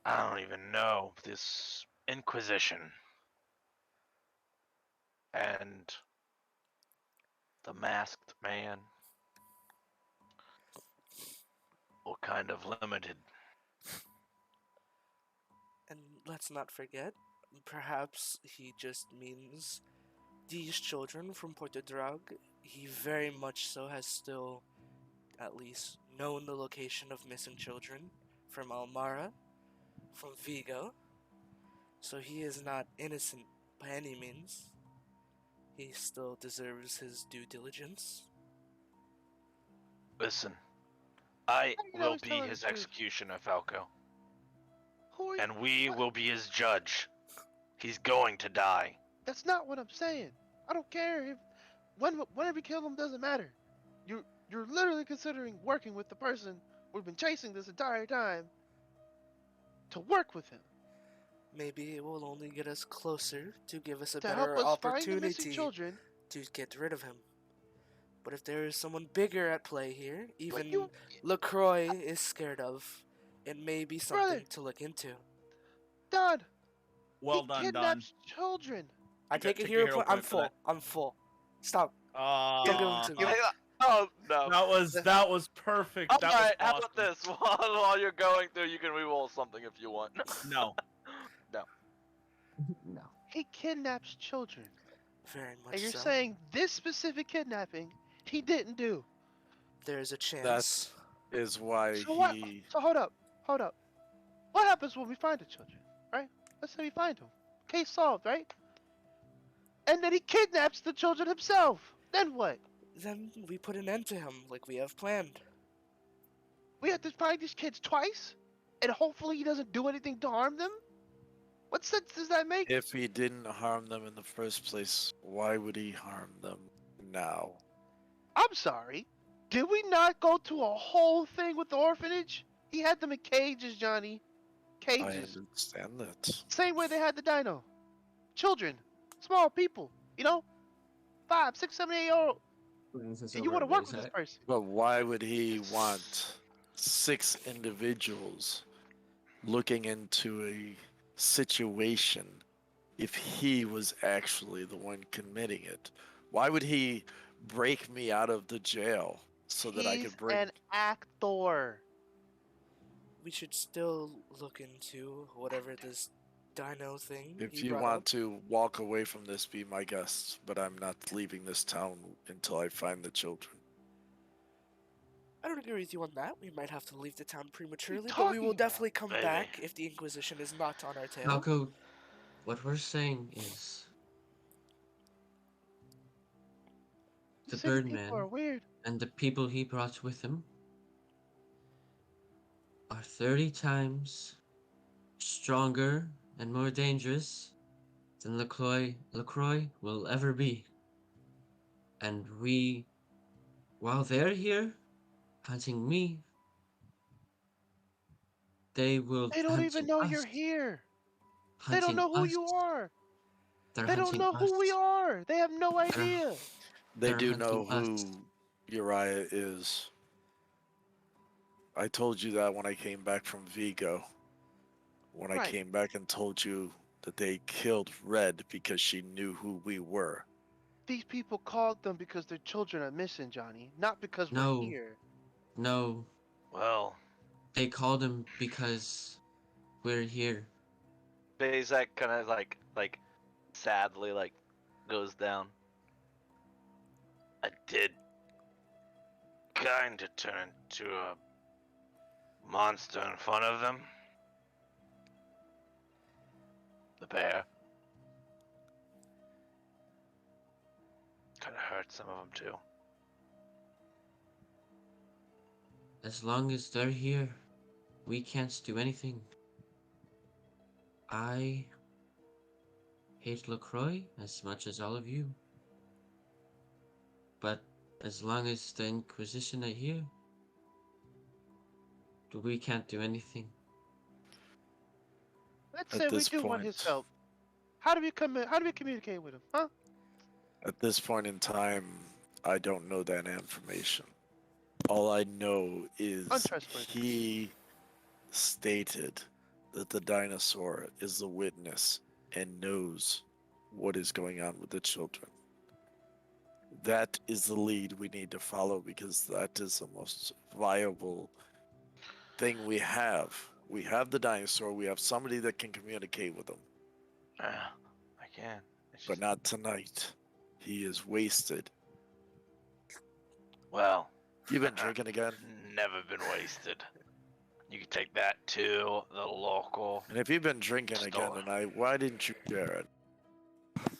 I don't even know this Inquisition. And The masked man. What kind of limited? And let's not forget, perhaps he just means these children from Porto Drag. He very much so has still, at least, known the location of missing children from Almara, from Vigo. So he is not innocent by any means. He still deserves his due diligence. Listen, I You know will he's be telling his the truth. executioner, Falco. Who are you? And we What? will be his judge. He's going to die. That's not what I'm saying. I don't care if whenever you kill him doesn't matter. You're literally considering working with the person we've been chasing this entire time to work with him Maybe it will only get us closer to give us a to help better us find the missing opportunity children. to get rid of him. But if there is someone bigger at play here, But even you, LaCroix is scared of, it may be brother, something to look into. Don, Well he done, Don. kidnaps children. I Take take a a hero hero point. point I'm for full. that. I'm full. Stop. Don't give them to me. Oh no. That was perfect. That Alright, was how awesome. about this? While you're going through, you can reroll something if you want. No. No. He kidnaps children. Very much And you're so. saying this specific kidnapping he didn't do. There's a chance. That is why So what? he. So hold up. What happens when we find the children, right? Let's say we find them. Case solved, right? And then he kidnaps the children himself. Then what? Then we put an end to him like we have planned. We have to find these kids twice? And hopefully he doesn't do anything to harm them? What sense does that make? If he didn't harm them in the first place, why would he harm them now? I'm sorry. Did we not go to a whole thing with the orphanage? He had them in cages, Johnny. I Cages. understand that. Same way they had the dino. Children. Small people. You know? 5, 6, 7, 8 year old. And you want to work with this person. But why would he want 6 individuals looking into a situation if he was actually the one committing it? Why would he break me out of the jail so that I He's could break? an actor. We should still look into whatever this dino thing. If he you brought want up. to walk away from this, be my guest. But I'm not leaving this town until I find the children. I don't agree with you on that. We might have to leave the town prematurely, but talking we will about, definitely come baby? back if the Inquisition is not on our tail. Falco, what we're saying is the City Birdman people are weird. and the people he brought with him are 30 times stronger and more dangerous than LaCroix will ever be. And we, while they're here hunting me, they will They don't even hunting know us. you're here. They don't Hunting know who us. you are. They're They don't hunting know who we us. are. They have no idea. They They're do know hunting who us. Uriah is. I told you that when I came back from Vigo. When I Right. came back and told you that they killed Red because she knew who we were. These people called them because their children are missing, Johnny. Not because No. we're here. No, Well, they called him because we're here. Bazak kind of like sadly goes down. I did kind of turn into a monster in front of them. The bear. Kind of hurt some of them too. As long as they're here, we can't do anything. I hate LaCroix as much as all of you. But as long as the Inquisition are here, we can't do anything. Let's At say we this do want his point- help. How do we communicate with him, huh? At this point in time, I don't know that information. All I know is Untrustworthy. he stated that the dinosaur is the witness and knows what is going on with the children. that is the lead we need to follow because that is the most viable thing we have. We have the dinosaur. We have somebody that can communicate with him, I can. It's but just, not tonight. He is wasted. well, You've been drinking again? never been wasted. You can take that to the local. And if you've been drinking again Store. tonight, why didn't you share it?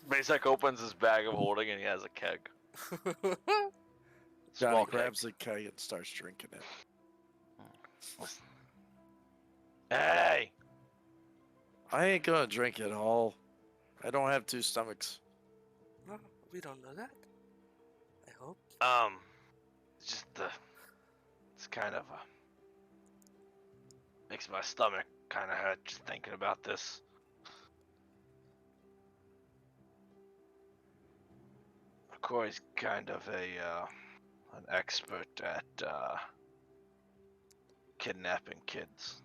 Basek opens his bag of holding and he has a keg. Johnny Small keg. grabs the keg and starts drinking it. Hey! I ain't gonna drink it all. I don't have two stomachs. No, we don't know that. I hope. It's just it's kind of makes my stomach kind of hurt just thinking about this. McCoy's kind of an expert at kidnapping kids.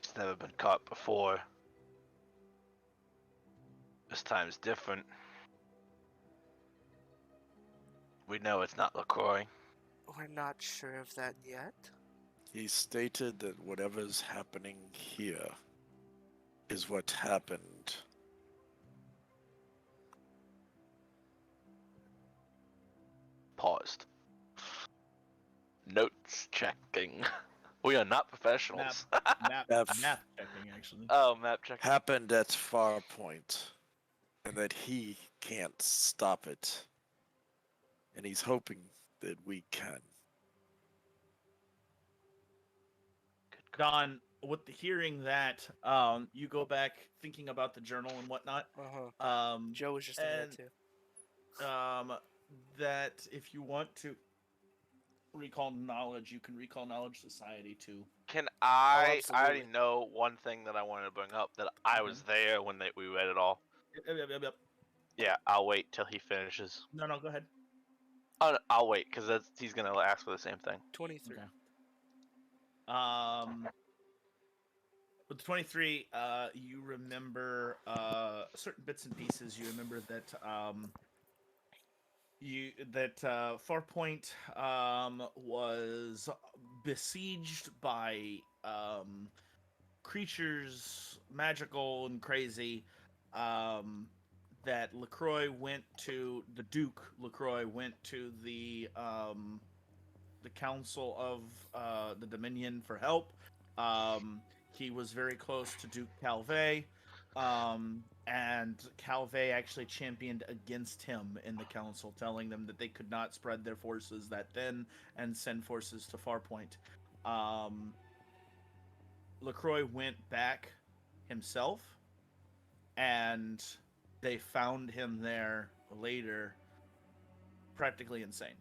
He's never been caught before. This time's different. We know it's not LaCroix. We're not sure of that yet. He stated that whatever's happening here is what happened. Paused. Notes checking. We are not professionals. Map F. checking, actually. Oh, map checking. Happened at Farpoint, and that he can't stop it. And he's hoping that we can. Don, with the hearing that, you go back thinking about the journal and whatnot. Joe was just in there and, too. That if you want to recall knowledge, you can recall knowledge society too. Can I? I absolutely. already know one thing that I wanted to bring up. That I was there when we read it all. Yep. Yeah, I'll wait till he finishes. No, go ahead. Oh, no, I'll wait because he's gonna ask for the same thing. 23. Okay. With the 23, you remember certain bits and pieces. You remember that Farpoint was besieged by creatures, magical and crazy. That LaCroix went to the Duke. LaCroix went to the Council of the Dominion for help. He was very close to Duke Calvé, and Calvé actually championed against him in the council, telling them that they could not spread their forces that thin and send forces to Farpoint. LaCroix went back himself, and they found him there later, practically insane.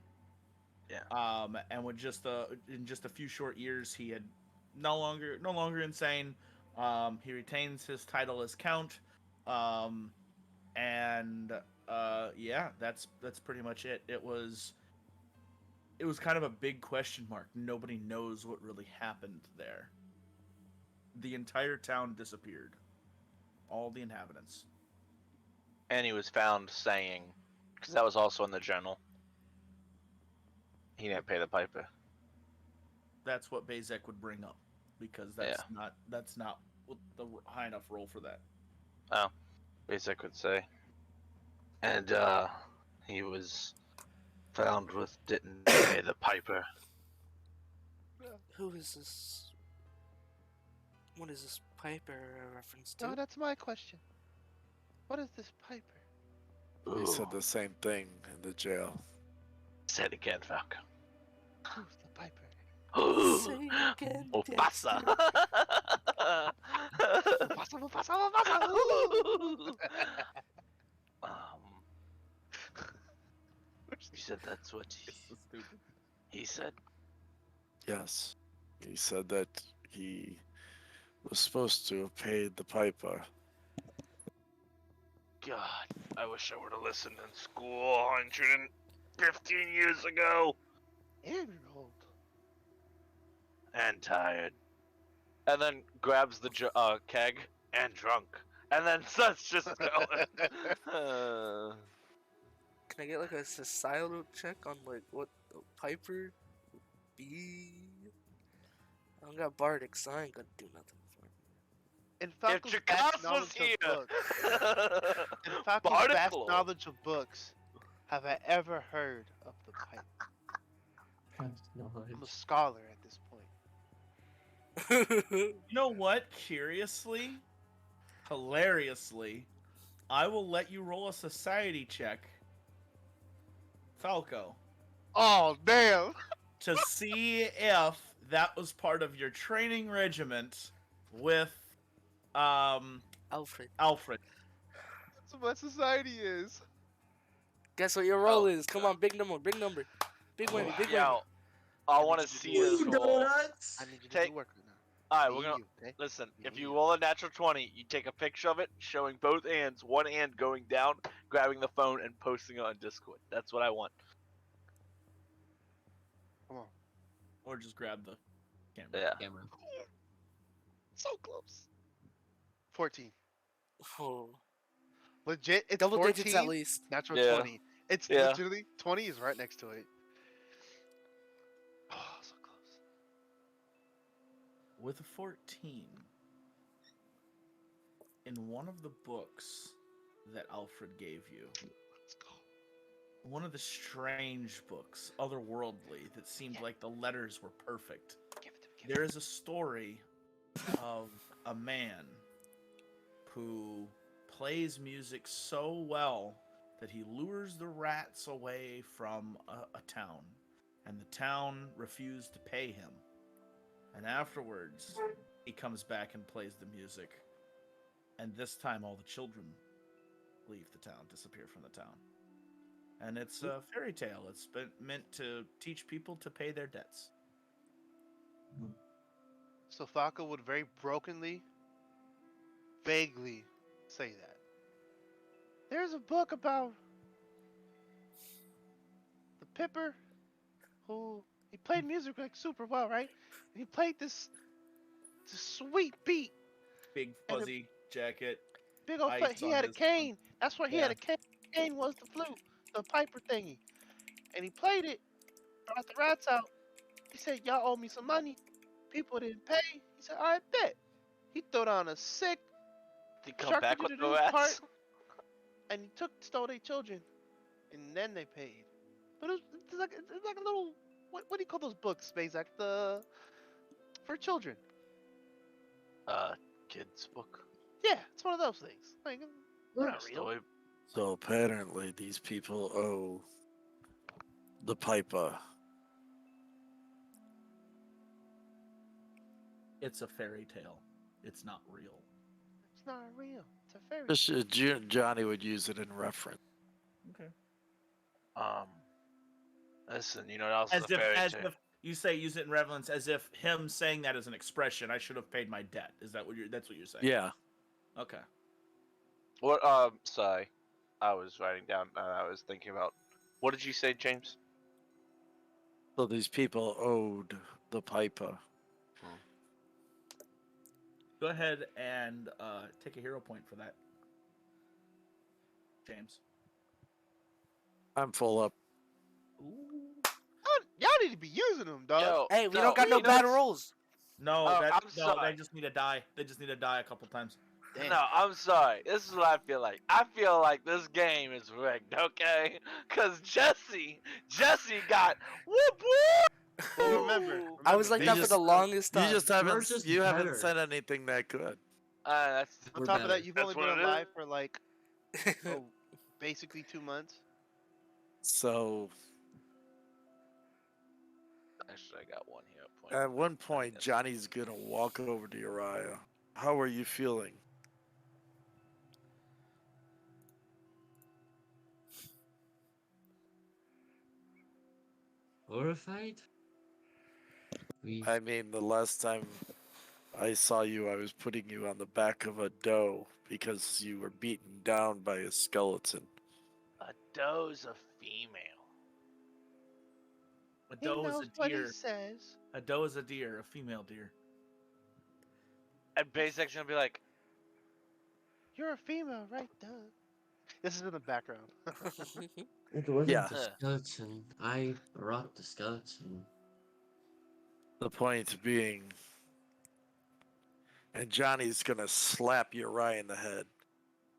Yeah. And with in just a few short years, he had no longer insane. He retains his title as Count. Yeah, that's pretty much it. It was kind of a big question mark. Nobody knows what really happened there. The entire town disappeared. All the inhabitants. And he was found saying, because that was also in the journal, he didn't pay the piper. That's what Bezek would bring up, because that's not the high enough roll for that. Oh, Bezek would say. And he was found with didn't pay the piper. Who is this? What is this Piper a reference to? No, that's my question. What is this Piper? He said Ooh. the same thing in the jail. Say it again, Falcon. Who's the Piper? Say it again, Mufasa. Mufasa. You said that's what he said. Yes. He said that he was supposed to have paid the piper. God, I wish I would have listened in school 115 years ago. And old. And tired. And then grabs the keg and drunk. and then Sun's just going. Uh, Can I get like a societal check on like what the Piper be? I don't got Bardic, so I ain't gonna do nothing for In if Falco's vast Jakas was knowledge here, of books, in Falco's vast Bardicle. knowledge of books, have I ever heard of the pipe? I'm a scholar at this point. it. You know what? Curiously, hilariously, I will let you roll a society check, Falco, Oh damn! to see if that was part of your training regiment with Alfred, Alfred. That's what society is. guess what your role Oh, is? Come on, big number, big number. Big whammy, big whammy. Yo, I want to need you to see do his it. roll. I need you to Take- do work right now. Alright, Me we're and gonna you, okay? listen. Me If and you you. roll a natural 20, you take a picture of it, showing both hands, one hand going down, grabbing the phone, and posting it on Discord. That's what I want. Come on. Or just grab the camera. Yeah. Camera. So close. 14. Oh, Legit, it's double 14. digits at least. Natural Yeah. 20. It's Yeah. literally 20 is right next to it. Oh, so close. With a 14, in one of the books that Alfred gave you, Let's go. one of the strange books, otherworldly, that seemed like the letters were perfect, Give it to me. Give it there is a story of a man who plays music so well that he lures the rats away from a town, and the town refused to pay him. And afterwards, he comes back and plays the music, and this time all the children leave the town, disappear from the town. And it's a fairy tale. It's been meant to teach people to pay their debts. So Falco would very brokenly, vaguely say that. There's a book about the Pipper who he played music like super well, right? And he played this sweet beat. Big And a- fuzzy jacket. Big old Ice he on had a his- cane. That's what he had Yeah. a cane. Cane was the flute, the piper thingy. And he played it, brought the rats out. He said, y'all owe me some money. People didn't pay. He said, I bet. He threw down a sick They come back with the Sharkadoo-doo-doo rats. and he stole their children. And then they paid. But it's like a little what do you call those books, Spacek? For children. Kids book. Yeah, it's one of those things. Like they're not real. Story. So apparently these people owe the Piper. It's a fairy tale. It's not real. It's not real. It's a fairy. Just, Johnny would use it in reference. Okay. Listen, you know what else is As a if, fairy as tale? if you say use it in relevance, as if him saying that is an expression. I should have paid my debt. Is that what you're? That's what you're saying? Yeah. Okay. What? Sorry, I was writing down. I was thinking about. What did you say, James? So these people owed the Piper. Go ahead and take a hero point for that, James. I'm full up. Ooh. Y'all need to be using them, dog. Yo, Hey, we don't got no you know bad what's- rolls. No, Oh, that, I'm no, sorry. they just need to die. They just need to die a couple times. Damn. No, I'm sorry. This is what I feel like. I feel like this game is rigged, okay? Cause Jesse got whoop whoop. Well, remember, I was like You that for just- the longest time. You just haven't. Yours is You haven't better. said anything that good. That's on We're top of that, better. you've That's only been what it is. alive for like basically 2 months. So actually I got one hero point. at one point, guess. Johnny's gonna walk over to Uriah. How are you feeling? Horrified? We I mean, the last time I saw you, I was putting you on the back of a doe because you were beaten down by a skeleton. A doe's a female. A He doe knows is a what he deer. says. A doe is a deer, a female deer. And Basic's gonna be like, You're a female, right? Duh. This is in the background. It wasn't Yeah. the skeleton. I brought the skeleton. The point being, and Johnny's gonna slap Uriah in the head.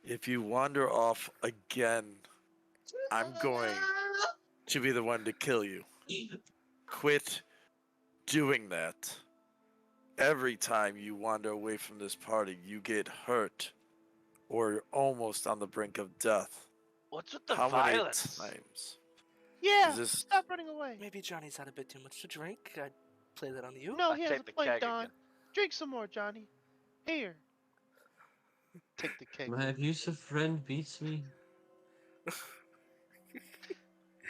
If you wander off again, I'm going to be the one to kill you. Quit doing that. Every time you wander away from this party, you get hurt or you're almost on the brink of death. What's with the How violence? many times? Yeah. Is this Stop running away. Maybe Johnny's had a bit too much to drink. I'd play that on you. No, I he has take a the point, keg Don. again. Drink some more, Johnny. Here. Take the keg. My abusive friend beats me.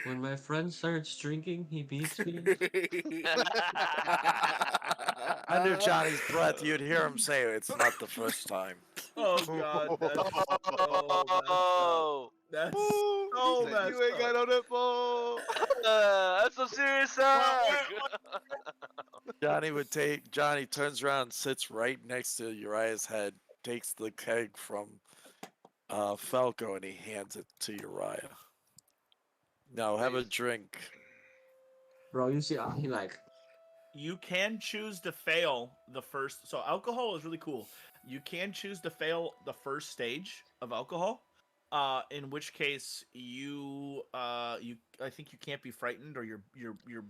When my friend starts drinking, he beats me. under Johnny's breath? You'd hear him say, "It's not the first time." Oh God, that's so messed up. Oh, That's Ooh, so he said messed you ain't got up. no nipple. that's some serious sag. Johnny turns around, sits right next to Uriah's head, takes the keg from Falco, and he hands it to Uriah. Now have a drink. Bro, you see, he like, You can choose to fail the first. So alcohol is really cool. You can choose to fail the first stage of alcohol. In which case I think you can't be frightened, or you're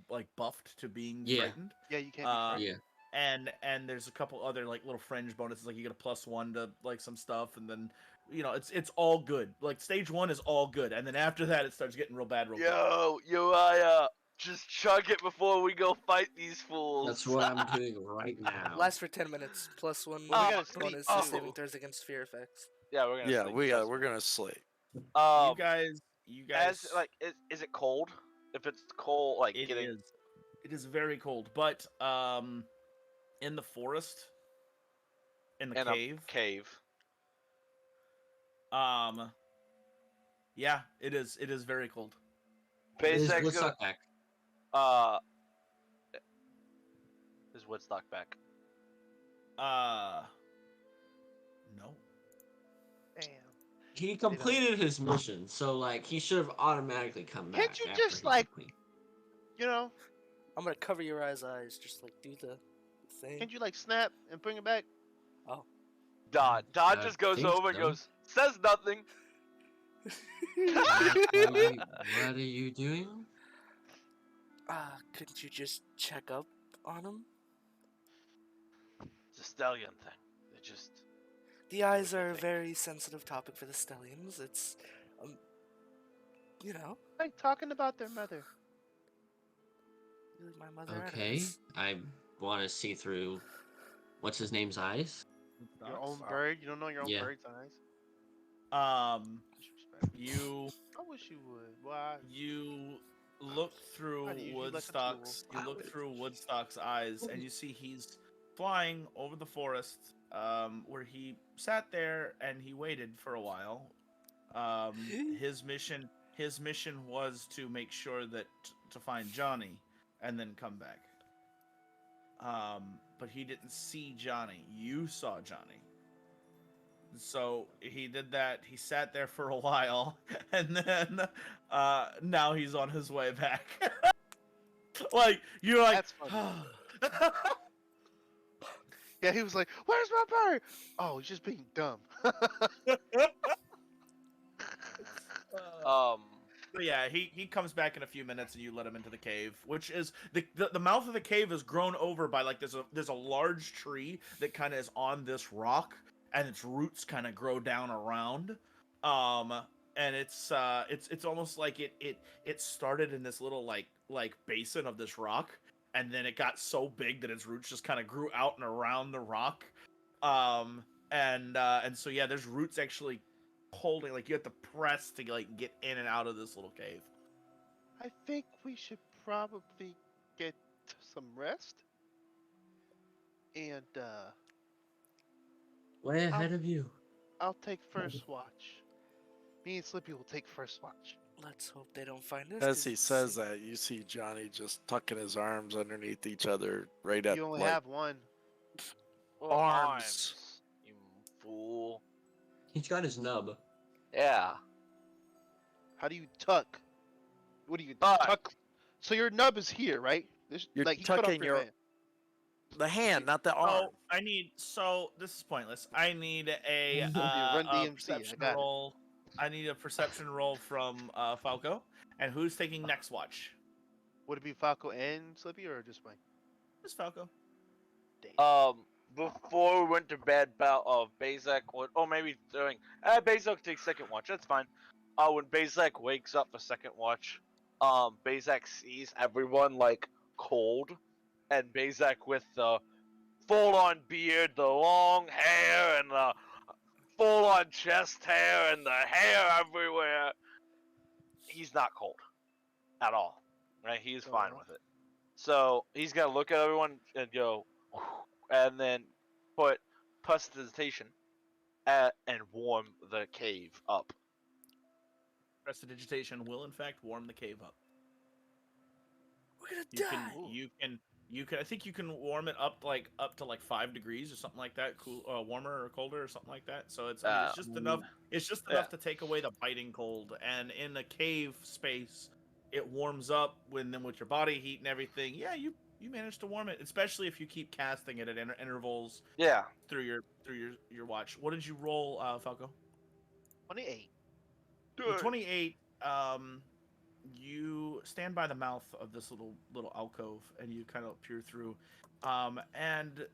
like buffed to being Yeah. frightened. Yeah, you can't. yeah. And there's a couple other like little fringe bonuses, like you get a +1 to like some stuff, and then it's all good. Like stage 1 is all good, and then after that it starts getting real bad real quick. Yo, Uriah, just chug it before we go fight these fools. That's what I'm doing right now. Lasts for 10 minutes. +1 Well, we gotta bonus sleep to saving too. throws against fear effects. Yeah, we're gonna. Yeah, sleep, we're trust me. gonna sleep. You guys, As like, is it cold? If it's cold, like it getting. is. It is very cold, but in the forest, in the in cave, a cave. yeah, it is. It is very cold. Basic's Let's gonna. suck back. Is Woodstock back? No. Damn. He completed his mission, so like he should have automatically come back. Can't you after just, he like- complete- You know, I'm gonna cover your eyes, just like do the thing. can't you like snap and bring it back? Don I just goes think over and so. goes, says nothing. What are you doing? Couldn't you just check up on him? It's a stallion thing. They just. The eyes do you are a think? very sensitive topic for the stallions. It's, you know, Like talking about their mother. really my mother. out of Okay, this. I want to see through. What's his name's eyes? Your own bird. You don't know your own Yeah. bird's eyes. Disrespect. You I wish you would. Why? you look through Why do you use you like a Woodstock's tool? you look through Woodstock's eyes, and you see he's flying over the forest, where he sat there and he waited for a while. His mission was to make sure that to find Johnny and then come back. But he didn't see Johnny. You saw Johnny. So he did that. He sat there for a while, and then now he's on his way back. Like you're like, That's funny. Yeah, he was like, "Where's my bird?" Oh, he's just being dumb. But yeah, he comes back in a few minutes, and you let him into the cave, which is the mouth of the cave is grown over by like there's a large tree that kind of is on this rock, and its roots kind of grow down around, and it's almost like it started in this little like basin of this rock, and then it got so big that its roots just kind of grew out and around the rock, and so yeah, there's roots actually holding, like you have to press to like get in and out of this little cave. I think we should probably get some rest. And Way ahead of you. I'll take first watch. Me and Slippy will take first watch. Let's hope they don't find us. As 'cause he it's- says that, you see Johnny just tucking his arms underneath each other, right at You only like, have one. Well, Arms. You fool. He's got his nub. Yeah. How do you tuck? What do you Tuck. tuck? So your nub is here, right? You're like you cut off tucking your your hand. the hand, not the arm. Oh, I need. So this is pointless. I need a, Run DMC, I perception got it. roll. I need a perception roll from Falco. And who's taking next watch? Would it be Falco and Slippy or just mine? Just Falco. Before we went to bed, Bazak would, or maybe during, Bazak takes second watch. That's fine. When Bazak wakes up for second watch, Bazak sees everyone like cold, and Bazak with the full-on beard, the long hair, and the full-on chest hair, and the hair everywhere. He's not cold at all, right? He's fine with it. So he's gonna look at everyone and go, and then put prestidigitation and warm the cave up. Prestidigitation will in fact warm the cave up. We're gonna You die. can I think you can warm it up to like 5 degrees or something like that, cool, warmer or colder or something like that. So it's it's just enough. It's just enough to take away the biting cold. And in a cave space, it warms up with your body heat and everything. Yeah, you manage to warm it, especially if you keep casting it at intervals. Yeah. Through your watch. What did you roll, Falco? 28. With 28, you stand by the mouth of this little alcove and you kind of peer through, and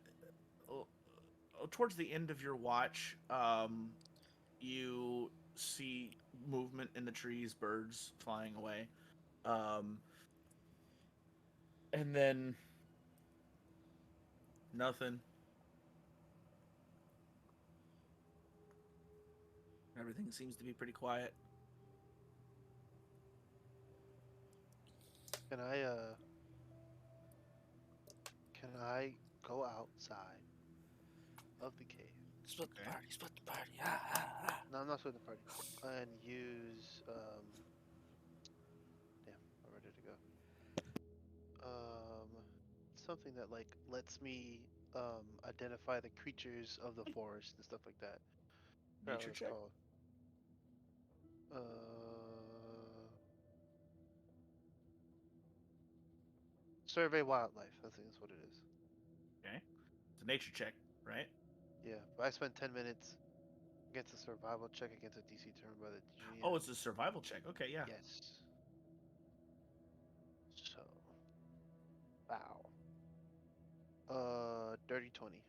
towards the end of your watch, you see movement in the trees, birds flying away, and then nothing. Everything seems to be pretty quiet. Can I go outside of the cave? Split the party. Split the party. Ah, ah, ah. No, I'm not splitting the party. And use damn, where did it go? Something that like lets me identify the creatures of the forest and stuff like that. I forgot what Nature it's check. called. Survey wildlife. I think that's what it is. Okay, it's a nature check, right? Yeah, but I spent 10 minutes against a survival check against a DC turn by the GM. Oh, it's a survival check. Okay, yeah. Yes. So, wow. Dirty 20.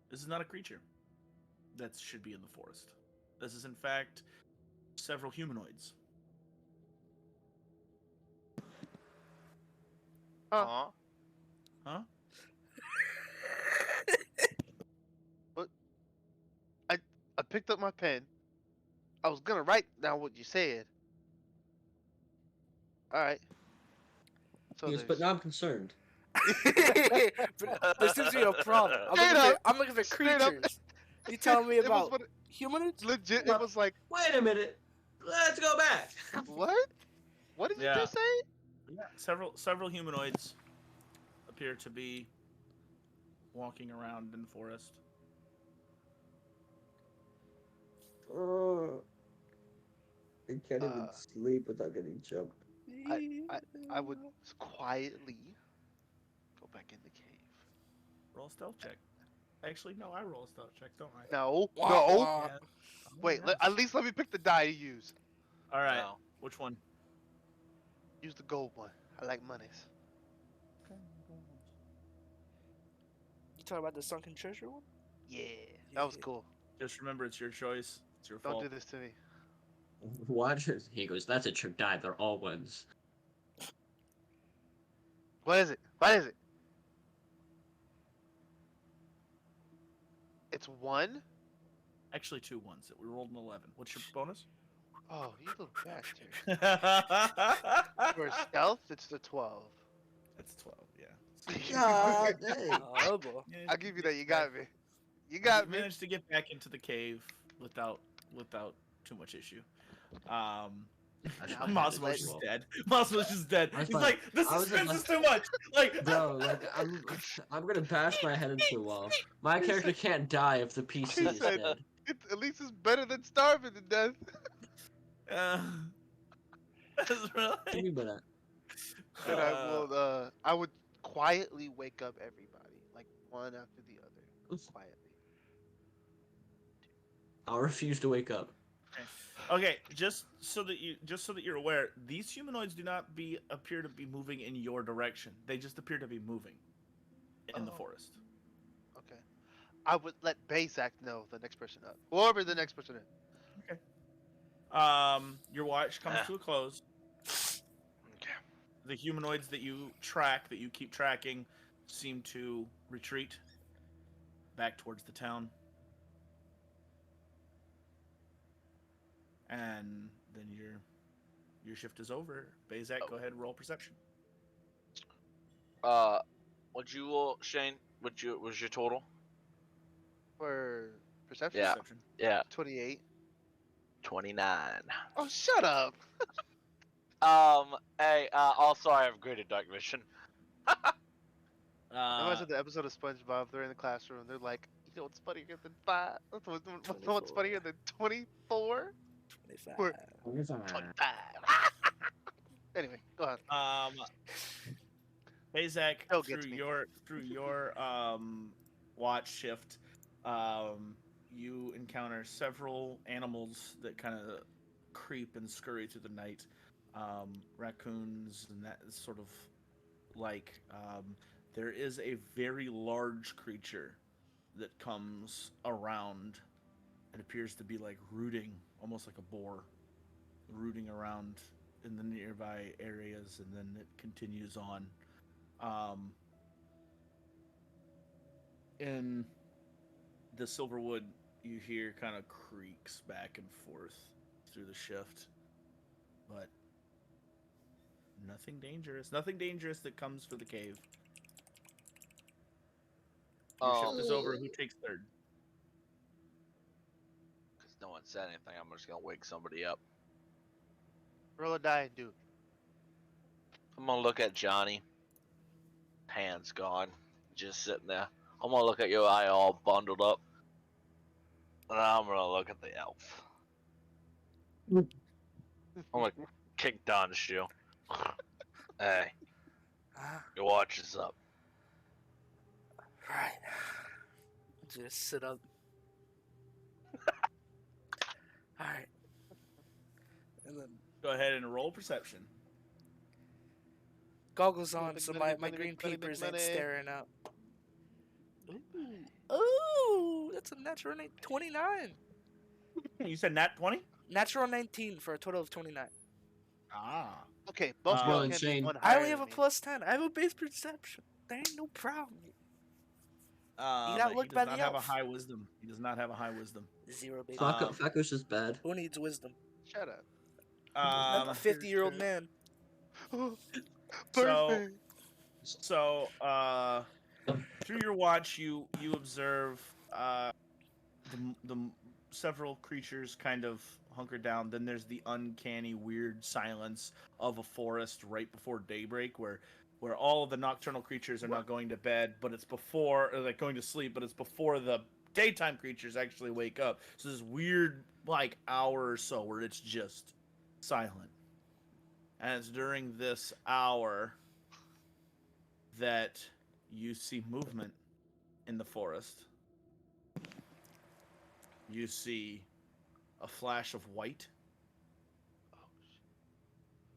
This is not a creature that should be in the forest. This is, in fact, several humanoids. Huh? Huh? What? I picked up my pen. I was gonna write down what you said. All right. So Yes, but now I'm concerned. But there seems to be a problem. I'm looking for Straight up. creatures. You telling me It was about what humanoids? legit. Well- It was like, Wait a minute. Let's go back. what? What did you Yeah. just say? Yeah. Several humanoids appear to be walking around in the forest. I can't even sleep without getting jumped. I would quietly go back in the cave. Roll a stealth check. Actually, no, I roll a stealth check, don't I? No, Wah, no. wah. Yeah. Wait, Yes. at least let me pick the die to use. All right. No. Which one? Use the gold one. I like monies. You talking about the sunken treasure one? Yeah, that was Yeah. cool. Just remember, it's your choice. It's your Don't fault. do this to me. Watch it. He goes, that's a trick die. They're all ones. What is it? What is it? It's 1? Actually, 2 ones. We rolled an 11. What's your bonus? Oh, you little bastard. For stealth, it's the 12. That's 12. Yeah. God dang. Oh boy. I'll give you that. You got me. You got me. Managed to get back into the cave without too much issue. I should Now, have had Moss it was as just well. dead. Moss was just dead. That's He's fine. like, the I was just suspense is too much. Like, Bro, like I'm gonna bash my head into the wall. My He character said- can't die if the PC he is said- dead. At least it's better than starving to death. That's What do you really. mean by that? And I would quietly wake up everybody, like one after the other, quietly. I'll refuse to wake up. Okay, just so that you're aware, these humanoids do not appear to be moving in your direction. They just appear to be moving in the Oh. forest. Okay. I would let Bazak know the next person up, whoever the next person is. Your watch comes to a close. Okay. The humanoids that you keep tracking, seem to retreat back towards the town. And then your shift is over. Bazak, go ahead and roll perception. Would you roll, Shane? Was your total? For perception? Yeah. Perception. Yeah, 28. 29. Oh, shut up! Hey, also I have greater dark vision. I imagine the episode of SpongeBob. They're in the classroom. They're like, you know what's funnier than 5? What's funnier than 24? 25. 25. Anyway, go ahead. Bazak, Still gets me. through your watch shift, you encounter several animals that kind of creep and scurry through the night. Raccoons and that sort of like. There is a very large creature that comes around and appears to be like rooting, almost like a boar, rooting around in the nearby areas, and then it continues on. In the Silverwood, you hear kind of creaks back and forth through the shift, but nothing dangerous. Nothing dangerous that comes for the cave. Your shift is over. Who takes third? Because no one said anything, I'm just gonna wake somebody up. Roll a die, dude. I'm gonna look at Johnny. Hands gone, just sitting there. I'm gonna look at your eye all bundled up. And I'm gonna look at the elf. I'm gonna kick Don's shoe. Hey, your watch is up. Right. Just sit up. Alright. And then Go ahead and roll perception. goggles on Big so money, my big green money, big peepers ain't money. staring out. Ooh, that's a natural 29. You said nat 20? Natural 19 for a total of 29. Ah. Okay, both Well, y'all can't be Shane, one I higher only have than a me. plus 10. I have a base perception. There ain't no problem. But outlooked he by does not the have a elf. high wisdom. He does not have a high wisdom. 0, baby. Fako's just bad. Who needs wisdom? Shut up. I'm a 50-year-old man. Perfect. So, through your watch, you observe the several creatures kind of hunker down. Then there's the uncanny, weird silence of a forest right before daybreak, where all of the nocturnal creatures are not going to bed, but it's before, or like going to sleep, but it's before the daytime creatures actually wake up. So this weird, like, hour or so where it's just silent. And it's during this hour that you see movement in the forest. You see a flash of white.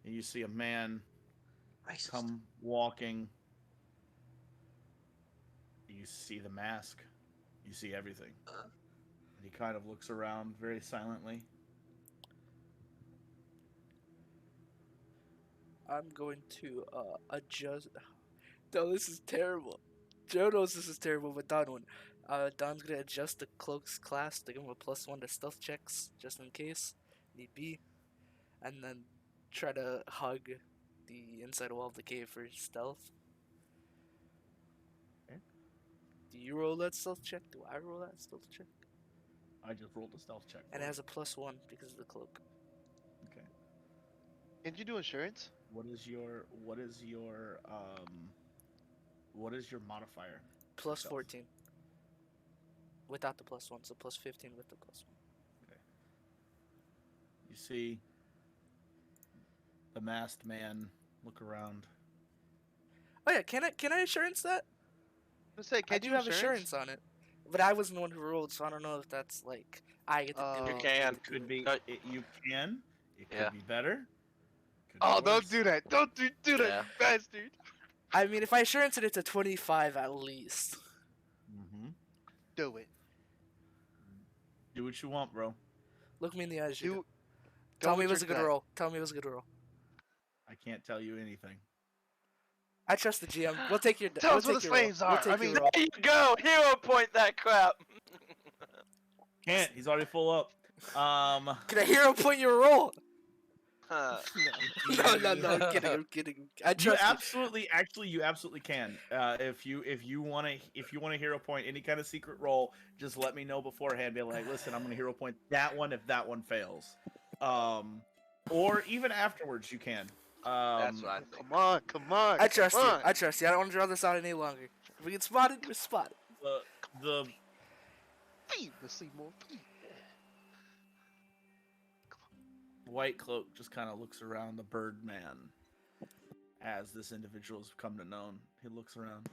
And you see a man come walking. You see the mask. You see everything. And he kind of looks around very silently. I'm going to adjust. No, this is terrible. Joe knows this is terrible, but Don won't. Don's gonna adjust the cloak's class to give him a +1 to stealth checks, just in case need be, and then try to hug the inside wall of the cave for stealth. Okay. Do you roll that stealth check? Do I roll that stealth check? I just rolled a stealth check. And it has a +1 because of the cloak. Okay. Can't you do insurance? What is your modifier? Plus Yourself. 14. Without the plus 1, so plus 15 with the plus 1. You see the masked man look around. Oh yeah, can I insurance that? Let's say, I can't do you have insurance on it, but I wasn't the one who rolled, so I don't know if that's like I get to do You it. can. It could be. Cut. You can. It could Yeah. be better. Could be Oh, don't worse. do that! Don't do that, Yeah. you bastard! I mean, if I insurance it, it's a 25 at least. Mm-hmm. Do it. Do what you want, bro. Look me in the eyes, Judah. Do. Tell go me it with was a your good gut. roll. Tell me it was a good roll. I can't tell you anything. I trust the GM. We'll take your. Tell we'll us what take the your roll. slaves We'll are. take I mean, your roll. There you go. Hero point that crap. Can't. He's already full up. Can I hero point your roll? Huh. No, I'm kidding. I'm kidding. I You trust you. absolutely can. If you want to hero point any kind of secret roll, just let me know beforehand. Be like, listen, I'm gonna hero point that one if that one fails. Or even afterwards, you can. That's what I think. come on. I trust come you. on. I trust you. I don't want to draw this out any longer. If we get spotted, we're spotted. The Feed the Seymour. Feed. White Cloak just kind of looks around the Birdman as this individual has come to known. He looks around.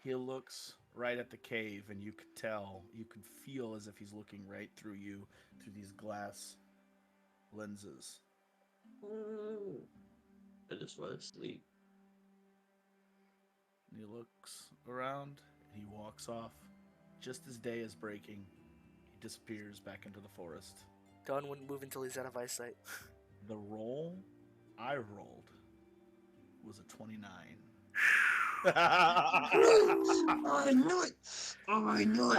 He looks right at the cave, and you could tell, you could feel as if he's looking right through you through these glass lenses. I just want to sleep. And he looks around, and he walks off. Just as day is breaking, he disappears back into the forest. Don wouldn't move until he's out of eyesight. The roll I rolled was a 29. I knew it! Oh, I knew it!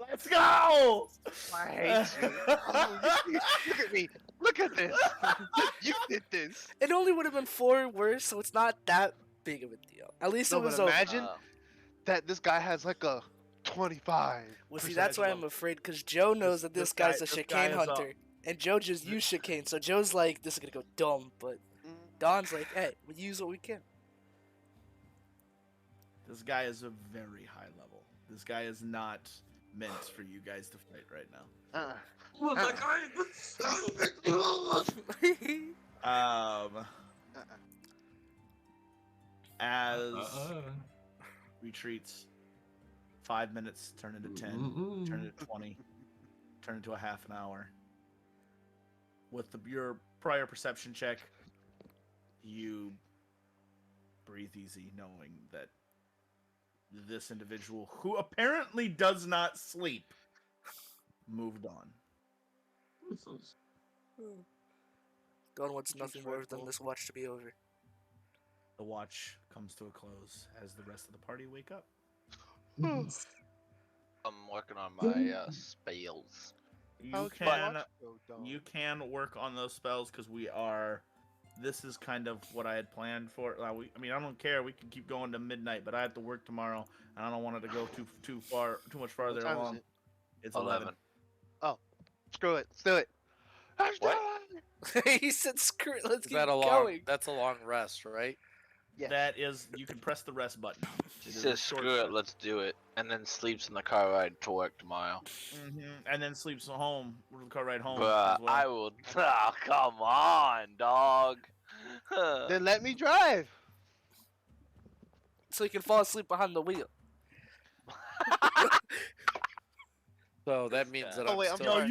Let's go! I hate you. Look at me. Look at this. You did this. It only would have been 4 worse, so it's not that big of a deal. At least No, it was but over. imagine that this guy has like a 25. Well, see, that's why I'm afraid, because Joe knows that this guy's a chicane hunter. And Joe just used chicane, so Joe's like, this is gonna go dumb, but Don's like, hey, we use what we can. This guy is a very high level. This guy is not meant for you guys to fight right now. Oh my god! As retreats, 5 minutes turn into 10, turn into 20, turn into a half an hour. With your prior perception check, you breathe easy knowing that this individual, who apparently does not sleep, moved on. Don wants nothing more than this watch to be over. The watch comes to a close as the rest of the party wake up. I'm working on my spells. You can work on those spells because this is kind of what I had planned for. I don't care. We can keep going to midnight, but I have to work tomorrow, and I don't want it to go too much farther What time along. is it? It's 11. Oh, screw it. Let's do it. What? He said, "Screw it, let's Is keep that a long? going." That's a long rest, right? Yeah. That is, you can press the rest button. He It is a says, short screw it, rest. let's do it. And then sleeps in the car ride to work tomorrow. And then sleeps home. The car ride home. Bruh, as well. I will. Oh, come on, dog. Then let me drive. So you can fall asleep behind the wheel. So that means that Oh, I'm wait, I'm still. sorry.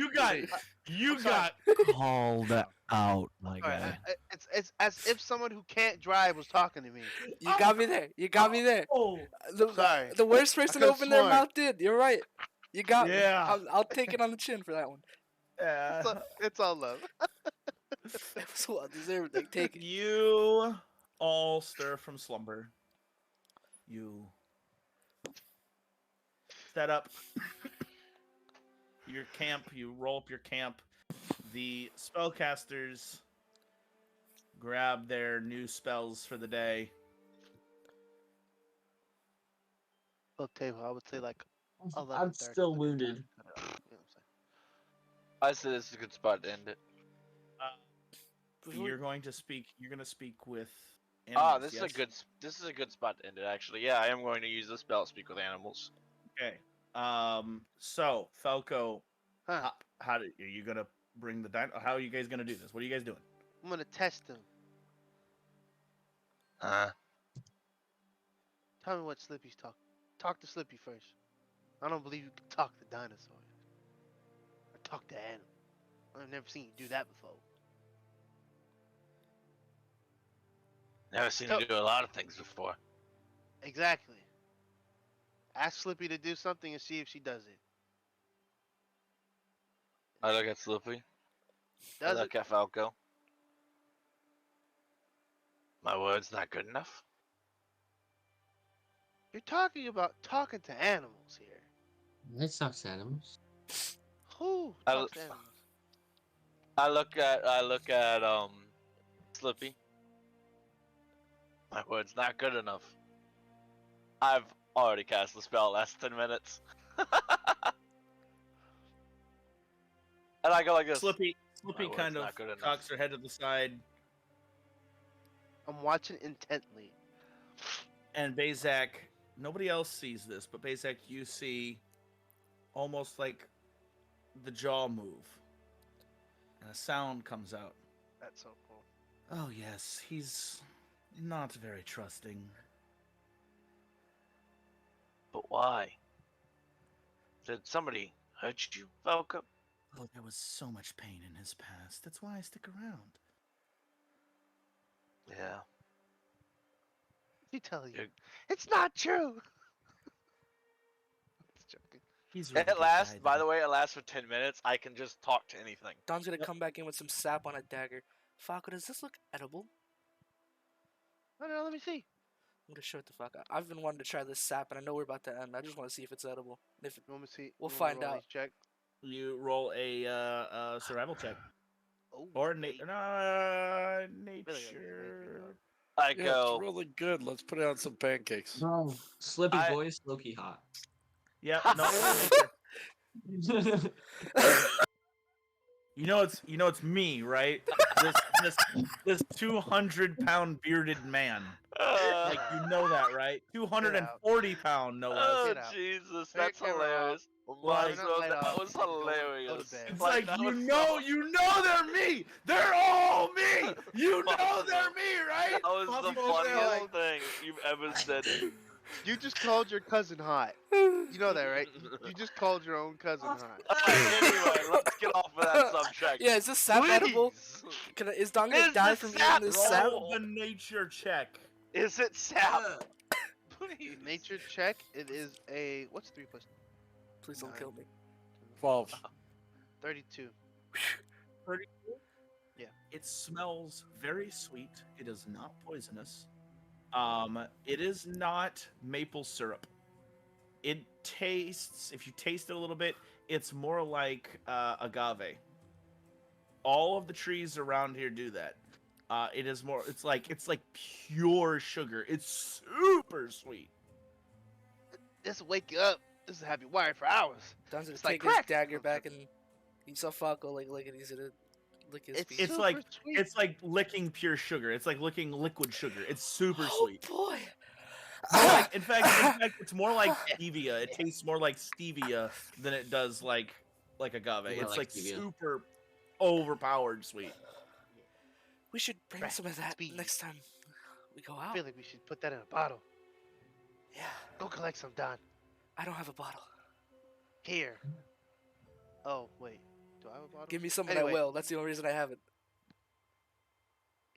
You sorry. got called out, my Alright, it's as if someone who can't drive was talking to me. You got me there. You got me there. Oh, The, the worst person to could've open their sworn. mouth did. You're right. You got me. Yeah. I'll take it on the chin for that one. It's all love. It was well deserved. Like, take it. You all stir from slumber. You set up your camp. You roll up your camp. The spellcasters grab their new spells for the day. Well, table, I would say like 11:30. I'm still wounded. I said this is a good spot to end it. Before- You're going to speak. You're going to speak with. Ah, Animals, yes? this is a good spot to end it. Actually, yeah, I am going to use the spell speak with animals. Okay. So Falco, Huh. are you gonna bring the dino? How are you guys gonna do this? What are you guys doing? I'm gonna test him. Tell me what Slippy's talking. Talk to Slippy first. I don't believe you can talk to dinosaurs. Or talk to animals. I've never seen you do that before. Never seen So- you do a lot of things before. Exactly. Ask Slippy to do something and see if she does it. I look at Slippy. I Does it? look at Falco. My word's not good enough. You're talking about talking to animals here. Let's talk to animals. Who I talks l- to animals? I look at Slippy. My word's not good enough. I've already cast the spell last 10 minutes. And I go like this. Slippy My word's kind of not good enough. cocks her head to the side, I'm watching intently. and Bazak. Nobody else sees this, but Bazak, you see almost like the jaw move, and a sound comes out. That's so cool. Oh yes, he's not very trusting. But why? Did somebody hurt you, Falco? Oh, there was so much pain in his past. That's why I stick around. Yeah. He tell you. You're- It's not true. Just joking. He's a really It good lasts, guy, by though. the way, it lasts for 10 minutes. I can just talk to anything. Don's gonna come back in with some sap on a dagger. Falco, does this look edible? I don't know. Let me see. I'm gonna show it to Falco. I've been wanting to try this sap, and I know we're about to end. I just want to see if it's edible. If You want me to see? We'll you want me to find roll out. these Check. You roll a survival check Oh, or wait. nature. I Yeah, go. it's really good. Let's put it on some pancakes. Bro, Slippy I- voice, Loki hot. Yeah, no. nature. You know it's me, right? This 200-pound bearded man. Like you know that, right? 240-pound, no less. Oh Get out. Jesus, Turn that's your camera hilarious. Like- Bro, Light that off. was Go to hilarious. bed. It's Like, like that you was know they're me. They're all me. You know they're me, right? That was the Possible funniest thing you've ever said. You just called your cousin hot. You know that, right? You just called your own cousin hot. Alright, anyway, let's get off of that subject. yeah, is this sap edible? Please. Is Don gonna Is die this from sap eating this sap? Roll the nature check. Is it sap? Please. Nature check. It is a what's 3 plus Please don't kill me. 12. 32. It smells very sweet. It is not poisonous. It is not maple syrup. It tastes, if you taste it a little bit, it's more like agave. All of the trees around here do that. It is more. It's like pure sugar. It's super sweet. This will wake you up. This will have you wired for hours. Don's gonna It's like take his crack. dagger back and he saw Falco like he's gonna lick his It's feet. It's super like- sweet. It's like licking pure sugar. It's like licking liquid sugar. It's super Oh sweet. boy! In fact, it's more like stevia. It tastes more like stevia than it does like agave. More It's like like stevia. super overpowered sweet. We should bring some of that Speed. next time we go I out. feel like we should put that in a bottle. Yeah, Go collect some, Don. I don't have a bottle. Here. Oh wait, do I have a bottle? Give me some Anyway. and I will. That's the only reason I have it.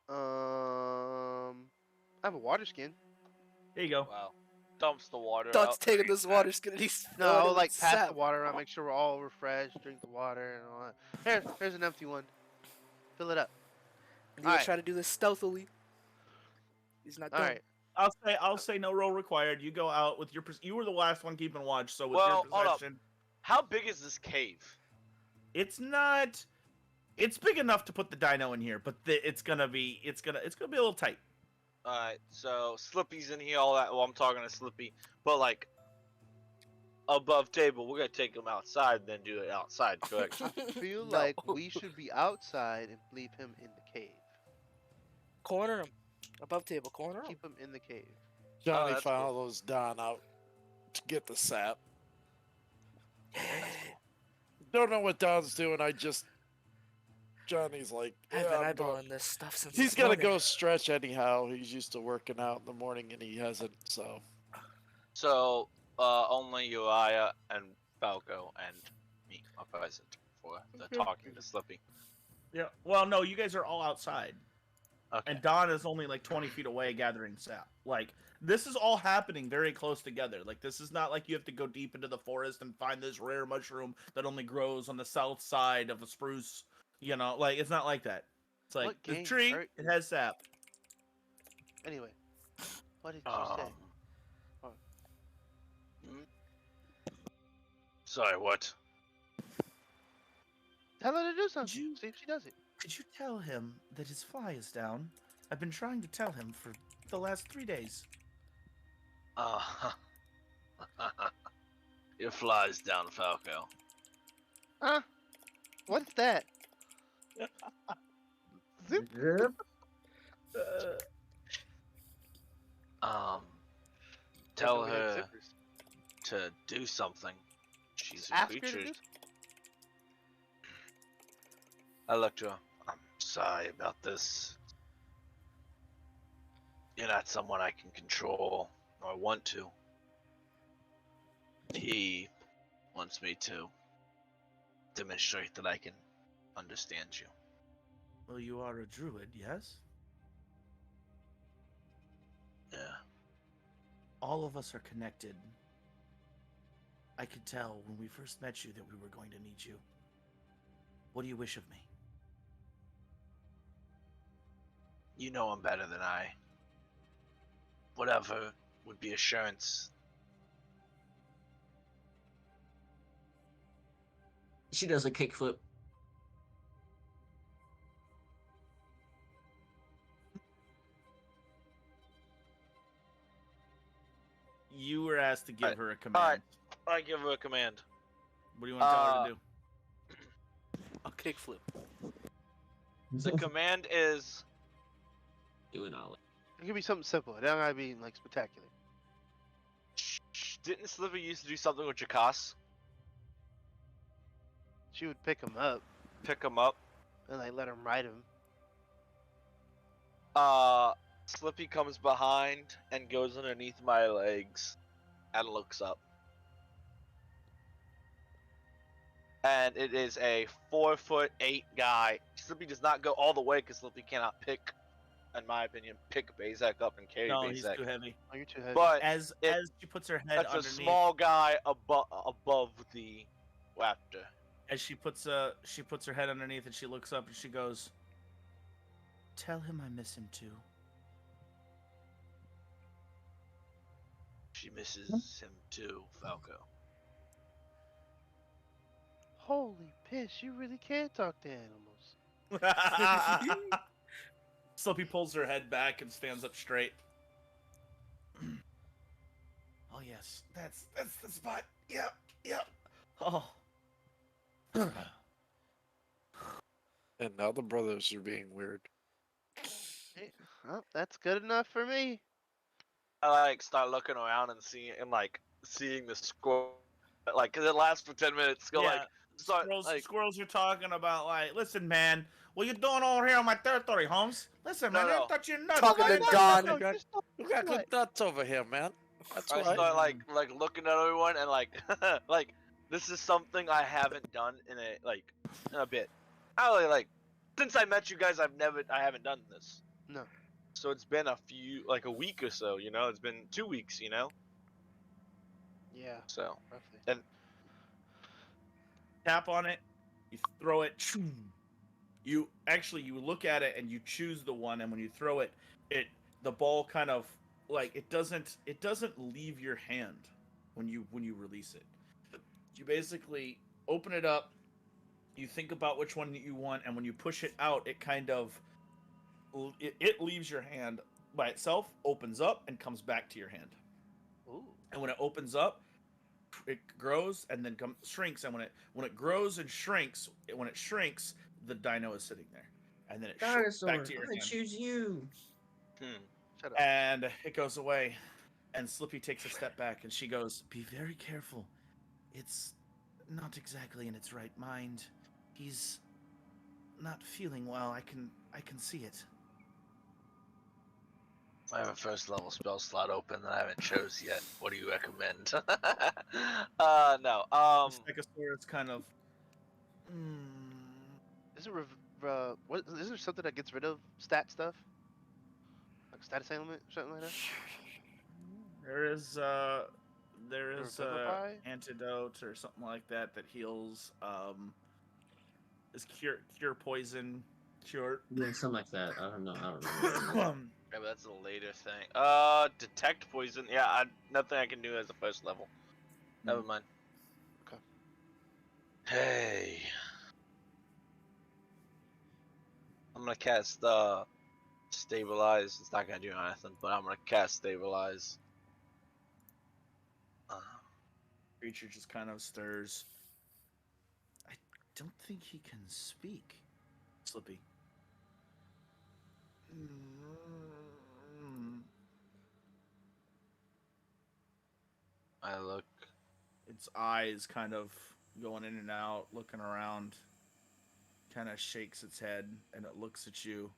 I have a water skin. There you go. Wow. Dumps the water Don's out. taking this water skin and he's No, filling it I'll with like pass sap. the water around, make sure we're all refreshed, drink the water and all that. Here's an empty one. Fill it up. And he'll Alright. try to do this stealthily. He's not All done. right. I'll say no roll required. You go out with your. You were the last one keeping watch, so with Well, your hold up. possession, How big is this cave? it's not. It's big enough to put the dino in here, but it's gonna be a little tight. Alright, so Slippy's in here, all that. Well, I'm talking to Slippy, but like above table, we're gonna take him outside, and then do it outside, correct? I feel No. like we should be outside and leave him in the cave. Corner him. Above table, corner him. Keep him in the cave. Johnny that's cool. follows Don out to get the sap. Don't know what Don's doing. Johnny's like, I've yeah, been I'm going. eyeballing this stuff since He's this gonna morning. go stretch anyhow. He's used to working out in the morning, and he hasn't. So So, only Uriah and Falco and me are present for the talking to Slippy. Yeah. Well, no, you guys are all outside. Okay. And Don is only like 20 feet away gathering sap. Like, this is all happening very close together. Like, this is not like you have to go deep into the forest and find this rare mushroom that only grows on the south side of a spruce. You know, like, it's not like that. It's like, What the game tree, hurt it you? has sap. Anyway, what did you say? Sorry, what? Tell her to do something. you- See if she does it. Could you tell him that his fly is down? I've been trying to tell him for the last 3 days. Your fly's down, Falco. Huh? What's that? Zip. Tell We had her zippers. to do something. She's a Ask her to creature. do. I looked to her. I'm sorry about this. You're not someone I can control or want to. He wants me to demonstrate that I can understand you. Well, you are a druid, yes? Yeah. All of us are connected. I could tell when we first met you that we were going to need you. What do you wish of me? You know I'm better than I. Whatever would be assurance. She does a kickflip. You were asked to give Alright, her a command. alright. I give her a command. What do you want to tell her to do? A kickflip. The command is Do an ollie. It could be something simple. It don't gotta be like spectacular. Didn't Sliver used to do something with Jakas? She would pick him up Pick him up. and like let him ride him. Slippy comes behind and goes underneath my legs and looks up. And it is a 4'8" guy. Slippy does not go all the way because Slippy cannot pick, in my opinion, pick Bazak up and carry No, he's Bazak. too heavy. Oh, you're too heavy. But As she puts her head that's a underneath, small guy above the raptor. as she puts her head underneath and she looks up and she goes, "Tell him I miss him too." She misses him too, Falco. Holy piss, you really can talk to animals. Slippy pulls her head back and stands up straight. Oh yes, that's the spot. Yep. Oh. and now the brothers are being weird. Hey, well, that's good enough for me. I like start looking around and seeing the squirrel, like, cause it lasts for 10 minutes. Go Yeah, like start like Squirrels are talking about like, listen, man, what you doing over here on my territory, Holmes? Listen, man, No. I touch your nuts. Talking man. to Don. No, You got, just don't you got do good it. nuts over here, man. That's I right. start like looking at everyone and like like this is something I haven't done in a bit. I really like since I met you guys. I haven't done this. No. So it's been a week or so. You know, it's been 2 weeks. You know, Yeah, so roughly. Tap on it, you throw it. You look at it and you choose the one, and when you throw it, the ball kind of like it doesn't leave your hand when you release it. You basically open it up, you think about which one you want, and when you push it out, it kind of it leaves your hand by itself, opens up, and comes back to your hand. Ooh. And when it opens up, it grows and then shrinks. And when it grows and shrinks, when it shrinks, the dino is sitting there. and then it shoots back to your I hand. choose you. Shut up. And it goes away, and Slippy takes a step back, and she goes, "Be very careful. It's not exactly in its right mind. He's not feeling well. I can see it." I have a first level spell slot open that I haven't chose yet. What do you recommend? No. The Stegosaurus kind of. Is it what? Is there something that gets rid of stat stuff? Like status ailment, or something like that? There is Revivify? antidote or something like that that heals. Is cure poison, cure. Yeah, something like that. I don't know. Yeah, but that's a later thing. Detect poison. Yeah, nothing I can do as a first level. Never mind. Okay. Hey. I'm gonna cast stabilize. It's not gonna do anything, but I'm gonna cast stabilize. Creature just kind of stirs. I don't think he can speak. Slippy. I look. Its eyes kind of going in and out, looking around. Kind of shakes its head and it looks at you.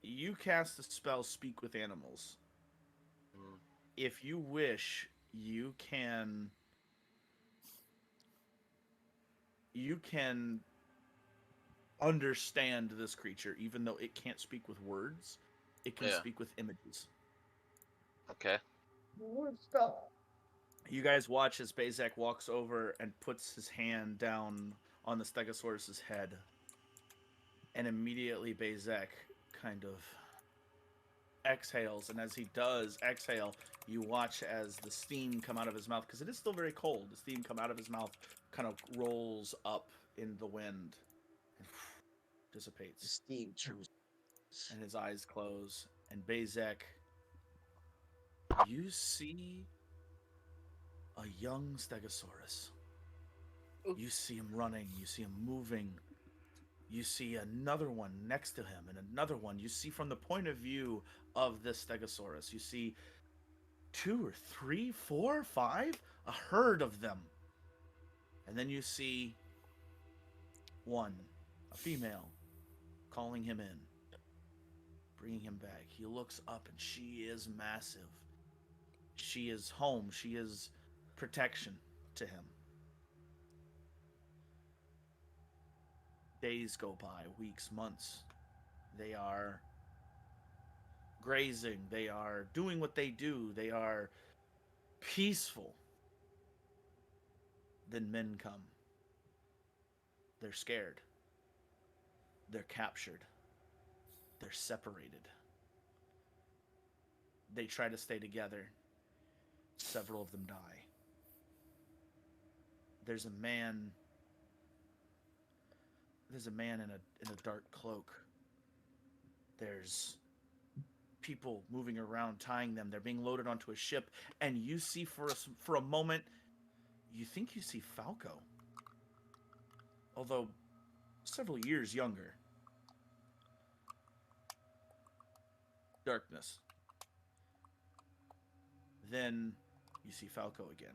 You cast the spell Speak with Animals. If you wish, you can understand this creature, even though it can't speak with words. It can speak with images. Okay. Stop. You guys watch as Bazak walks over and puts his hand down on the Stegosaurus's head. And immediately Bazak kind of exhales. And as he does exhale, you watch as the steam come out of his mouth, because it is still very cold. The steam come out of his mouth kind of rolls up in the wind and dissipates. The steam turns. And his eyes close. And Bazak, you see a young Stegosaurus. You see him running. You see him moving. You see another one next to him and another one. You see from the point of view of this Stegosaurus, you see 2 or 3, 4, 5, a herd of them. And then you see one, a female, calling him in, bringing him back. He looks up and she is massive. She is home. She is protection to him. Days go by, weeks, months. They are grazing. They are doing what they do. They are peaceful. Then men come. They're scared. They're captured. They're separated. They try to stay together. Several of them die. There's a man in a dark cloak. There's people moving around, tying them. They're being loaded onto a ship, and you see for a moment, you think you see Falco, although several years younger. Darkness. Then you see Falco again.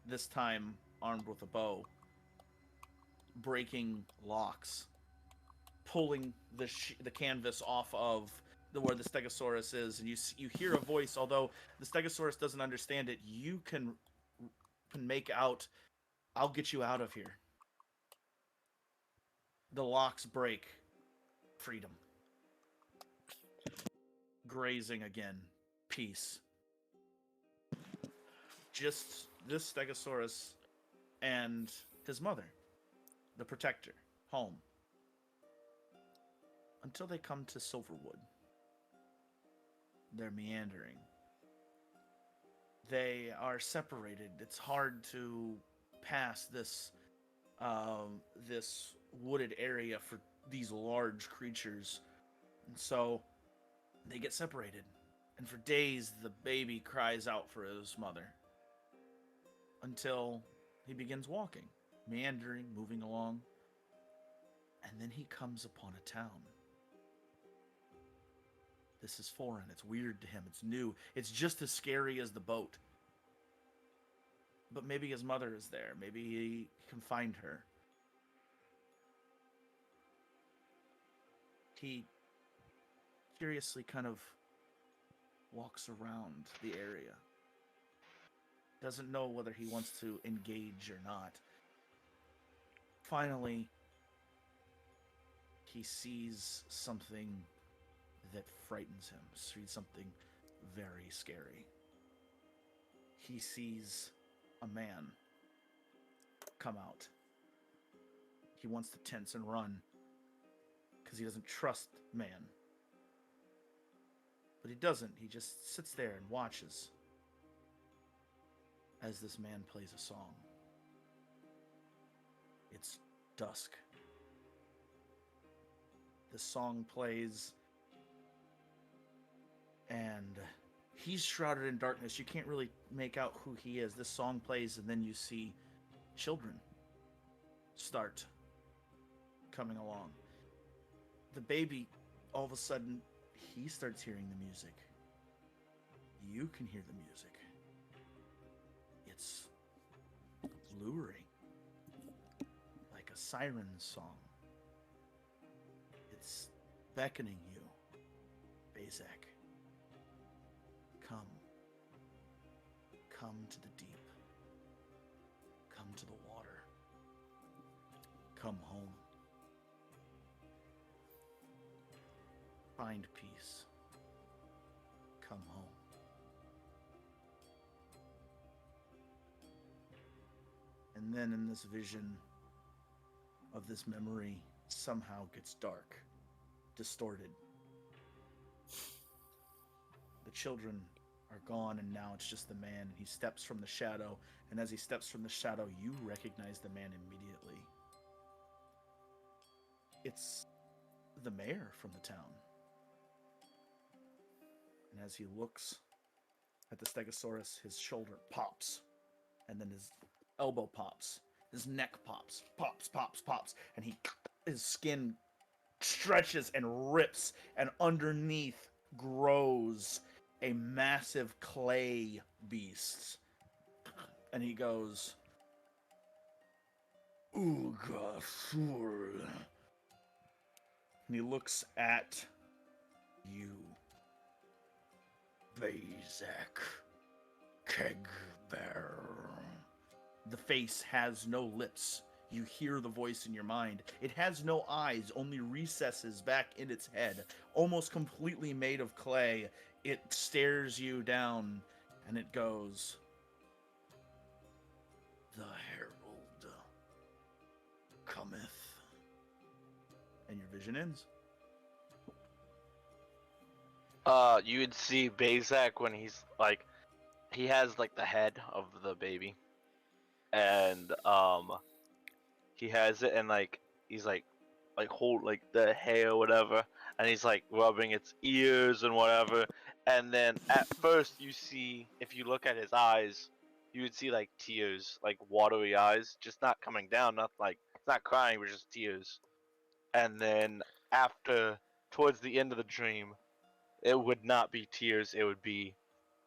This time armed with a bow, breaking locks, pulling the canvas off of where the Stegosaurus is, and you hear a voice. Although the Stegosaurus doesn't understand it, you can make out, "I'll get you out of here." The locks break. Freedom. Grazing again. Peace. Just this Stegosaurus and his mother, the protector, home. Until they come to Silverwood. They're meandering. They are separated. It's hard to pass this wooded area for these large creatures. And so they get separated. And for days, the baby cries out for his mother. Until he begins walking, meandering, moving along. And then he comes upon a town. This is foreign. It's weird to him. It's new. It's just as scary as the boat. But maybe his mother is there. Maybe he can find her. He curiously kind of walks around the area. Doesn't know whether he wants to engage or not. Finally, he sees something that frightens him. Sees something very scary. He sees a man come out. He wants to tense and run because he doesn't trust man. But he doesn't. He just sits there and watches as this man plays a song. It's dusk. The song plays, and he's shrouded in darkness. You can't really make out who he is. This song plays, and then you see children start coming along. The baby, all of a sudden, he starts hearing the music. You can hear the music. It's luring, like a siren song. It's beckoning you, Bazak. Come. Come to the deep. Come to the water. Come home. Find peace. Come home. And then in this vision of this memory somehow gets dark, distorted. The children are gone, and now it's just the man, and he steps from the shadow, and as he steps from the shadow, you recognize the man immediately. It's the mayor from the town. And as he looks at the Stegosaurus, his shoulder pops, and then his elbow pops, his neck pops, pops, and his skin stretches and rips, and underneath grows a massive clay beast. And he goes, Ooga Sur. And he looks at you, Bazak Kegbear. The face has no lips. You hear the voice in your mind. It has no eyes, only recesses back in its head. Almost completely made of clay. It stares you down, and it goes, The Herald cometh. And your vision ends. You would see Bazak when he's like, he has like the head of the baby, and he has it, and like he's like hold like the hair or whatever, and he's like rubbing its ears and whatever, and then at first you see, if you look at his eyes, you would see like tears, like watery eyes, just not coming down, not like it's not crying, but just tears, and then after towards the end of the dream, it would not be tears, it would be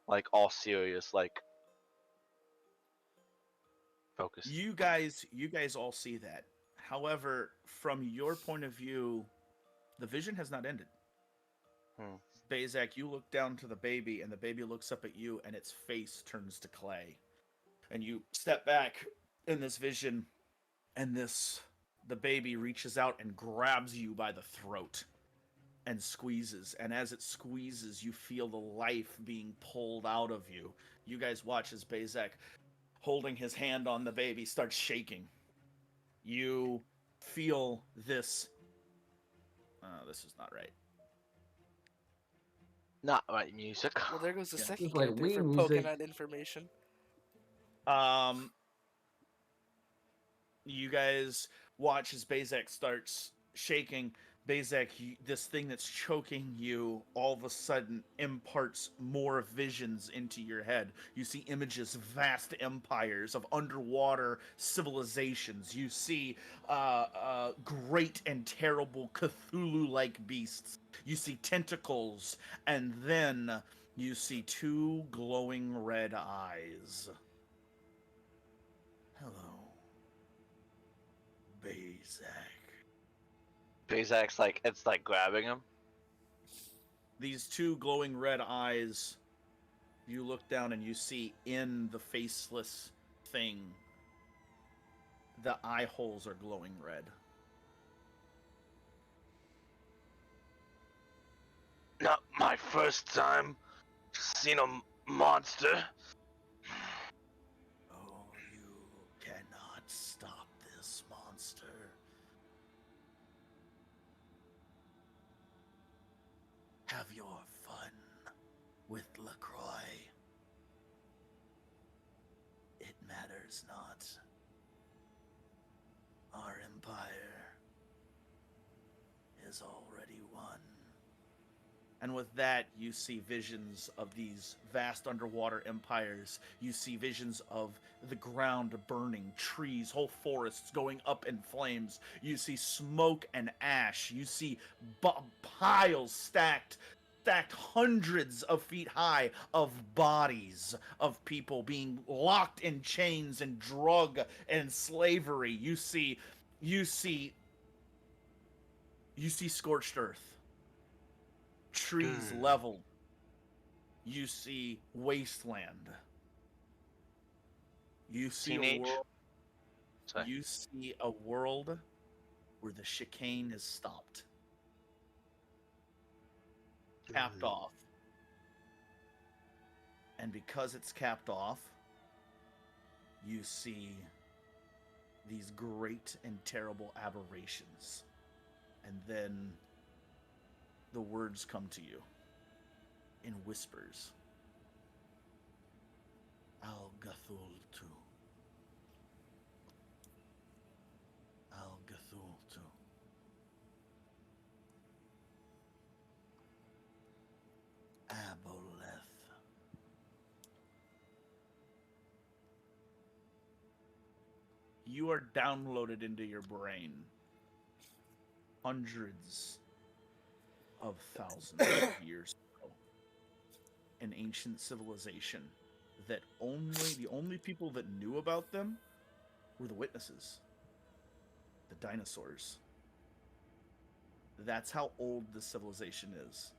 like all serious, like focused. You guys all see that. However, from your point of view, the vision has not ended. Bazak, you look down to the baby, and the baby looks up at you, and its face turns to clay. And you step back in this vision, and the baby reaches out and grabs you by the throat and squeezes. And as it squeezes, you feel the life being pulled out of you. You guys watch as Bazak, holding his hand on the baby, starts shaking. You feel this. This is not right. Not right music. Well, there goes the Yeah. second It's like character weird for music. poking out information. You guys watch as Bazak starts shaking. Bezek, this thing that's choking you all of a sudden imparts more visions into your head. You see images, vast empires of underwater civilizations. You see great and terrible Cthulhu-like beasts. You see tentacles, and then you see two glowing red eyes. Hello, Bezek. Bezak's like, it's like grabbing him. These two glowing red eyes, you look down and you see in the faceless thing, the eye holes are glowing red. Not my first time seen a monster. Oh, you cannot stop this monster. Have your fun with LaCroix. It matters not. Our empire is already won. And with that, you see visions of these vast underwater empires. You see visions of the ground burning, trees, whole forests going up in flames. You see smoke and ash. You see piles stacked hundreds of feet high of bodies of people being locked in chains and drug and slavery. You see scorched earth. Trees leveled. You see wasteland. You see a world. You see a world where the chicane is stopped, capped off, and because it's capped off, you see these great and terrible aberrations, and then the words come to you in whispers. Al-Gathultu. Al-Gathultu. Aboleth. You are downloaded into your brain hundreds of thousands of years ago, an ancient civilization that the only people that knew about them were the witnesses, the dinosaurs. That's how old this civilization is,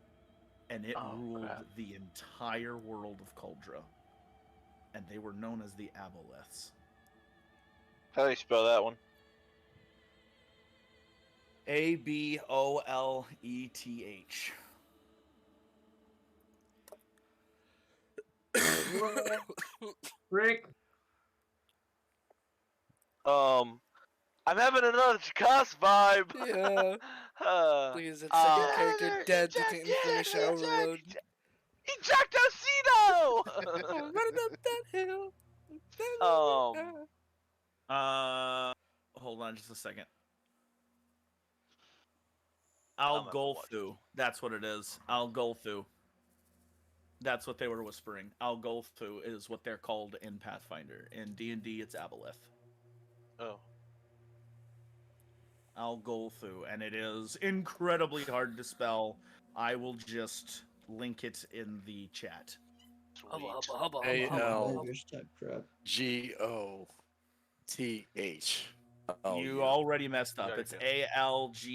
and it ruled the entire world of Kuldra, and they were known as the Aboleths. How do you spell that one? Aboleth. Rick. I'm having another Chikaz vibe. Yeah. Please, that second character dead to the information overload. Ejectocito! I'm running up that hill. Hold on just a second. Al-Golthu. That's what it is. Al-Golthu. That's what they were whispering. Al-Golthu is what they're called in Pathfinder. In D&D, it's Aboleth. Oh. Al-Golthu, and it is incredibly hard to spell. I will just link it in the chat. ALGOTH. You already messed up. It's ALGHOLLTHU.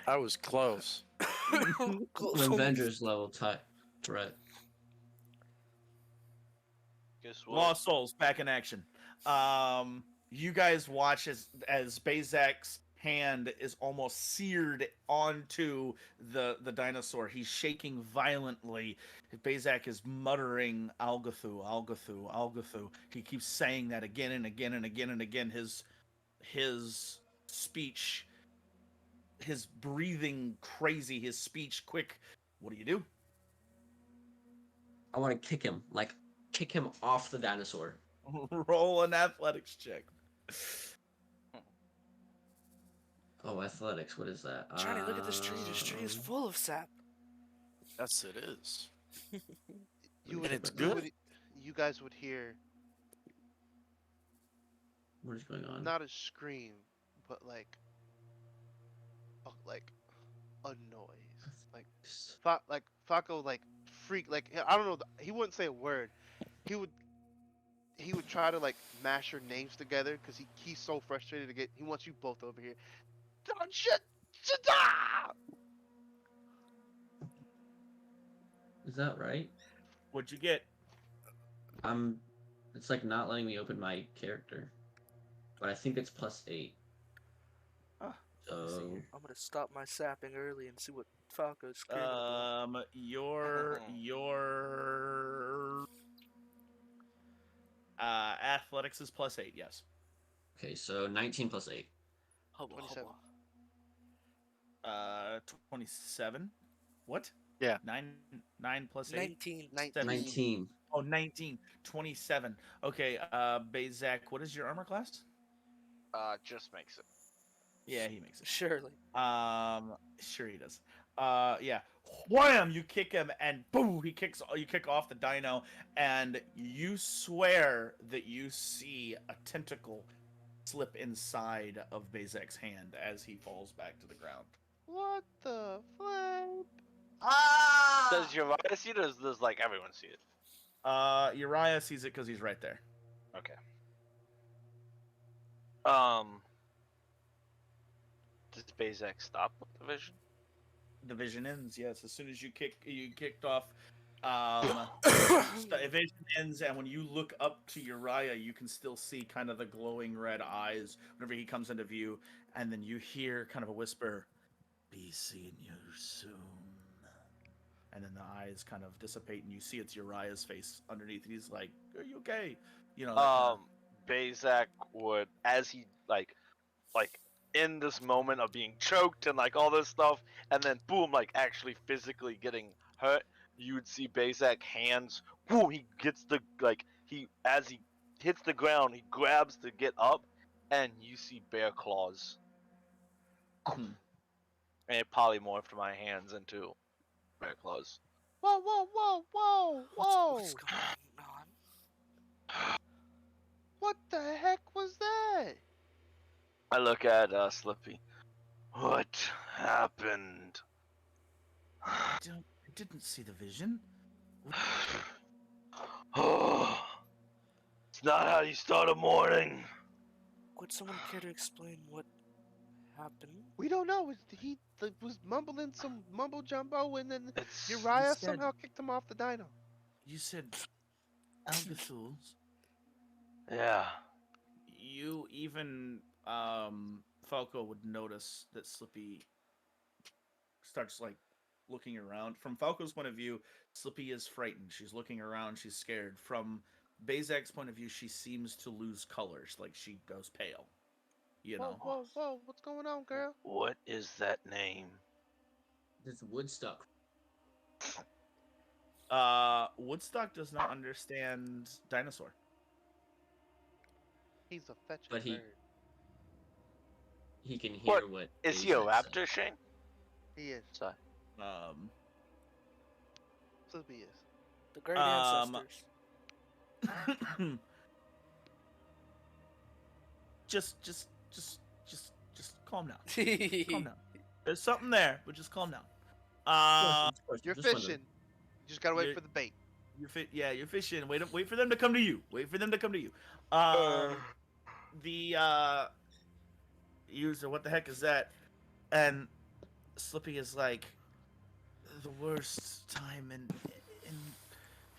I was close. Avengers level threat. Guess what? Lost Souls back in action. You guys watch as Bezek's hand is almost seared onto the dinosaur. He's shaking violently. Bezek is muttering Algathu, Algathu, Algathu. He keeps saying that again and again and again and again. His speech, his breathing crazy, his speech quick. What do? I want to kick him off the dinosaur. Roll an athletics check. Oh, athletics. What is that? Johnny, look at this tree. This tree is full of sap. Yes, it is. You And it's you good? would, you guys would hear What is going on? not a scream, but like a noise, like Falco like freak, like I don't know, he wouldn't say a word. He would try to like mash your names together because he's so frustrated to get. He wants you both over here. Don't shit. Is that right? What'd you get? It's like not letting me open my character, but I think it's +8. Ah, So I'm gonna stop my sapping early and see what Falco's screaming about. Your athletics is +8. Yes. okay, so 19 + 8. Hubba 27. hubba. 27. What? Yeah. 9 plus 8. 19. 19. Oh, 19. 27. Okay. Bazak, what is your armor class? Just makes it. Yeah, he makes it. Surely. Sure he does. Yeah. Wham! You kick him, and boom! You kick off the dino, and you swear that you see a tentacle slip inside of Bazek's hand as he falls back to the ground. What the flip? Does Uriah see it, or does like everyone see it? Uriah sees it because he's right there. Okay. Does Bazak stop with the vision? The vision ends. Yes, as soon as you kicked off. Vision ends, and when you look up to Uriah, you can still see kind of the glowing red eyes whenever he comes into view, and then you hear kind of a whisper, "Be seeing you soon." And then the eyes kind of dissipate, and you see it's Uriah's face underneath. He's like, "Are you okay?" You know. Bazak would, as he like in this moment of being choked and like all this stuff, and then boom, like actually physically getting hurt, you would see Bazak hands. Boom, he gets the as he hits the ground, he grabs to get up, and you see bear claws. Hmm. And it polymorphed my hands into bear claws. Whoa, whoa, whoa, whoa, whoa! What's going on? What the heck was that? I look at Slippy. What happened? I didn't see the vision. It's not how you start a morning. Would someone care to explain what happened? We don't know. He was mumbling some mumbo jumbo, and then It's Uriah Instead- somehow kicked him off the dino. You said Algathuls. yeah. You even Falco would notice that Slippy starts like looking around. From Falco's point of view, Slippy is frightened. She's looking around. She's scared. From Bazak's point of view, she seems to lose colors, like she goes pale. You know. Whoa, whoa, whoa! What's going on, girl? What is that name? This Woodstock. Woodstock does not understand dinosaur. He's a fetching But he- bird. He can hear what. Is he a Bazak said. raptor, Shane? He is. Sorry. Slippy is. The great Um, ancestors. just calm down. Calm down. There's something there, but just calm down. You're Just wondering. fishing. You just gotta wait You're- for the bait. You're fishing. Wait for them to come to you. Wait for them to come to you. The user, what the heck is that? And Slippy is like, the worst time in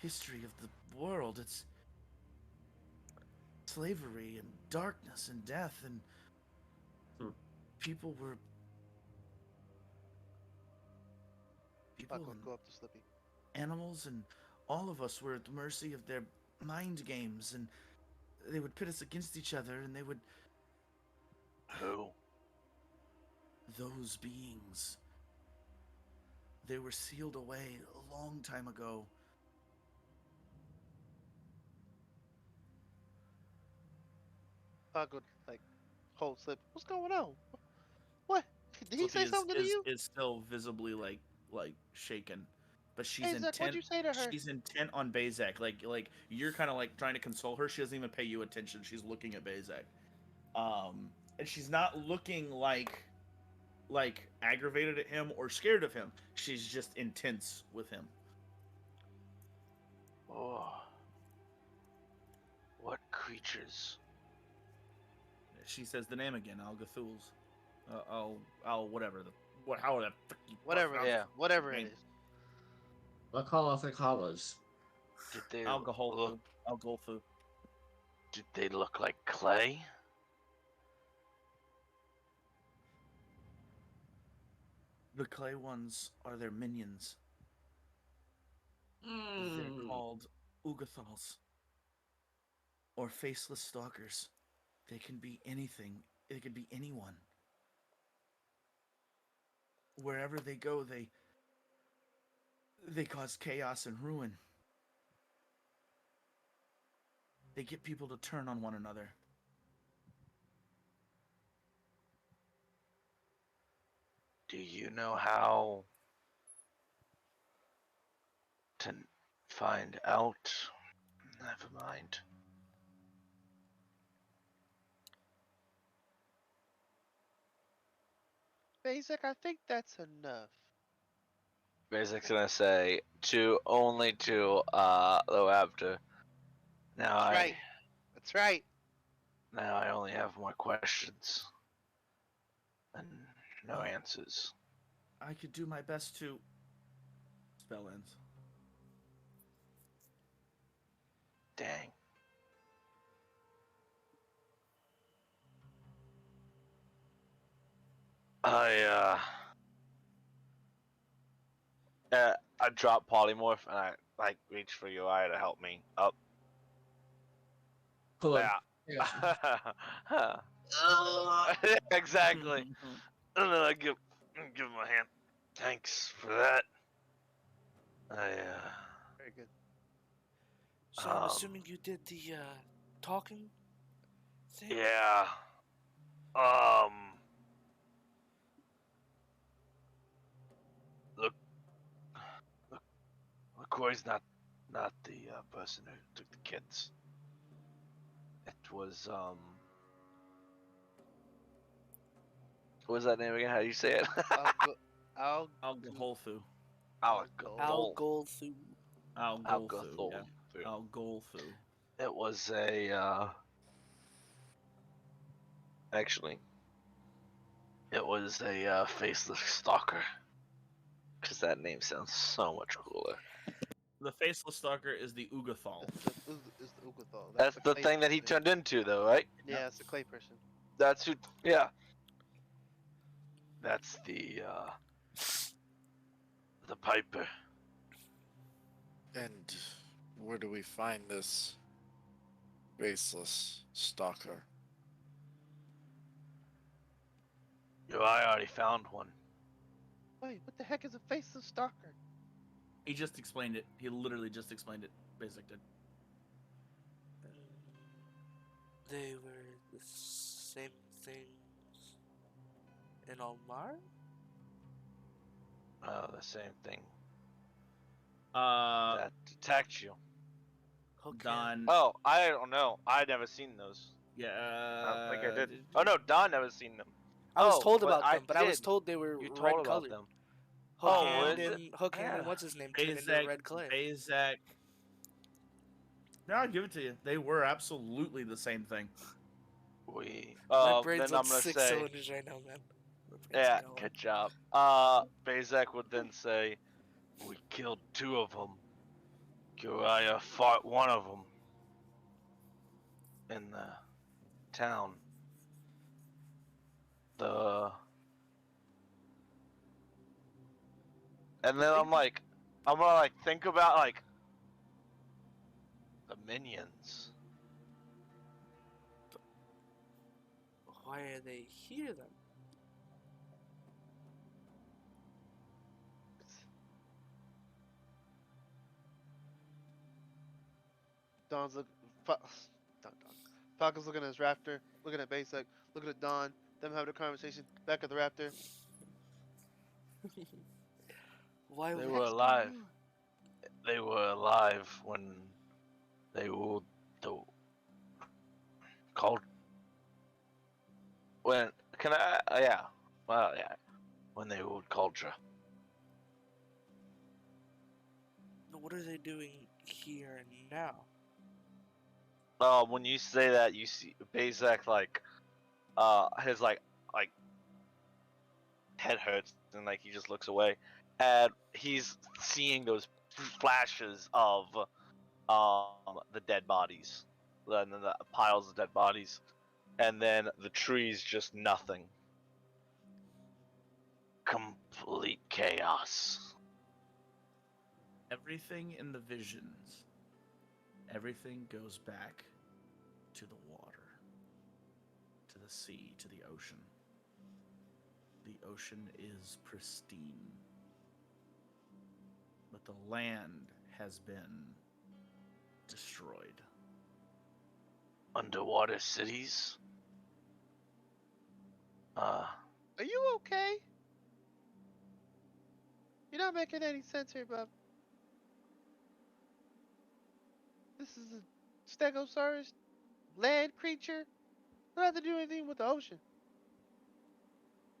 history of the world. It's slavery and darkness and death, and people were Falco, go up to Slippy. animals, and all of us were at the mercy of their mind games, and they would pit us against each other, and they would. Who? Those beings. They were sealed away a long time ago. Pug would like hold slip. What's going on? What? Did he say Slippy something to you? is still visibly like shaken, but Hey Zach, what'd you say to her? She's intent on Bazak. Like you're kind of like trying to console her. She doesn't even pay you attention. She's looking at Bazak, and she's not looking like aggravated at him or scared of him. She's just intense with him. Oh. What creatures? She says the name again. Algathuls. I'll whatever how the fuck you Whatever. pronounce Yeah. Whatever it Name. is. What call of the colors? Did they Algolfu. look? Algolfu. Did they look like clay? The clay ones are their minions. They're called Ugathals. Or faceless stalkers. They can be anything. They could be anyone. Wherever they go, they cause chaos and ruin. They get people to turn on one another. Do you know how to find out? Never mind. Basic, I think that's enough. Basic's gonna say only to Loabter. That's right. That's right. Now I only have more questions and no answers. I could do my best to. Spell ends. Dang. I drop polymorph and I reach for UI to help me up. Pull Yeah. Exactly. And then I give him a hand. Thanks for that. Very good. So I'm assuming you did the talking thing? Yeah. Look, McCoy's not the person who took the kids. It was what was that name again? How do you say it? Algolfu. Algolfu. Algolfu. Yeah. Algolfu. It was a actually, it was a faceless stalker. Because that name sounds so much cooler. The faceless stalker is the Ugathal. Is the Ugathal. That's the thing that he turned into, though, right? Yeah, it's the clay person. That's who. Yeah. That's the Piper. And where do we find this faceless stalker? I already found one. Wait, what the heck is a faceless stalker? He just explained it. He literally just explained it. Basic did. They were the same things in Almar? Oh, the same thing. That attacked you. Don. Oh, I don't know. I never seen those. Yeah. I don't think I did. Oh no, Don never seen them. I was told about them, but I was did. told they were You red told colored. about them. Hook hand Yeah. and what's his name came in the red clay. Bazak. No, I'll give it to you. They were absolutely the same thing. My brain's then on I'm gonna 6 say, cylinders right now, man. yeah, good job. Bazak would then say, we killed 2 of them. Uriah fought 1 of them in the town. And then I'm gonna think about the minions. Why are they here then? Don's look. Falcon's looking at his raptor, looking at Basic, looking at Dawn, them having a conversation back at the raptor. Why They would were alive. They were alive when they ruled the called. When can I? Yeah. Well, yeah. When they ruled Culture. what are they doing here now? When you say that, you see Bazak his head hurts and like he just looks away, and he's seeing those flashes of the dead bodies, and then the piles of dead bodies, and then the trees just nothing. Complete chaos. Everything in the visions, everything goes back to the water, to the sea, to the ocean. The ocean is pristine, but the land has been destroyed. Underwater cities. Are you okay? You're not making any sense here, bub. This is a Stegosaurus land creature. Don't have to do anything with the ocean.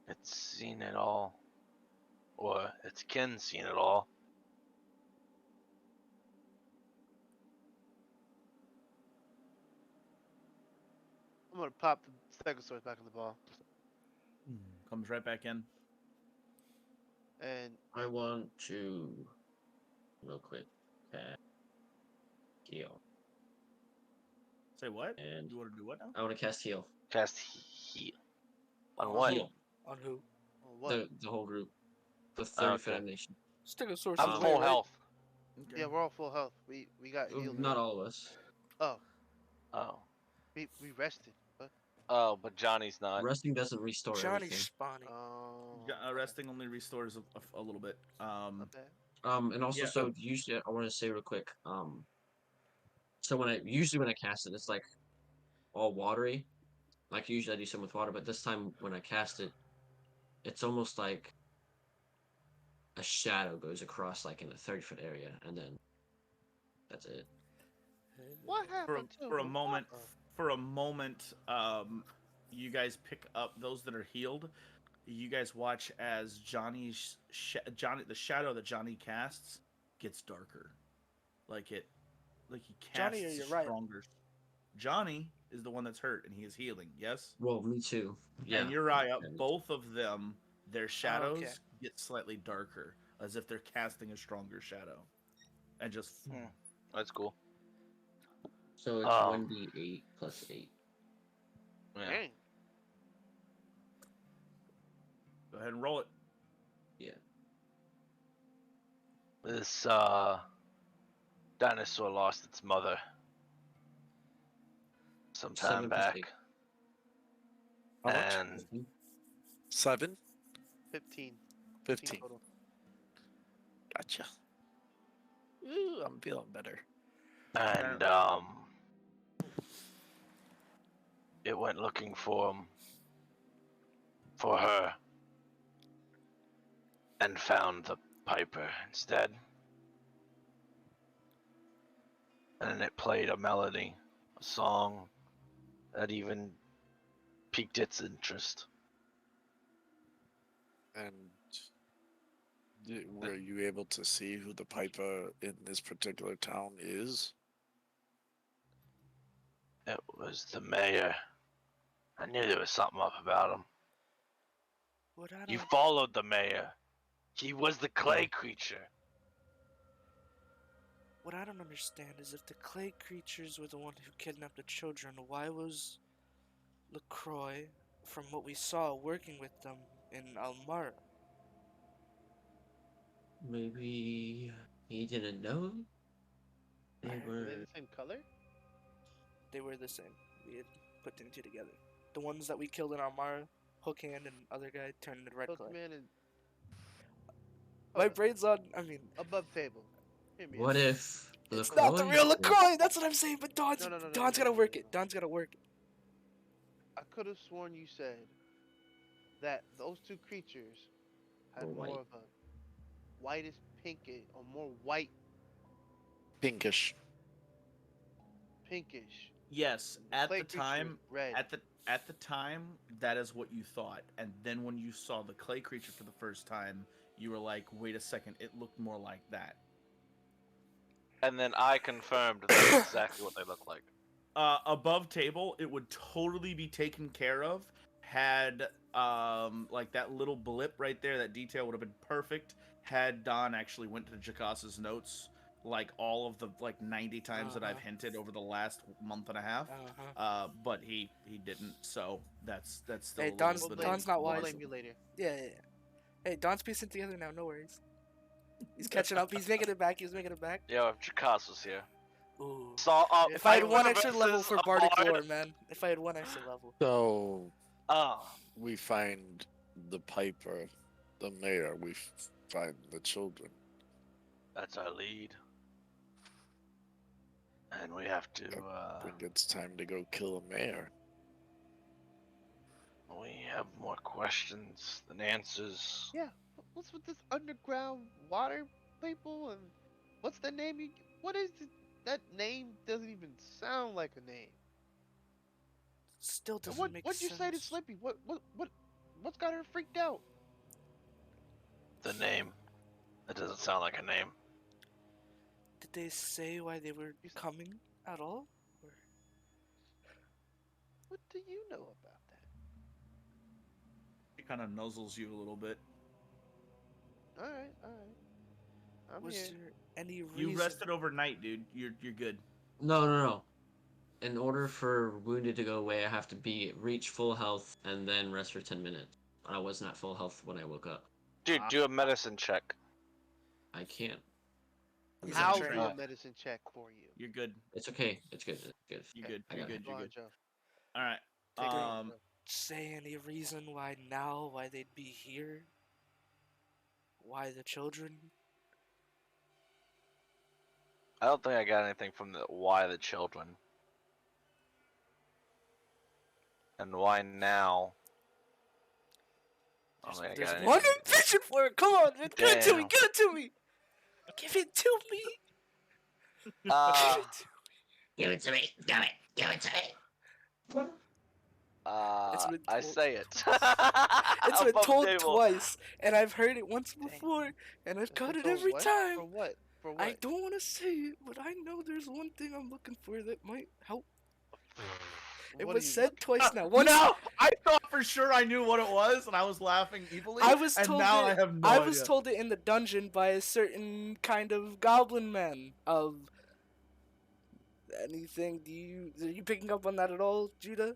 It's seen it all. Or its kin seen it all. I'm gonna pop the Stegosaurus back in the ball. Comes right back in. And I want to, real quick, heal. Say what? And You want to do what now? I want to cast heal. Cast heal. On what? Heal. On who? what? The whole group. The 30-foot Okay. nation. Stegosaurus. I'm is full right? health. Yeah, we're all full health. We got healed. Not already. all of us. Oh, Oh. we rested. What? Oh, but Johnny's not. Resting doesn't restore Johnny's everything. spawning. Oh. Resting only restores a little bit. Okay. And also, Yeah. so usually I want to say real quick. So when I cast it, it's like all watery. Like usually I do some with water, but this time when I cast it, it's almost like a shadow goes across like in a 30-foot area, and then that's it. What happened to For a him? moment, What you guys pick up those that are healed. You guys watch as the shadow that Johnny casts gets darker, like he casts Johnny or Uriah? stronger. Johnny is the one that's hurt and he is healing. Yes. Well, me too. Yeah. And Uriah, And- both of them, their shadows okay. get slightly darker, as if they're casting a stronger shadow, and just That's cool. So it's 1d8 plus 8. Yeah. Dang. go ahead and roll it. Yeah. This dinosaur lost its mother some 7 time plus back. 8. How much? And 7? 15. 15. Total. Gotcha. Ooh, I'm feeling better. and it went looking for her and found the Piper instead. And it played a melody, a song that even piqued its interest. And were you able to see who the Piper in this particular town is? It was the mayor. I knew there was something up about him. What I You don't, followed the mayor. He was the clay creature. what I don't understand is if the clay creatures were the one who kidnapped the children, why was LaCroix, from what we saw, working with them in Almara? Maybe he didn't know. They Are were. they the same color? They were the same. We had put them two together. The ones that we killed in Almara, Hookhand and other guy turned into red clay. Hookman and My brain's on. I mean, above table. Hear me What out. if it's not the LaCroix real was- LaCroix. That's what I'm saying. But No, Don's no, no, no, Don's no, gotta no, work no. it. Don's gotta work it. could have sworn you said that those two creatures had Were more white. of a whitish pinkish or more white Pinkish. pinkish. Yes, The at clay the creature time, was red. at the time, that is what you thought, and then when you saw the clay creature for the first time, you were like, "Wait a second, it looked more like that." And then I confirmed that's exactly what they look like. Above table, it would totally be taken care of. Had like that little blip right there, that detail would have been perfect. Had Don actually went to Jakasa's notes, like all of the like 90 times that I've hinted over the last month and a half. But he didn't. So that's still. Hey, a little bit Don's of not We'll wise. blame you later. Yeah. Hey, Don's piecing together now. No worries. He's catching up. He's making it back. He's making it back. Yo, if Jakasa's here. Ooh. So, If I had one versus extra level for a Bardic bard- Lore, man. If I had one extra level. So Ah, we find the piper, the mayor. We find the children. that's our lead. And we have to, I think it's time to go kill a mayor. we have more questions than answers. Yeah. What's with this underground water people and what's the name you? What is it? That name doesn't even sound like a name. Still And doesn't make what'd you sense. say to Slippy? What's got her freaked out? The name. That doesn't sound like a name. Did they say why they were coming at all? Or... What do you know about that? He kind of nuzzles you a little bit. All right. I'm Was here. there any reason? You rested overnight, dude. You're good. No. In order for wounded to go away, I have to reach full health and then rest for 10 minutes. I wasn't at full health when I woke up. Dude, do a medicine check. I can't. He's I'll on do train. a medicine check for you. You're good. It's okay. It's good. It's good. You're good. I You're got good. it. You're Go on, good. Joe. All right. Take it away, Joe. Say any reason why now? Why they'd be here? Why the children? I don't think I got anything from the why the children. And why now? I don't think I There's got one anything. vision for it. Come on, man. Give it to me. Damn. Give it to me. Give it to me. Uh, Give it to me. Give it to me. It's been I told- say it. It's been Above told table. twice, and I've heard it once before, and I've got it For every what? time. For what? For what? I don't want to say it, but I know there's one thing I'm looking for that might help. It What was are you said twice now. Once No, I thought for sure I knew what it was, and I was laughing evilly. I was and told now it, I have no I idea. was told it in the dungeon by a certain kind of goblin man of anything. Are you picking up on that at all, Judah?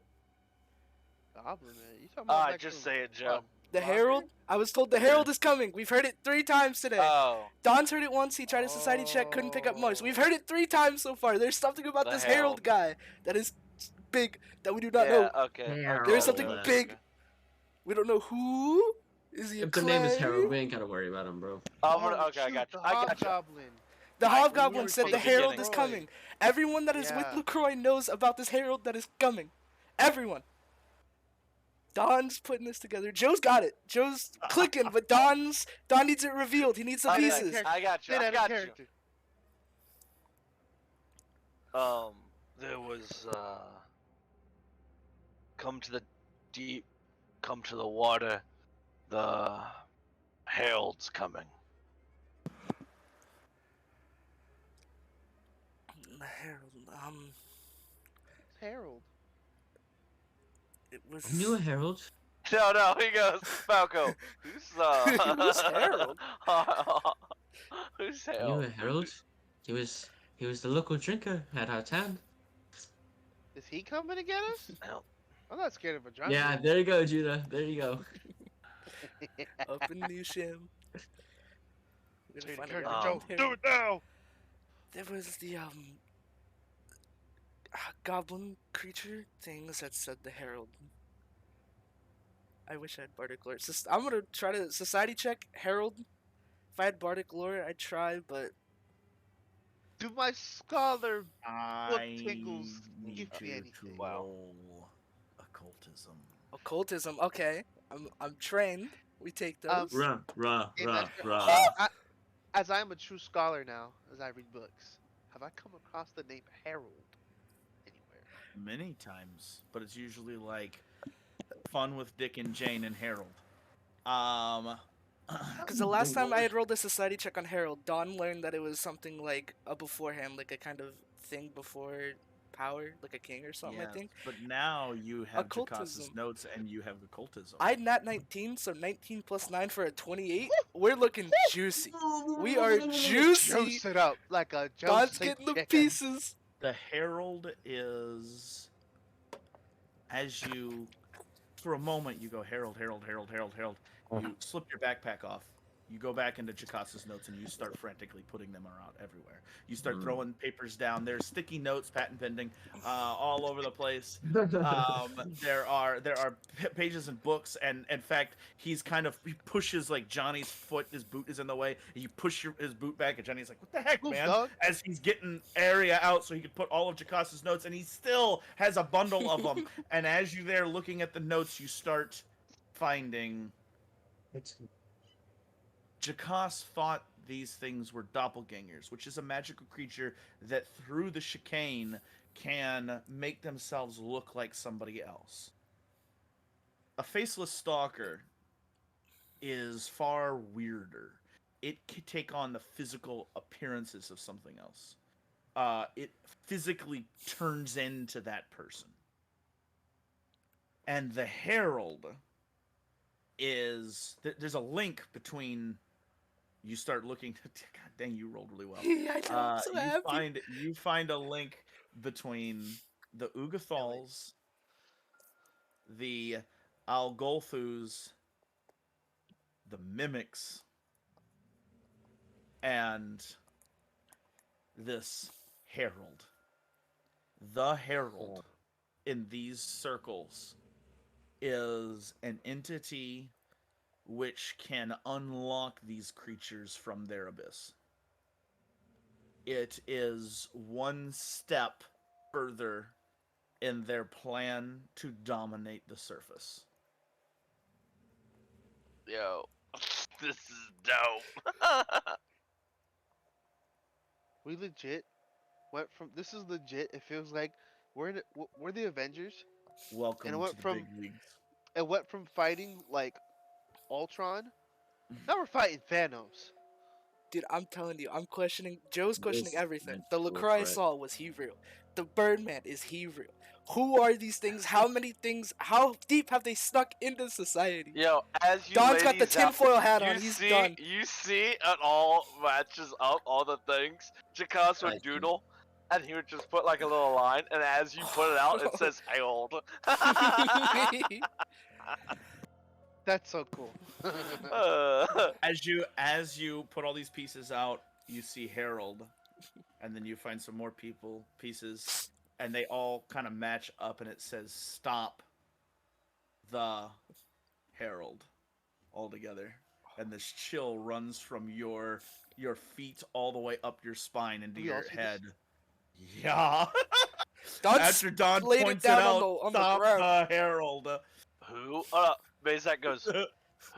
Goblin man. You talking about like Just some- say it, Joe. The Walker? Herald? I was told the Herald is coming. We've heard it 3 times today. Oh, Don's heard it once. He tried a society check, couldn't pick up much. We've heard it 3 times so far. There's something about The this Herald. Herald guy that is big that we do not yeah, know. okay. Harold. There's something Harold. big. We don't know who. Is he a If the name is clay? Harold, we ain't gotta worry about him, bro. Okay, I shoot, got you. the I got you. Hobgoblin. The Like, Hobgoblin we were said the from the Herald beginning. is coming. Everyone that is with Yeah. LaCroix knows about this Herald that is coming. Everyone. Don's putting this together. Joe's got it. Joe's clicking, but Don needs it revealed. He needs the I got pieces. you. I got you. Say I that in got you. character. There was come to the deep, come to the water. The Herald's coming. The Herald. Harold. It was. I knew a Herald. No, he goes, Falco. Who's Who's Harold? Who's I knew Harold? a Herald. He was the local drinker at our town. Is he coming to get us? No. I'm not scared of a drunk. Yeah, there you go, Judah. There you go. Up in Newsham. We're Say gonna the find character, out Joe. Herald. Do it now. There was the goblin creature things that said the Herald. I wish I had Bardic Lore. I'm gonna try to society check Herald. If I had Bardic Lore, I'd try, but Do my scholar I tingles need give me you anything? to Wow. roll occult. occultism. Occultism. Okay, I'm trained. We take those. Rah, rah, Hey, rah, Master, rah. as I'm a true scholar now, as I read books, have I come across the name Harold anywhere? Many times, but it's usually like fun with Dick and Jane and Harold. Because the last time I had rolled a society check on Harold, Dawn learned that it was something like a beforehand, like a kind of thing before power, like a king or something. I think. But now you have Jocas's Occultism. notes and you have occultism. I nat 19, so 19 plus 9 for a 28. We're looking juicy. We are juicy. Juice it up like a Dawn's juicy getting the chicken. pieces. The Herald is, as you, for a moment, you go Herald, Herald, Herald, Herald, Herald. You slip your backpack off. You go back into Jocas's notes and you start frantically putting them around everywhere. You start throwing papers down. There's sticky notes, patent pending, all over the place. There are pages and books, and in fact, he pushes like Johnny's foot. His boot is in the way. And you push his boot back, and Johnny's like, "What the heck, Move, man?" dog. As he's getting area out so he could put all of Jocas's notes, and he still has a bundle of them. And as you there looking at the notes, you start finding. Jocas thought these things were doppelgangers, which is a magical creature that through the chicane can make themselves look like somebody else. A faceless stalker is far weirder. It can take on the physical appearances of something else. It physically turns into that person. And the Herald is... There's a link between... You start looking. God dang, you rolled really well. I know, I'm so happy. You find a link between the Ugathals, the Algolthus, the Mimics, and this Herald. The Herald in these circles is an entity which can unlock these creatures from their abyss. It is one step further in their plan to dominate the surface. Yo, this is dope. We legit went from. This is legit. It feels like we're the Avengers. Welcome And it went to the from- big leagues. It went from fighting like Ultron. Now we're fighting Thanos. Dude, I'm telling you, I'm questioning. Joe's questioning This everything. meant The to LaCroix I look saw, was he real? The Birdman, is he real? Who are these things? How many things? How deep have they snuck into society? Yo, as you Don's got the ladies out- tinfoil hat you on. He's see, done. You see at all matches up all the things. Jocas would I see. doodle, and he would just put like a little line, and as you put it out, it says "Harold." That's so cool. As you put all these pieces out, you see Harold, and then you find some more pieces, and they all kind of match up, and it says "Stop the Herald" all together, and this chill runs from your feet all the way up your spine into We all your see this? head. Yeah. Don After Don laid it points down out, on the "Stop ground." the Herald." Who? Bazak goes.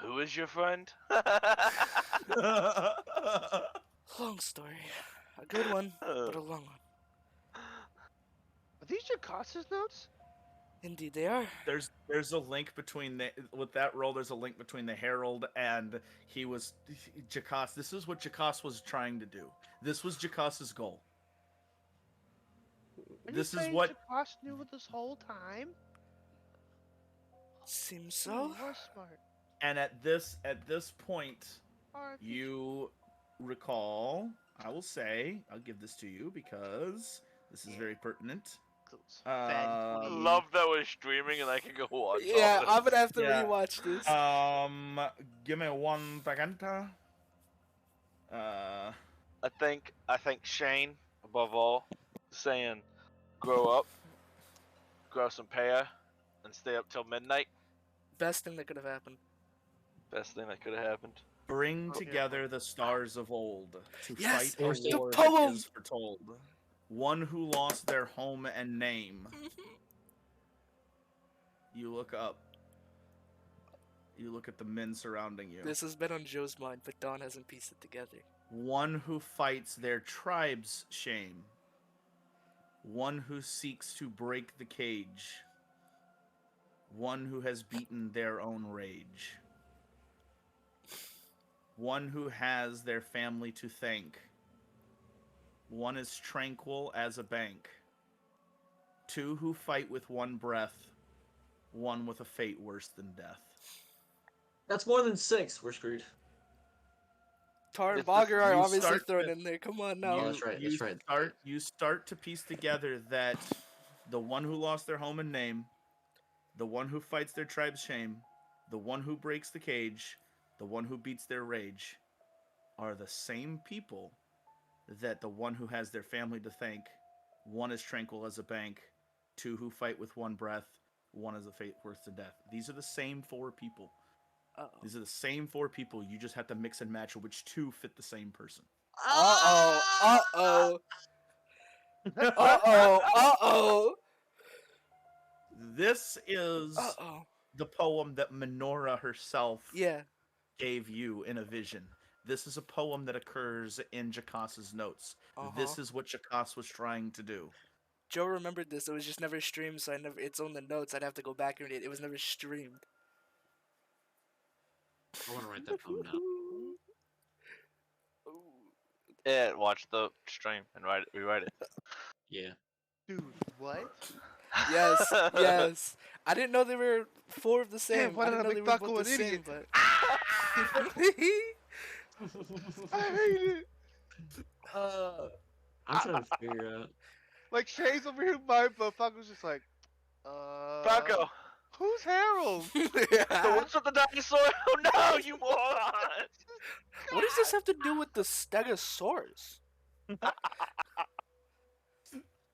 Who is your friend? Long story. A good one, but a long one. Are these Jocas's notes? Indeed, they are. There's a link between with that roll. There's a link between the Herald and Jocas. This is what Jocas was trying to do. This was Jocas's goal. Are This you is saying what- Jocas knew it this whole time. Seems You so. are smart. And at this point, RIP. you recall. I will say, I'll give this to you because this is very pertinent. Fatty. Love that we're streaming and I can go watch. all Yeah, this. I'm gonna have to Yeah. rewatch this. Give me one second. I think Shane, above all, saying, grow up, grow some pear, and stay up till midnight. Best thing that could have happened. Best thing that could have happened. Bring together the stars of old to Yes, fight a the war poem! that is foretold. One who lost their home and name. You look up. You look at the men surrounding you. This has been on Joe's mind, but Don hasn't pieced it together. One who fights their tribe's shame. One who seeks to break the cage. One who has beaten their own rage. One who has their family to thank. One is tranquil as a bank. Two who fight with one breath. One with a fate worse than death. That's more than 6. We're screwed. Tar and It's the- Bogger are you obviously start thrown to- in there. Come on now. Oh, that's right, that's right. You start to piece together that the one who lost their home and name, the one who fights their tribe's shame, the one who breaks the cage, the one who beats their rage, are the same people that the one who has their family to thank, one is tranquil as a bank, two who fight with one breath, one is a fate worse than death. These are the same 4 people. Uh-oh. These are the same 4 people. You just have to mix and match which 2 fit the same person. Uh-oh. Uh-oh. Uh-oh. Uh-oh. This is Uh-oh. the poem that Menorah herself Yeah. gave you in a vision. This is a poem that occurs in Jakas's notes. This Uh-huh. is what Jakas was trying to do. Joe remembered this. It was just never streamed, so it's on the notes. I'd have to go back and read it. It was never streamed. I want to write that poem down. Yeah, watch the stream and rewrite it. Yeah. Dude, what? Yes, yes. I didn't know there were 4 of the same. why I did didn't I know they make were Bucko both the an same, idiot? but... I hate it. I'm trying to figure out. Like Shay's over here, my but Falco's just like, Falco, who's Harold? so what's with the dinosaur? Oh no, you moron! What does this have to do with the Stegosaurus?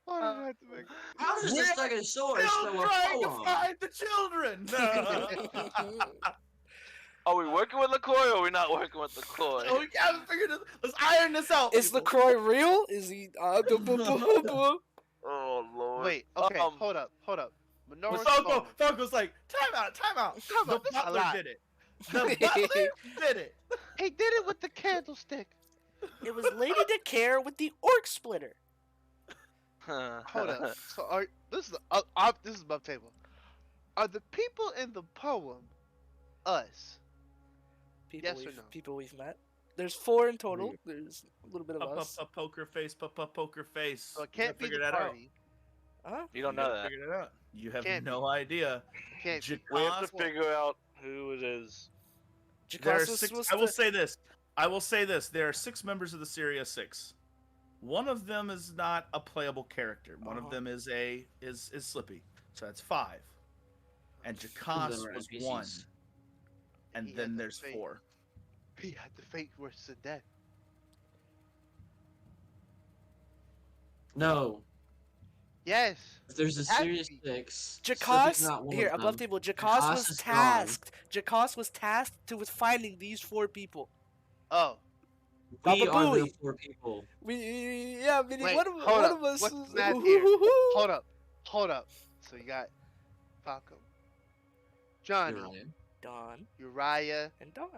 Why did I have to make? How does the We're Stegosaurus Still know a trying to poem? find the children. Are we working with LaCroix or are we not working with LaCroix? Oh, we haven't figured this. Let's iron this out. Is people. LaCroix real? Is he... Oh lord. Wait, okay, Um, hold up. Menora's Falco, phone. Falco's like, time out. Time out, The this is a butler lot. did it. The butler did it. He did it with the candlestick. It was Lady DeCare with the orc splitter. Hold up. So this is this is above table. Are the people in the poem us? People Yes or we've, no? People we've met. There's 4 in total. There's a little bit of us. Poker face, poker face. So it You gotta can't be figure the that out. party. Huh? You don't You know gotta that. Figure it out. You have Can't no idea. Can't be. We have to Jakas- figure out who it is. There are Jakasus 6. was I will the- say this. There are 6 members of the Syria 6. One of them is not a playable character. One of Uh-huh. them is Slippy. So that's 5. And Some of Jakas them are was NPCs. 1. And He then had the there's fate. 4. He had the fate worse than death. No. Yes. If there's a It had to serious be. 6. Jakas, Slippy's not one here of above them. table. Jakas Jakas was is gone. tasked. Jakas was tasked with finding these 4 people. Oh. We Baba are the Booey. 4 people. Yeah, meaning Wait, one of hold one up. of us. What's is- the math here? Hold up. So you got Falco, Johnny, Uriah. Don Uriah, and Don.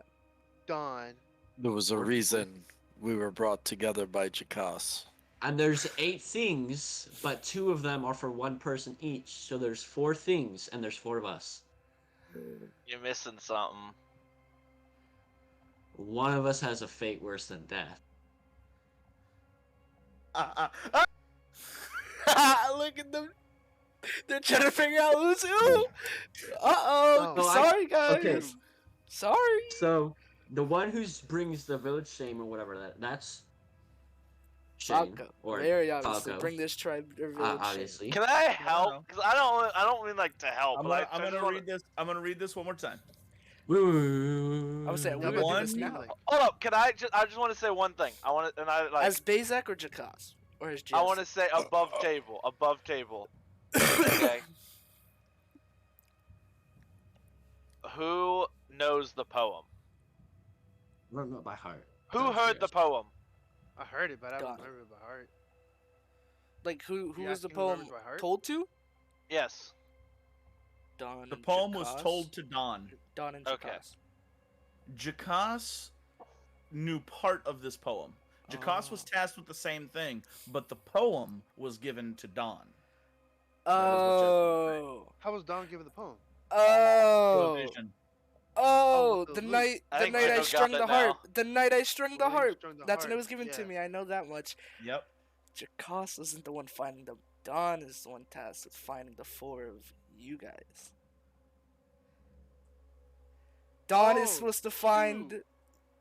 Dawn. There was a reason we were brought together by Jakas. And there's 8 things, but 2 of them are for 1 person each. So there's 4 things, and there's 4 of us. You're missing something. One of us has a fate worse than death. Look at them. They're trying to figure out who's who. Uh-oh. No, Sorry, guys. okay. Sorry. So the one who brings the village shame or whatever that's Shane Falco. or Very obviously. Falco. Bring this tribe or village shame. obviously. Can I help? Because I don't mean like to help. I'm but gonna, I just read this. I'm gonna read this one more time. I was saying, we're Number gonna do one- this now. Hold up. Can I just want to say one thing. I want to, and I like. As Bazak or Jakas? Or as I want to say above table. Above table. Okay. Who knows the poem? Learn that by heart. Who Oh, heard the serious. poem? I heard it, but I don't Done. remember it by heart. Like, who You was the asking who remembers poem by heart? told to? Yes. Don. The and poem was Jakas. told to Don. Don and Okay. Jakas. Jakas knew part of this poem. Jakas was Oh. tasked with the same thing, but the poem was given to Don. Oh. How was Don given the poem? Oh. Vision. Oh, the the lute. night, I the think night I Vito got strung it the now. harp. The night I strung the The night you harp. strung the That's when it harp, was given to yeah. me. I know that much. Yep. Jakas isn't the one finding them. Don is the one tasked with finding the 4 of you guys. Don is Oh, supposed to find shoot.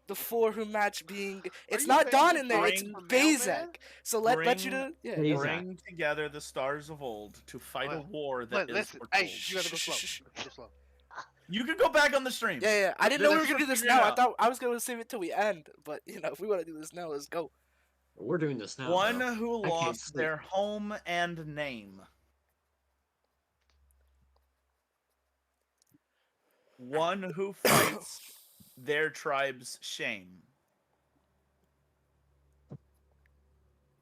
the 4 who match being. It's you not saying Don in there. It's Bring- Bezek. So let you Bring- to. Yeah. Bezek. Bring together the stars of old to fight a Well, war that is Listen, foretold. hey, you gotta go slow. Shh. Go slow. You can go back on the stream. Yeah. I didn't know we were Let's gonna do this figure it now. I out. thought I was gonna save it till we end. But if we want to do this now, let's go. We're doing this now. One bro. who I can't lost sleep. their home and name. One who fights their tribe's shame.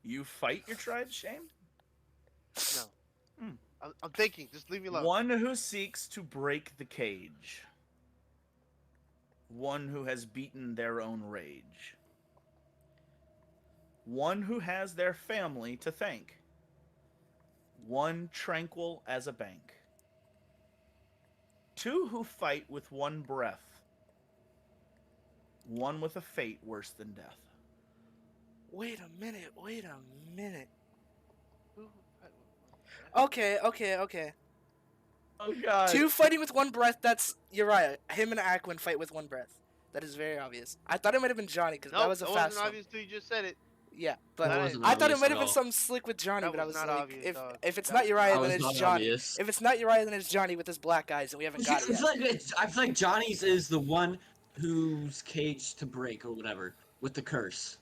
You fight your tribe's shame? No. Hmm. I'm thinking. Just leave me alone. One who seeks to break the cage. One who has beaten their own rage. One who has their family to thank. One tranquil as a bank. 2 who fight with one breath. One with a fate worse than death. Wait a minute. Who- Okay. Oh god. 2 fighting with one breath. That's Uriah. Him and Aquin fight with one breath. That is very obvious. I thought it might have been Johnny because No, that was a that fast wasn't one. obvious till you just said it. Yeah, but That wasn't I thought it obvious might at have been all. something slick with Johnny. That But I was was not like, obvious, dog. if it's That not was Uriah, That then was it's not Johnny. obvious. If it's not Uriah, then it's Johnny with his black eyes, and we haven't got it yet. I feel like Johnny's is the one whose cage to break or whatever with the curse.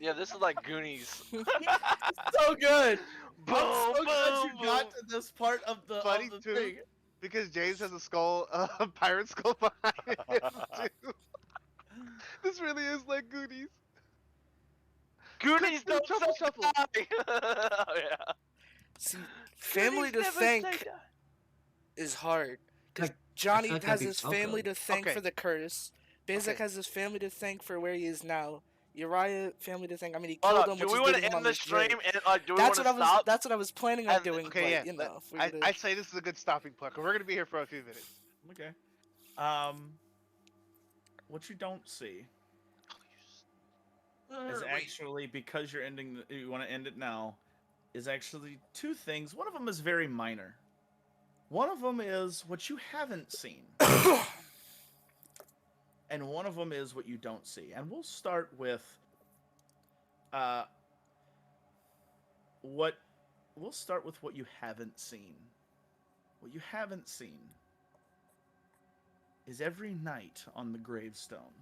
Yeah, this is like Goonies. So good. Boom, I'm so glad boom, you got boom. to this part of the, Funny, of the too. thing. Because James has a skull, a pirate skull behind him too. This really is like Goonies. Goonies don't Truffle say Shuffle. die. Oh, yeah. See, family Goonies to never thank say die. is hard. Because Like, Johnny like has that'd be his family Falco. to thank Okay. for the curse. Bezek Okay. has his family to thank for where he is now. Uriah family to thank. I mean, he Hold killed up, him, do which we is want leading to him on end the this journey. stream? And, do we That's want what to I was. stop? That's what I was planning on And- doing. Okay, but, yeah. if we're gonna- I'd say this is a good stopping point. 'Cause we're gonna be here for a few minutes. Okay. What you don't see is actually, because you're ending, you want to end it now, is actually 2 things. One of them is very minor. One of them is what you haven't seen. And one of them is what you don't see. And we'll start with what you haven't seen. What you haven't seen is every night on the gravestone.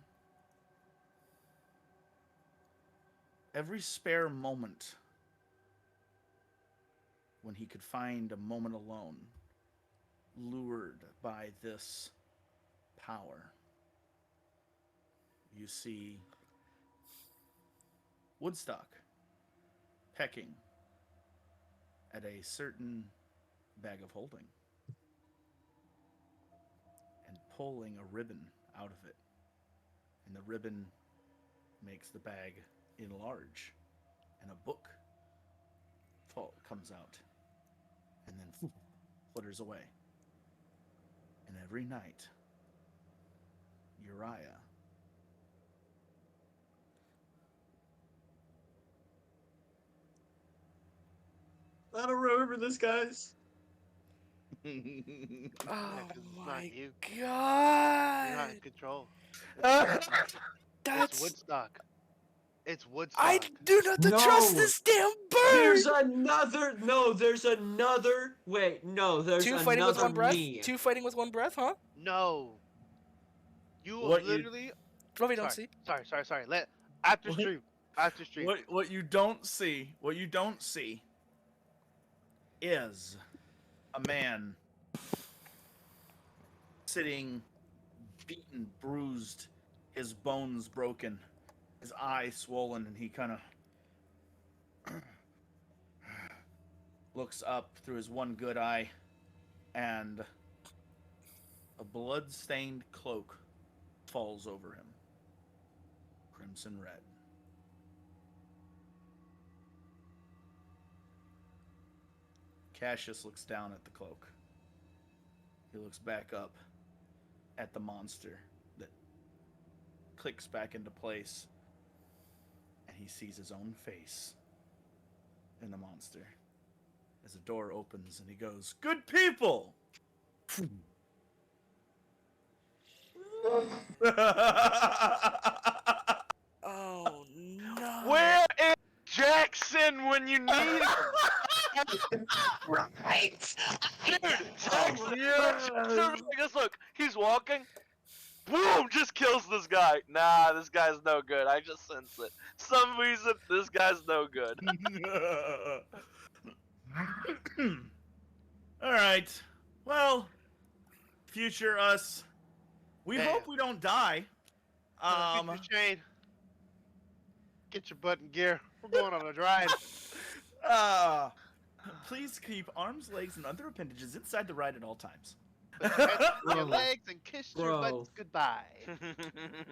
Every spare moment when he could find a moment alone, lured by this power. You see Woodstock pecking at a certain bag of holding and pulling a ribbon out of it. And the ribbon makes the bag enlarge, and a book comes out and then flutters away. And every night, Uriah I don't remember this, guys. Oh Yeah, 'cause it's my not you. You're not god! in control. That's. It's Woodstock. It's Woodstock. I do not trust No. this damn bird. There's another. No, there's another. Wait, no, there's 2 another fighting with one breath. me. 2 fighting with one breath, huh? No. You What you- literally. Fluffy don't see. Sorry. Let after What? stream. After stream. what you don't see is a man sitting beaten, bruised, his bones broken, his eye swollen, and he kind of looks up through his one good eye, and a blood-stained cloak falls over him. Crimson red. Cassius looks down at the cloak. He looks back up at the monster that clicks back into place, and he sees his own face in the monster as a door opens and he goes, "Good people!" Oh no! Where is Jackson when you need him? Right. Dude, Jackson, just look, he's walking, boom, just kills this guy. Nah, this guy's no good. I just sense it. Some reason, this guy's no good. All right. Well, future us. We Damn. hope we don't die. Future Shane, get your butt in gear. We're going on a drive. Please keep arms, legs, and other appendages inside the ride at all times. Put your hands on your Bro. legs and kiss your Bro. butts goodbye. To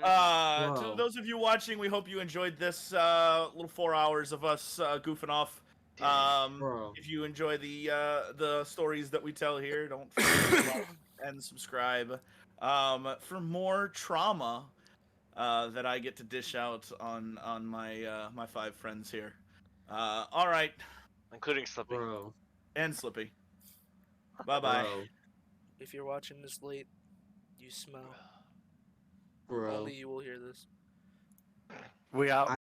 Whoa. those of you watching, we hope you enjoyed this little 4 hours of us goofing off. Bro. If you enjoy the stories that we tell here, don't forget to like and subscribe. For more trauma that I get to dish out on my my 5 friends here. All right, Including Slippy. Bro. and Slippy. Bye bye. Bro. If you're watching this late, you smell. Bro. Only you will hear this. We out.